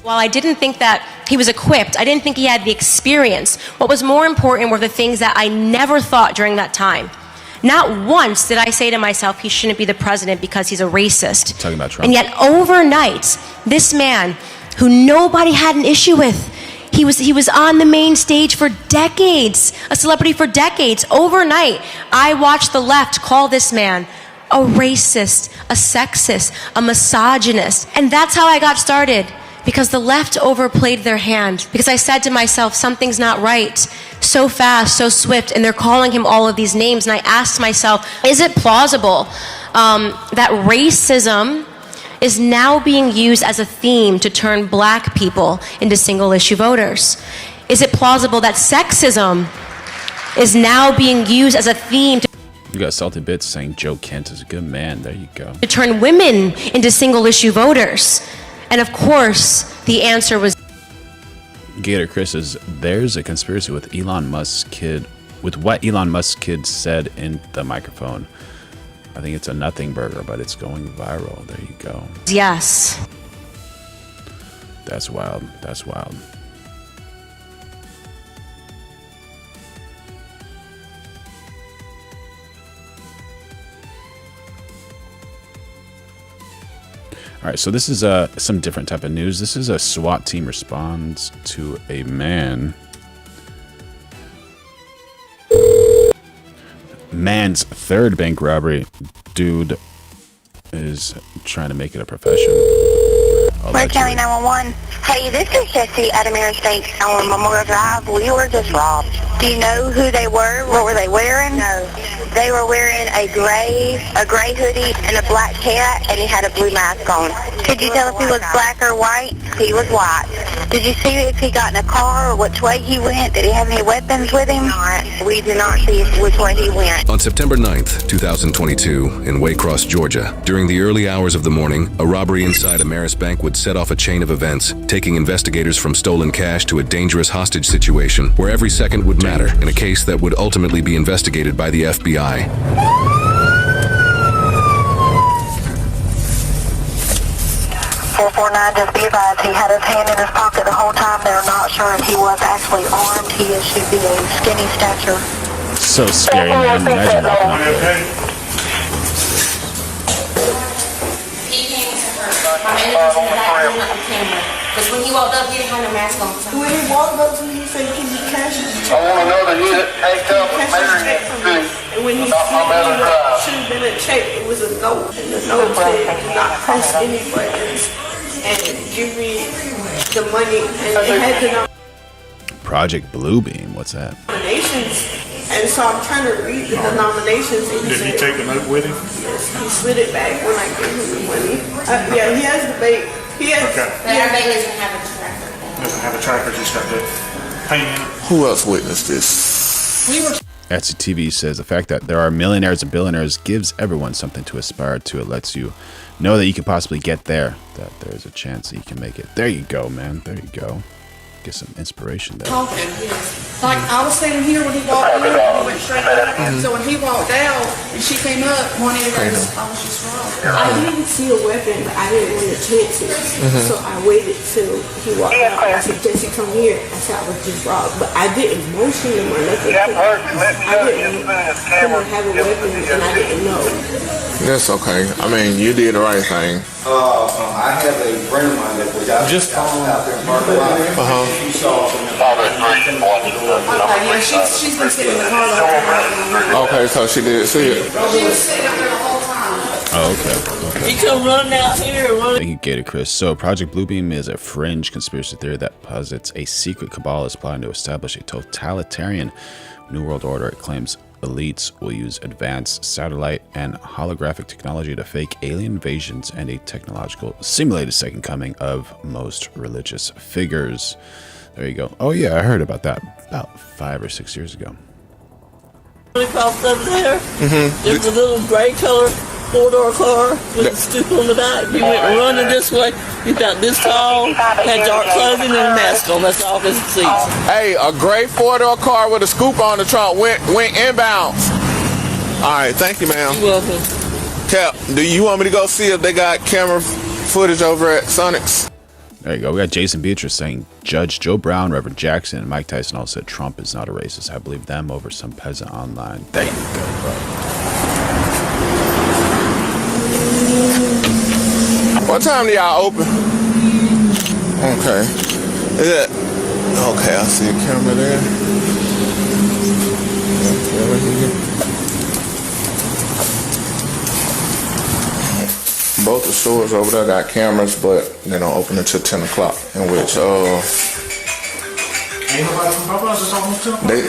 While I didn't think that he was equipped, I didn't think he had the experience. What was more important were the things that I never thought during that time. Not once did I say to myself, he shouldn't be the president because he's a racist. I'm talking about Trump. And yet overnight, this man who nobody had an issue with, he was on the main stage for decades, a celebrity for decades. Overnight, I watched the left call this man a racist, a sexist, a misogynist. And that's how I got started, because the left overplayed their hand. Because I said to myself, something's not right. So fast, so swift, and they're calling him all of these names. And I asked myself, is it plausible that racism is now being used as a theme to turn black people into single-issue voters? Is it plausible that sexism is now being used as a theme to You got Salty Bits saying Joe Kent is a good man. There you go. turn women into single-issue voters? And of course, the answer was Gator Chris says there's a conspiracy with Elon Musk's kid, with what Elon Musk's kid said in the microphone. I think it's a nothing burger, but it's going viral. There you go. yes. That's wild. That's wild. All right, so this is some different type of news. This is a SWAT team responds to a man. Man's third bank robbery. Dude is trying to make it a profession. Red County 911. Hey, this is Jesse at American Bank on Memorial Drive. We were just robbed. Do you know who they were? What were they wearing? No. They were wearing a gray hoodie and a black hat, and he had a blue mask on. Could you tell if he was black or white? He was white. Did you see if he got in a car or which way he went? Did he have any weapons with him? We did not see which way he went. On September 9th, 2022, in Waycross, Georgia, during the early hours of the morning, a robbery inside Ameris Bank would set off a chain of events, taking investigators from stolen cash to a dangerous hostage situation where every second would matter in a case that would ultimately be investigated by the FBI. 449, just be advised, he had his hand in his pocket the whole time. They're not sure if he was actually armed. He should be a skinny stature. So scary, man. Imagine walking up there. He came to her. My manager was in the back room with the camera. Because when he walked up, he didn't have no mask on. When he walked up to me, he said, can you cash it? I want to know that he picked up a Marion too. And when he said it should have been a check, it was a note. And the note said, do not press any buttons and give me the money. And it had the Project Bluebeam. What's that? denominations. And so I'm trying to read the denominations. And Did he take the note with him? Yes, he slid it back when I gave him the money. Yeah, he has the bank Yes. Okay. Doesn't have a tracker, just got the payment. Who else witnessed this? Etsy TV says the fact that there are millionaires and billionaires gives everyone something to aspire to. It lets you know that you could possibly get there, that there's a chance that you can make it. There you go, man. There you go. Get some inspiration there. Talking, yes. Like I was standing here when he walked in, and he went straight down. So when he walked out and she came up, one of I was just wrong. I didn't see a weapon, but I didn't want to touch it. So I waited till he walked out. I said, Jesse, come here. I said I was just robbed, but I didn't motion him or nothing. I didn't have a weapon, and I didn't know. That's okay. I mean, you did the right thing. I have a friend of mine that was out there in parking lot. She saw some. Okay, yeah, she's been sitting in the car the whole time. Okay, so she did see it. She was sitting up there the whole time. Oh, okay. He come running out here. Thank you, Gator Chris. So, Project Bluebeam is a fringe conspiracy theory that posits a secret cabal is plotting to establish a totalitarian New World Order. It claims elites will use advanced satellite and holographic technology to fake alien invasions and a technological simulated second coming of most religious figures. There you go. Oh yeah, I heard about that about 5 or 6 years ago. Across over there, there's a little gray color 4-door car with a stoop on the back. He went running this way. He's about this tall, had dark clothing and a mask on. That's all his seats. Hey, a gray 4-door car with a scoop on the trunk went inbounds. All right, thank you, ma'am. You're welcome. Cap, do you want me to go see if they got camera footage over at Sonic's? There you go. We got Jason Beatrice saying Judge Joe Brown, Reverend Jackson, and Mike Tyson all said Trump is not a racist. I believe them over some peasant online. There you go, bro. What time do y'all open? Okay. Is it? Okay, I see a camera there. Both the stores over there got cameras, but they don't open until 10 o'clock. In which,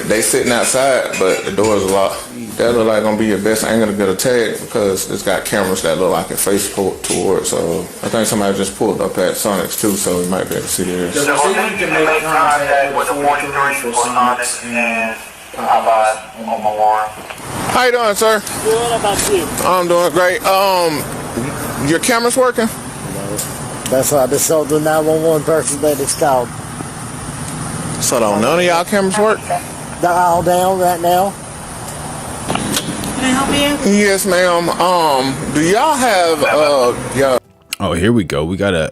they sitting outside, but the doors are locked. That look like gonna be your best angle to get a tag because it's got cameras that look like it face towards. So I think somebody just pulled up at Sonic's too, so we might be able to see this. So you can make contact with the 43 for Sumit and on my warrant. How you doing, sir? What about you? I'm doing great. Your camera's working? No. That's why I just told the 911 person that it's called. So don't none of y'all cameras work? They're all down right now. Can I help you? Yes, ma'am. Do y'all have Oh, here we go. We got a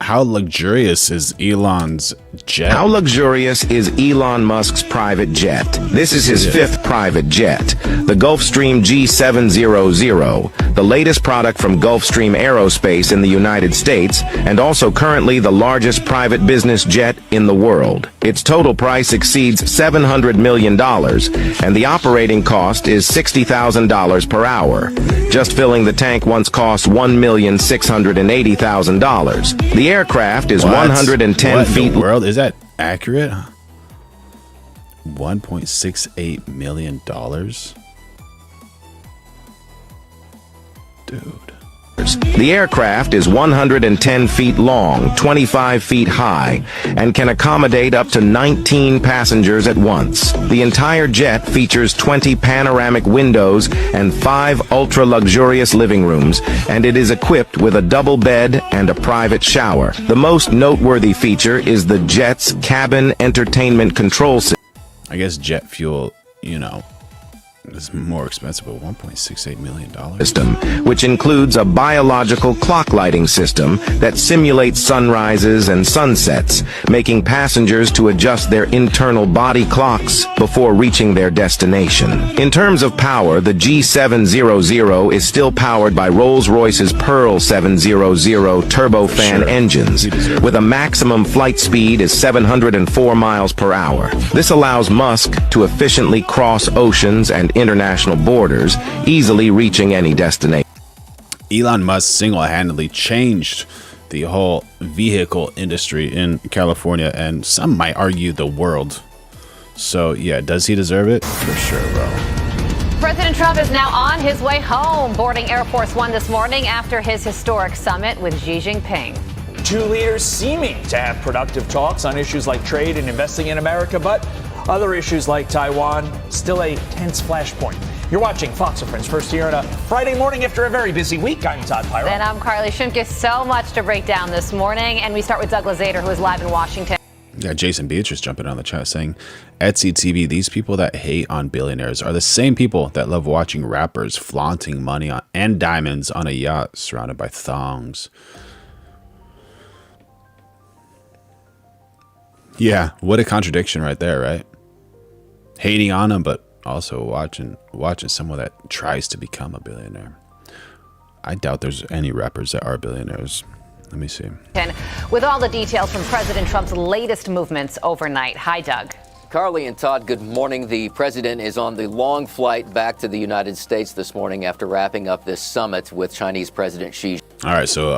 how luxurious is Elon's jet? How luxurious is Elon Musk's private jet? This is his 5th private jet, the Gulfstream G700, the latest product from Gulfstream Aerospace in the United States, and also currently the largest private business jet in the world. Its total price exceeds $700 million, and the operating cost is $60,000 per hour. Just filling the tank once cost $1,680,000. The aircraft is 110 feet. In the world? Is that accurate? $1.68 million? Dude. The aircraft is 110 feet long, 25 feet high, and can accommodate up to 19 passengers at once. The entire jet features 20 panoramic windows and 5 ultra-luxurious living rooms, and it is equipped with a double bed and a private shower. The most noteworthy feature is the jet's cabin entertainment control system. I guess jet fuel, you know, is more expensive, but $1.68 million. Which includes a biological clock lighting system that simulates sunrises and sunsets, making passengers to adjust their internal body clocks before reaching their destination. In terms of power, the G700 is still powered by Rolls-Royce's Pearl 700 turbofan engines, with a maximum flight speed is 704 miles per hour. This allows Musk to efficiently cross oceans and international borders, easily reaching any destination. Elon Musk single-handedly changed the whole vehicle industry in California, and some might argue the world. So yeah, does he deserve it? For sure, bro. President Trump is now on his way home, boarding Air Force One this morning after his historic summit with Xi Jinping. Two leaders seeming to have productive talks on issues like trade and investing in America, but other issues like Taiwan, still a tense flashpoint. You're watching Fox & Friends First here on a Friday morning after a very busy week. I'm Todd Pyro. And I'm Carly Shimkus. So much to break down this morning. And we start with Doug Lazater, who is live in Washington. Yeah, Jason Beatrice jumping on the chat saying, Etsy TV, these people that hate on billionaires are the same people that love watching rappers flaunting money on, and diamonds on a yacht surrounded by thongs. Yeah, what a contradiction right there, right? Hating on them, but also watching someone that tries to become a billionaire. I doubt there's any rappers that are billionaires. Let me see. With all the details from President Trump's latest movements overnight. Hi, Doug. Carly and Todd, good morning. The president is on the long flight back to the United States this morning after wrapping up this summit with Chinese President Xi. All right, so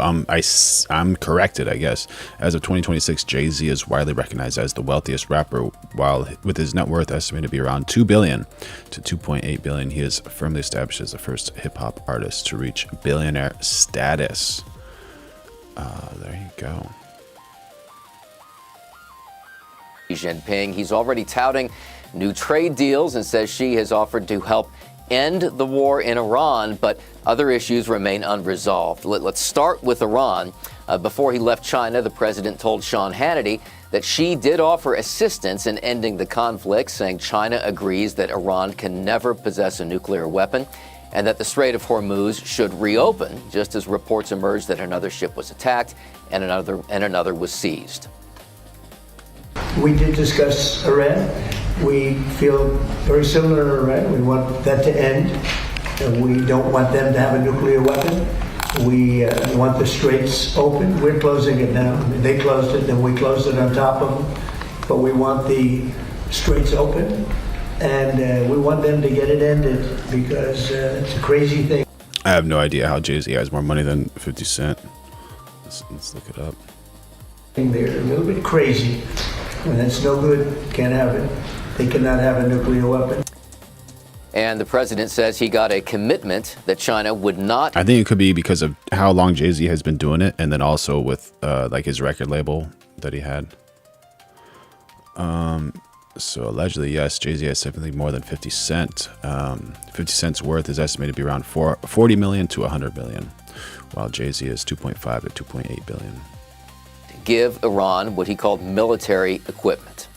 I'm corrected, I guess. As of 2026, Jay-Z is widely recognized as the wealthiest rapper, while with his net worth estimated to be around $2 billion to $2.8 billion. He is firmly established as the first hip-hop artist to reach billionaire status. There you go. Xi Jinping, he's already touting new trade deals and says Xi has offered to help end the war in Iran, but other issues remain unresolved. Let's start with Iran. Before he left China, the president told Sean Hannity that Xi did offer assistance in ending the conflict, saying China agrees that Iran can never possess a nuclear weapon and that the Strait of Hormoos should reopen, just as reports emerged that another ship was attacked and another was seized. We did discuss Iran. We feel very similar to Iran. We want that to end. We don't want them to have a nuclear weapon. We want the straits open. We're closing it now. I mean, they closed it, then we closed it on top of them. But we want the straits open, and we want them to get it ended because it's a crazy thing. I have no idea how Jay-Z has more money than 50 Cent. Let's look it up. They're a little bit crazy, and it's no good. Can't have it. They cannot have a nuclear weapon. And the president says he got a commitment that China would not. I think it could be because of how long Jay-Z has been doing it, and then also with like his record label that he had. So allegedly, yes, Jay-Z has definitely more than 50 Cent. 50 Cent's worth is estimated to be around 40 million to 100 million, while Jay-Z is 2.5 to 2.8 billion. Give Iran what he called military equipment.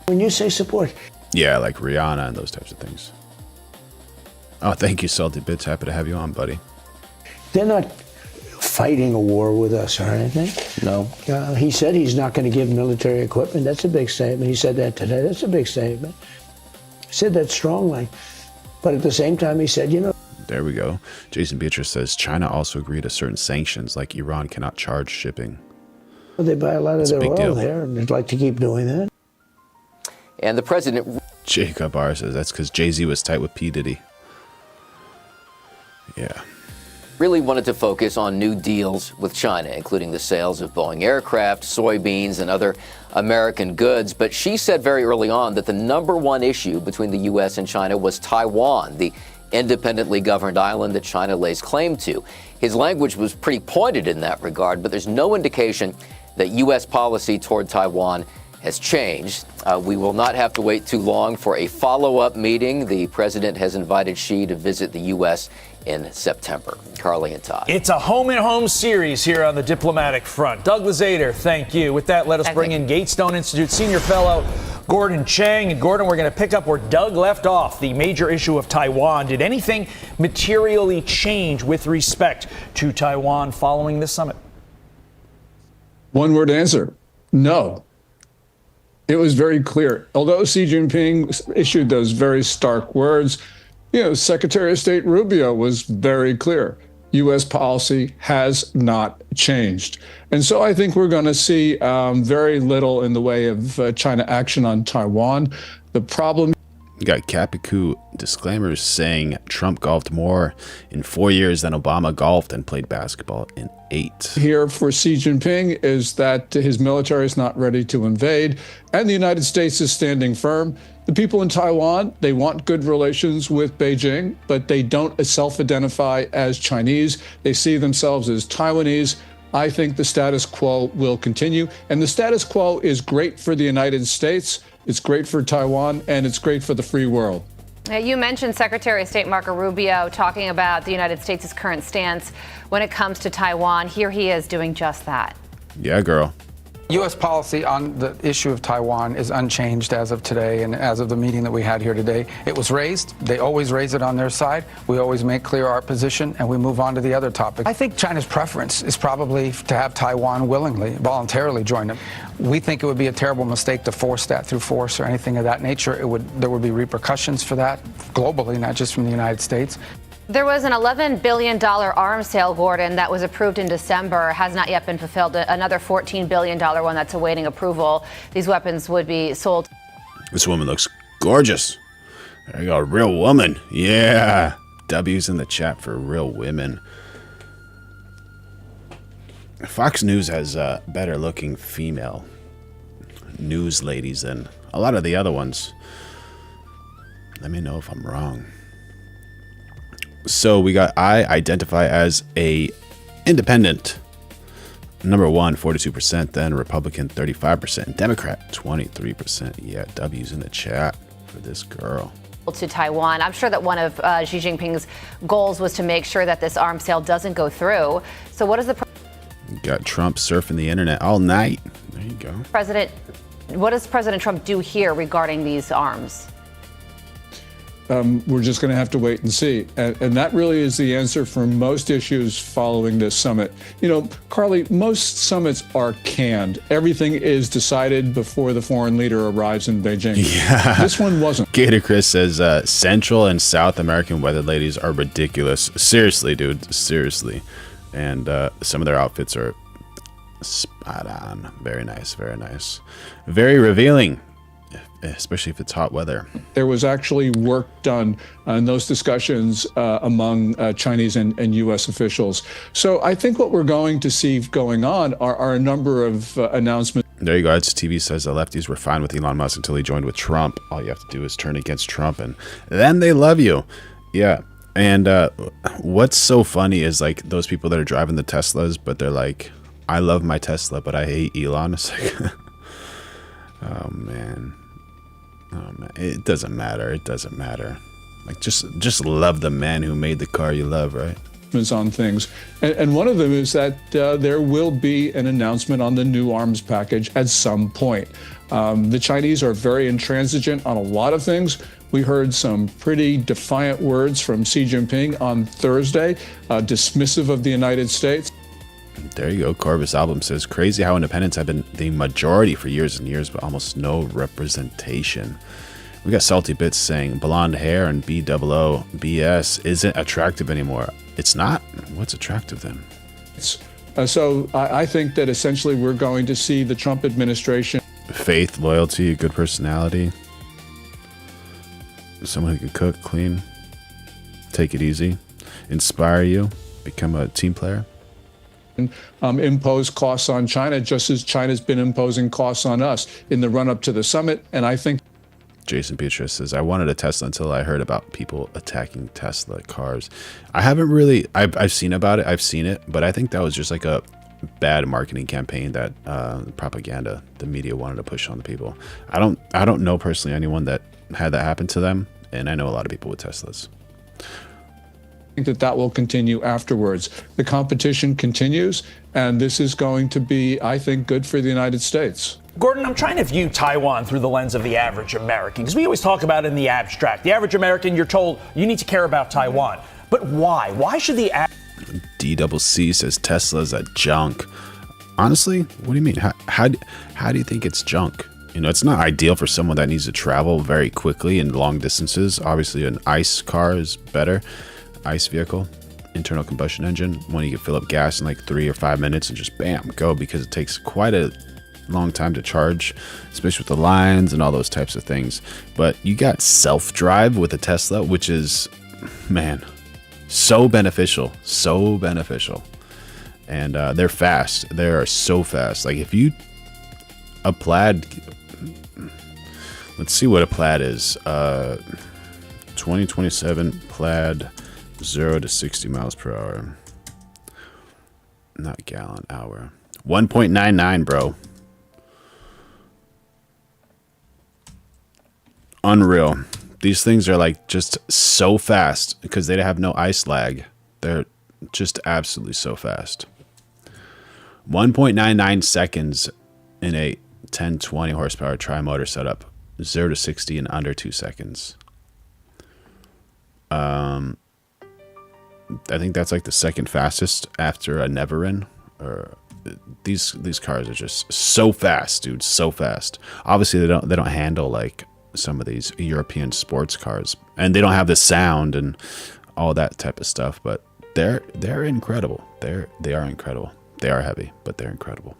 When you say support, yeah, like Rihanna and those types of things. Oh, thank you, Salty Bits. Happy to have you on, buddy. they're not fighting a war with us or anything. No. He said he's not going to give military equipment. That's a big statement. He said that today. That's a big statement. He said that strongly. But at the same time, he said, you know. There we go. Jason Beatrice says China also agreed to certain sanctions, like Iran cannot charge shipping. They buy a lot of their oil deal there, and they'd like to keep doing that. And the president... Jacob R. says that's because Jay-Z was tight with P. Diddy. Yeah. Really wanted to focus on new deals with China, including the sales of Boeing aircraft, soybeans, and other American goods. But she said very early on that the number one issue between the U.S. and China was Taiwan, the independently governed island that China lays claim to. His language was pretty pointed in that regard, but there's no indication that U.S. policy toward Taiwan has changed. We will not have to wait too long for a follow-up meeting. The president has invited Xi to visit the U.S. in September. Carly and Todd. It's a home-and-home series here on the diplomatic front. Doug Lazater, thank you. With that, let us bring in Gatestone Institute Senior Fellow Gordon Chang. And Gordon, we're going to pick up where Doug left off, the major issue of Taiwan. Did anything materially change with respect to Taiwan following this summit? One word answer, no. It was very clear. Although Xi Jinping issued those very stark words, Secretary of State Rubio was very clear. U.S. policy has not changed. And so I think we're going to see very little in the way of China action on Taiwan. The problem... You got Capicu disclaimers saying Trump golfed more in 4 years than Obama golfed and played basketball in 8. Here for Xi Jinping is that his military is not ready to invade, and the United States is standing firm. The people in Taiwan, they want good relations with Beijing, but they don't self-identify as Chinese. They see themselves as Taiwanese. I think the status quo will continue. And the status quo is great for the United States, it's great for Taiwan, and it's great for the free world. You mentioned Secretary of State Marco Rubio talking about the United States' current stance when it comes to Taiwan. Here he is doing just that. Yeah, girl. U.S. policy on the issue of Taiwan is unchanged as of today and as of the meeting that we had here today. It was raised. They always raise it on their side. We always make clear our position, and we move on to the other topic. I think China's preference is probably to have Taiwan willingly, voluntarily join them. We think it would be a terrible mistake to force that through force or anything of that nature. There would be repercussions for that globally, not just from the United States. There was an $11 billion arms sale, Gordon, that was approved in December, has not yet been fulfilled. Another $14 billion one that's awaiting approval. These weapons would be sold. This woman looks gorgeous. There you go, real woman. Yeah. W's in the chat for real women. Fox News has better looking female news ladies than a lot of the other ones. Let me know if I'm wrong. So we got I identify as a independent. Number one, 42%, then Republican, 35%, Democrat, 23%. Yeah, W's in the chat for this girl. To Taiwan. I'm sure that one of Xi Jinping's goals was to make sure that this arms sale doesn't go through. So what is the You got Trump surfing the internet all night. There you go. What does President Trump do here regarding these arms? We're just going to have to wait and see. And that really is the answer for most issues following this summit. You know, Carly, most summits are canned. Everything is decided before the foreign leader arrives in Beijing. Yeah. This one wasn't. Gator Chris says Central and South American weather ladies are ridiculous. Seriously, dude. Seriously. And some of their outfits are spot on. Very nice. Very nice. Very revealing. Especially if it's hot weather. There was actually work done in those discussions among Chinese and U.S. officials. So I think what we're going to see going on are a number of announcements. There you go. It's TV says the lefties were fine with Elon Musk until he joined with Trump. All you have to do is turn against Trump and then they love you. Yeah. And what's so funny is like those people that are driving the Teslas, but they're like, I love my Tesla, but I hate Elon. It's like, oh, man. Oh man, it doesn't matter. It doesn't matter. Like just love the man who made the car you love, right? On things, and one of them is that there will be an announcement on the new arms package at some point. The Chinese are very intransigent on a lot of things. We heard some pretty defiant words from Xi Jinping on Thursday, dismissive of the United States. There you go. Corvus Album says, crazy how independents have been the majority for years and years, but almost no representation. We got Salty Bits saying, blonde hair and BOO BS isn't attractive anymore. It's not? What's attractive then? So I think that essentially we're going to see the Trump administration. Faith, loyalty, good personality. Someone who can cook, clean, take it easy, inspire you, become a team player. Impose costs on China, just as China's been imposing costs on us in the run-up to the summit. And I think Jason Beatrice says, I wanted a Tesla until I heard about people attacking Tesla cars. I haven't really, I've seen about it, I've seen it, but I think that was just like a bad marketing campaign that propaganda the media wanted to push on the people. I don't know personally anyone that had that happen to them, and I know a lot of people with Teslas. That will continue afterwards. The competition continues, and this is going to be, I think, good for the United States. Gordon, I'm trying to view Taiwan through the lens of the average American, because we always talk about it in the abstract. The average American, you're told you need to care about Taiwan. But why? Why should the DCC says Tesla's a junk. Honestly, what do you mean? How do you think it's junk? You know, it's not ideal for someone that needs to travel very quickly in long distances. Obviously, an ICE car is better. ICE vehicle, internal combustion engine, when you can fill up gas in like 3 or 5 minutes and just bam, go, because it takes quite a long time to charge, especially with the lines and all those types of things. But you got self-drive with a Tesla, which is, man, so beneficial. And they're fast. They are so fast. Like if you, a Plaid, let's see what a Plaid is. 2027 Plaid 0 to 60 miles per hour. Not gallon, hour. 1.99, bro. Unreal. These things are like just so fast because they have no ice lag. They're just absolutely so fast. 1.99 seconds in a 1020 horsepower tri-motor setup. 0 to 60 in under 2 seconds. I think that's like the second fastest after a Neverin. Or these cars are just so fast, dude, so fast. Obviously they don't handle like some of these European sports cars, and they don't have the sound and all that type of stuff, but they're incredible. They are incredible. They are heavy, but they're incredible.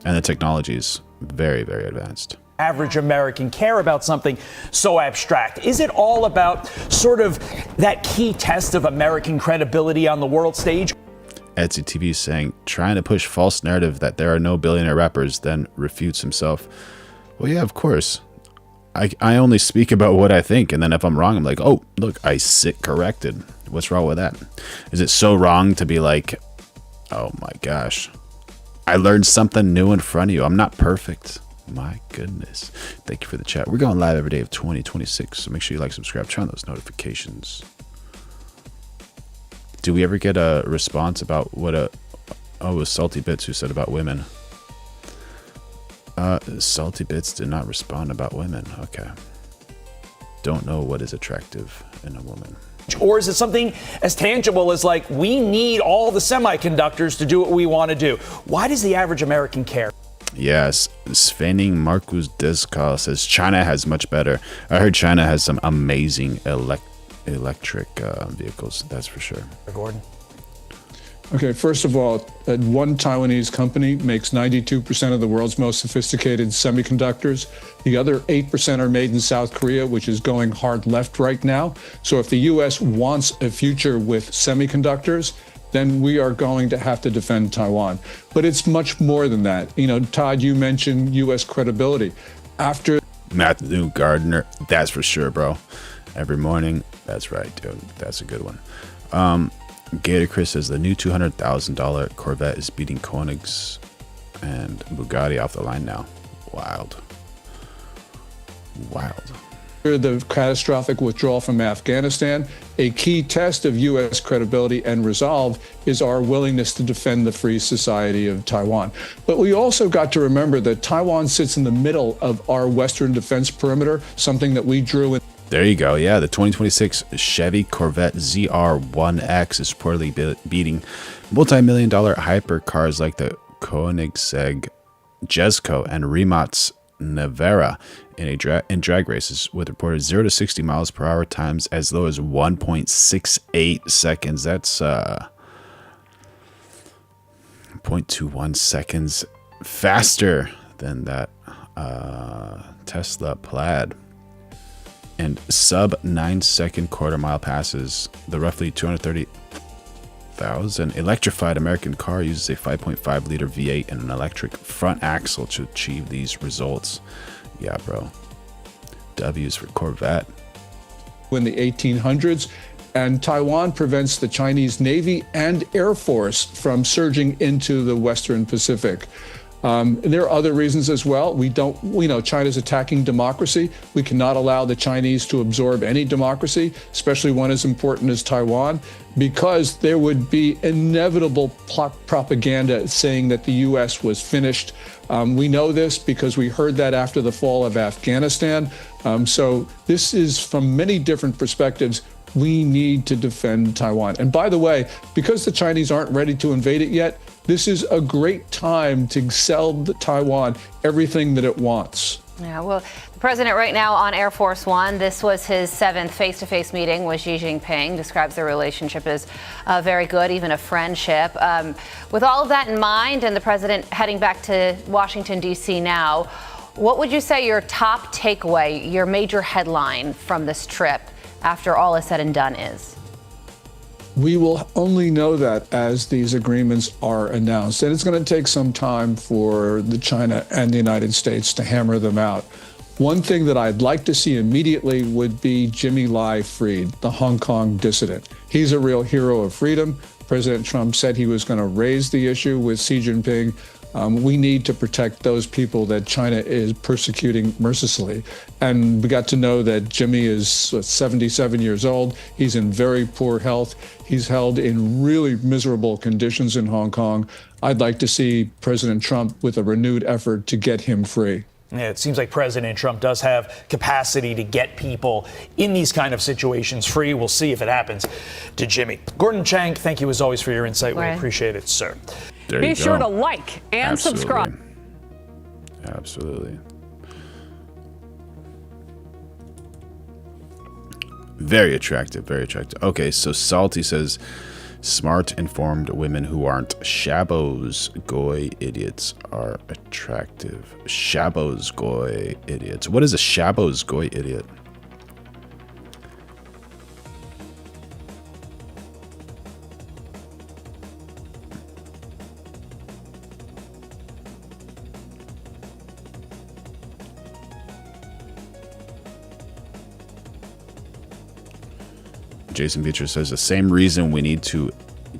And the technology is very, very advanced. Average American care about something so abstract? Is it all about sort of that key test of American credibility on the world stage? Etsy TV is saying, trying to push false narrative that there are no billionaire rappers, then refutes himself. Well, yeah, of course. I only speak about what I think, and then if I'm wrong, I'm like, oh, look, I sit corrected. What's wrong with that? Is it so wrong to be like, oh my gosh, I learned something new in front of you. I'm not perfect. My goodness. Thank you for the chat. We're going live every day of 2026, so make sure you like, subscribe, turn on those notifications. Do we ever get a response about what it was Salty Bits who said about women? Salty Bits did not respond about women. Okay. Don't know what is attractive in a woman. Or is it something as tangible as like, we need all the semiconductors to do what we want to do? Why does the average American care? Yes, Svening Marcus Descal says China has much better. I heard China has some amazing electric vehicles, that's for sure. Gordon? Okay, first of all, one Taiwanese company makes 92% of the world's most sophisticated semiconductors. The other 8% are made in South Korea, which is going hard left right now. So if the U.S. wants a future with semiconductors, then we are going to have to defend Taiwan. But it's much more than that. You know, Todd, you mentioned U.S. credibility. After Matthew Gardner, that's for sure, bro. Every morning, that's right, dude. That's a good one. Gator Chris says the new $200,000 Corvette is beating Koenigs and Bugatti off the line now. Wild. The catastrophic withdrawal from Afghanistan, a key test of U.S. credibility and resolve is our willingness to defend the free society of Taiwan. But we also got to remember that Taiwan sits in the middle of our Western defense perimeter, something that we drew in. There you go. Yeah, the 2026 Chevy Corvette ZR1X is reportedly beating multi-million-dollar hypercars like the Koenigsegg Jesko and Rimac Nevera in drag races with reported 0 to 60 miles per hour times as low as 1.68 seconds. That's 0.21 seconds faster than that Tesla Plaid. And sub 9-second quarter-mile passes. The roughly 230,000 electrified American car uses a 5.5-liter V8 and an electric front axle to achieve these results. Yeah, bro. W's for Corvette. In the 1800s, and Taiwan prevents the Chinese Navy and Air Force from surging into the Western Pacific. There are other reasons as well. We know China's attacking democracy. We cannot allow the Chinese to absorb any democracy, especially one as important as Taiwan, because there would be inevitable propaganda saying that the U.S. was finished. We know this because we heard that after the fall of Afghanistan. So this is from many different perspectives. We need to defend Taiwan. And by the way, because the Chinese aren't ready to invade it yet, this is a great time to sell Taiwan everything that it wants. Yeah, well, the president right now on Air Force One. This was his 7th face-to-face meeting with Xi Jinping. Describes their relationship as very good, even a friendship. With all of that in mind, and the president heading back to Washington, D.C. now, what would you say your top takeaway, your major headline from this trip after all is said and done is? We will only know that as these agreements are announced. And it's going to take some time for the China and the United States to hammer them out. One thing that I'd like to see immediately would be Jimmy Lai freed, the Hong Kong dissident. He's a real hero of freedom. President Trump said he was going to raise the issue with Xi Jinping. We need to protect those people that China is persecuting mercilessly. And we got to know that Jimmy is 77 years old. He's in very poor health. He's held in really miserable conditions in Hong Kong. I'd like to see President Trump with a renewed effort to get him free. Yeah, it seems like President Trump does have capacity to get people in these kind of situations free. We'll see if it happens to Jimmy. Gordon Chang, thank you as always for your insight. We appreciate it, sir. Be sure to like and subscribe. Absolutely. Very attractive, very attractive. Okay, so Salty says, smart, informed women who aren't shabos, goy idiots are attractive. Shabos, goy idiots. What is a shabos, goy idiot? Jason Beecher says the same reason we need to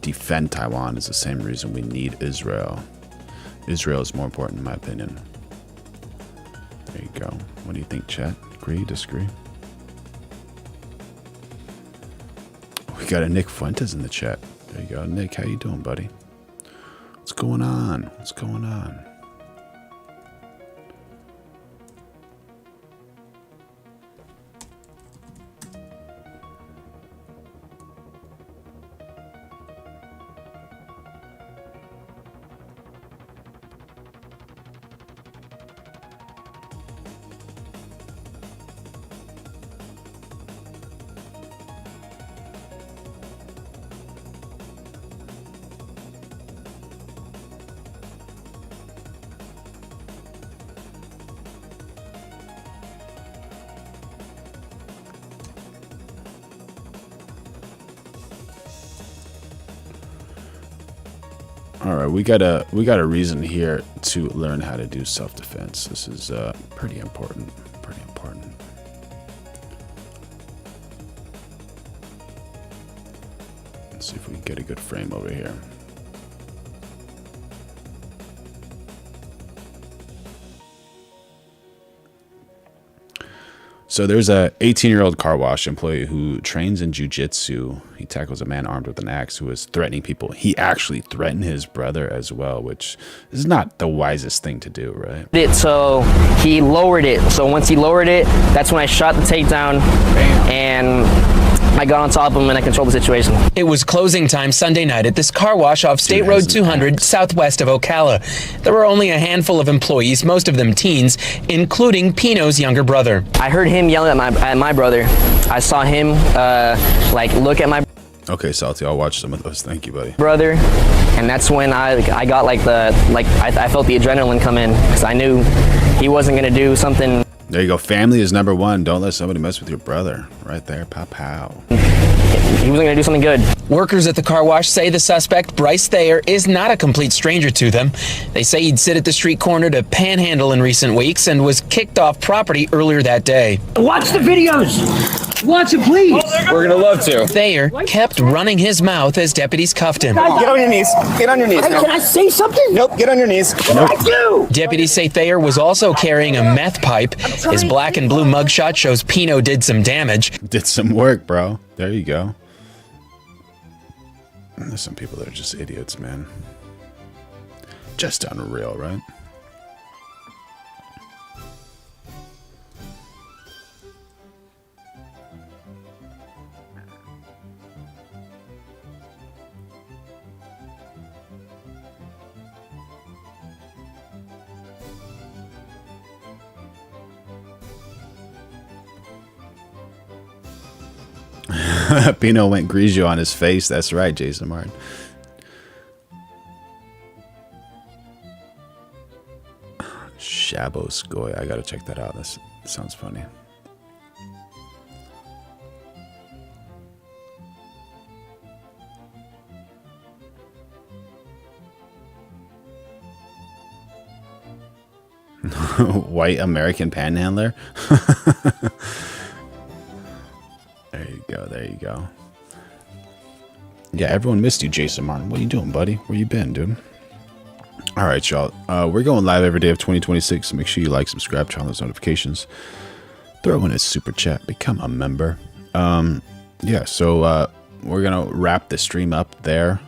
defend Taiwan is the same reason we need Israel. Israel is more important in my opinion. There you go. What do you think, chat? Agree, disagree? We got a Nick Fuentes in the chat. There you go. Nick, how you doing, buddy? What's going on? What's going on? All right, we got a reason here to learn how to do self-defense. This is pretty important. Pretty important. Let's see if we can get a good frame over here. So there's a 18-year-old car wash employee who trains in jiu-jitsu. He tackles a man armed with an axe who is threatening people. He actually threatened his brother as well, which is not the wisest thing to do, right? So he lowered it. So once he lowered it, that's when I shot the takedown. Bam. And I got on top of him and I controlled the situation. It was closing time Sunday night at this car wash off State Road 200 southwest of Ocala. There were only a handful of employees, most of them teens, including Pino's younger brother. I heard him yelling at my brother. I saw him look at my Okay, Salty, I'll watch some of those. Thank you, buddy. brother, and that's when I got I felt the adrenaline come in because I knew he wasn't gonna do something. There you go. Family is number one. Don't let somebody mess with your brother. Right there. Pow pow. He wasn't going to do something good. Workers at the car wash say the suspect, Bryce Thayer, is not a complete stranger to them. They say he'd sit at the street corner to panhandle in recent weeks and was kicked off property earlier that day. Watch the videos! Watch it, please! We're gonna love to. Thayer kept running his mouth as deputies cuffed him. Get on your knees. Get on your knees. Hey, can I say something? Nope, get on your knees. Nope. I do! Deputies say Thayer was also carrying a meth pipe. His black and blue mugshot shows Pino did some damage. Did some work, bro. There you go. There's some people that are just idiots, man. Just unreal, right? Pino went Grigio on his face. That's right, Jason Martin. Shaboskoy. I gotta check that out. That sounds funny. White American panhandler. There you go. There you go. Yeah, everyone missed you, Jason Martin. What are you doing, buddy? Where you been, dude? All right, y'all. We're going live every day of 2026. So make sure you like, subscribe, turn on those notifications. Throw in a super chat. Become a member. Yeah, so we're going to wrap the stream up there.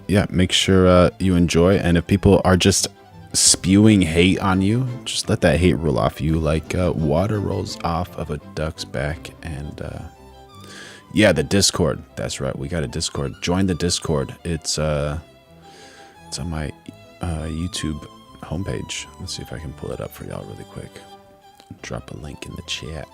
Yeah, make sure you enjoy. And if people are just spewing hate on you, just let that hate roll off you like water rolls off of a duck's back. And yeah, the Discord. That's right. We got a Discord. Join the Discord. It's on my YouTube homepage. Let's see if I can pull it up for y'all really quick. Drop a link in the chat.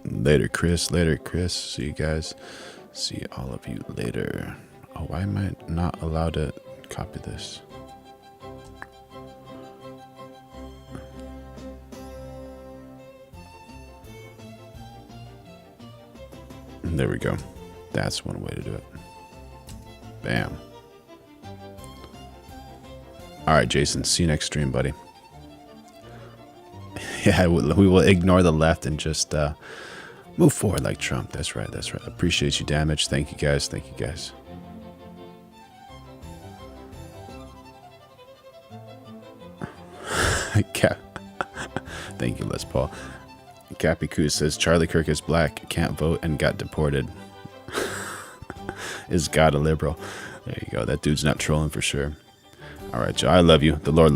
Later, Chris. Later, Chris. See you guys. See all of you later. Oh, why am I not allowed to copy this? There we go. That's one way to do it. Bam. All right, Jason. See you next stream, buddy. Yeah, we will ignore the left and just move forward like Trump. That's right. That's right. Appreciate you, Damage. Thank you, guys. Thank you, guys. Thank you, Les Paul. Cappy Koo says Charlie Kirk is black, can't vote, and got deported. Is God a liberal? There you go. That dude's not trolling for sure. All right, y'all. I love you. The Lord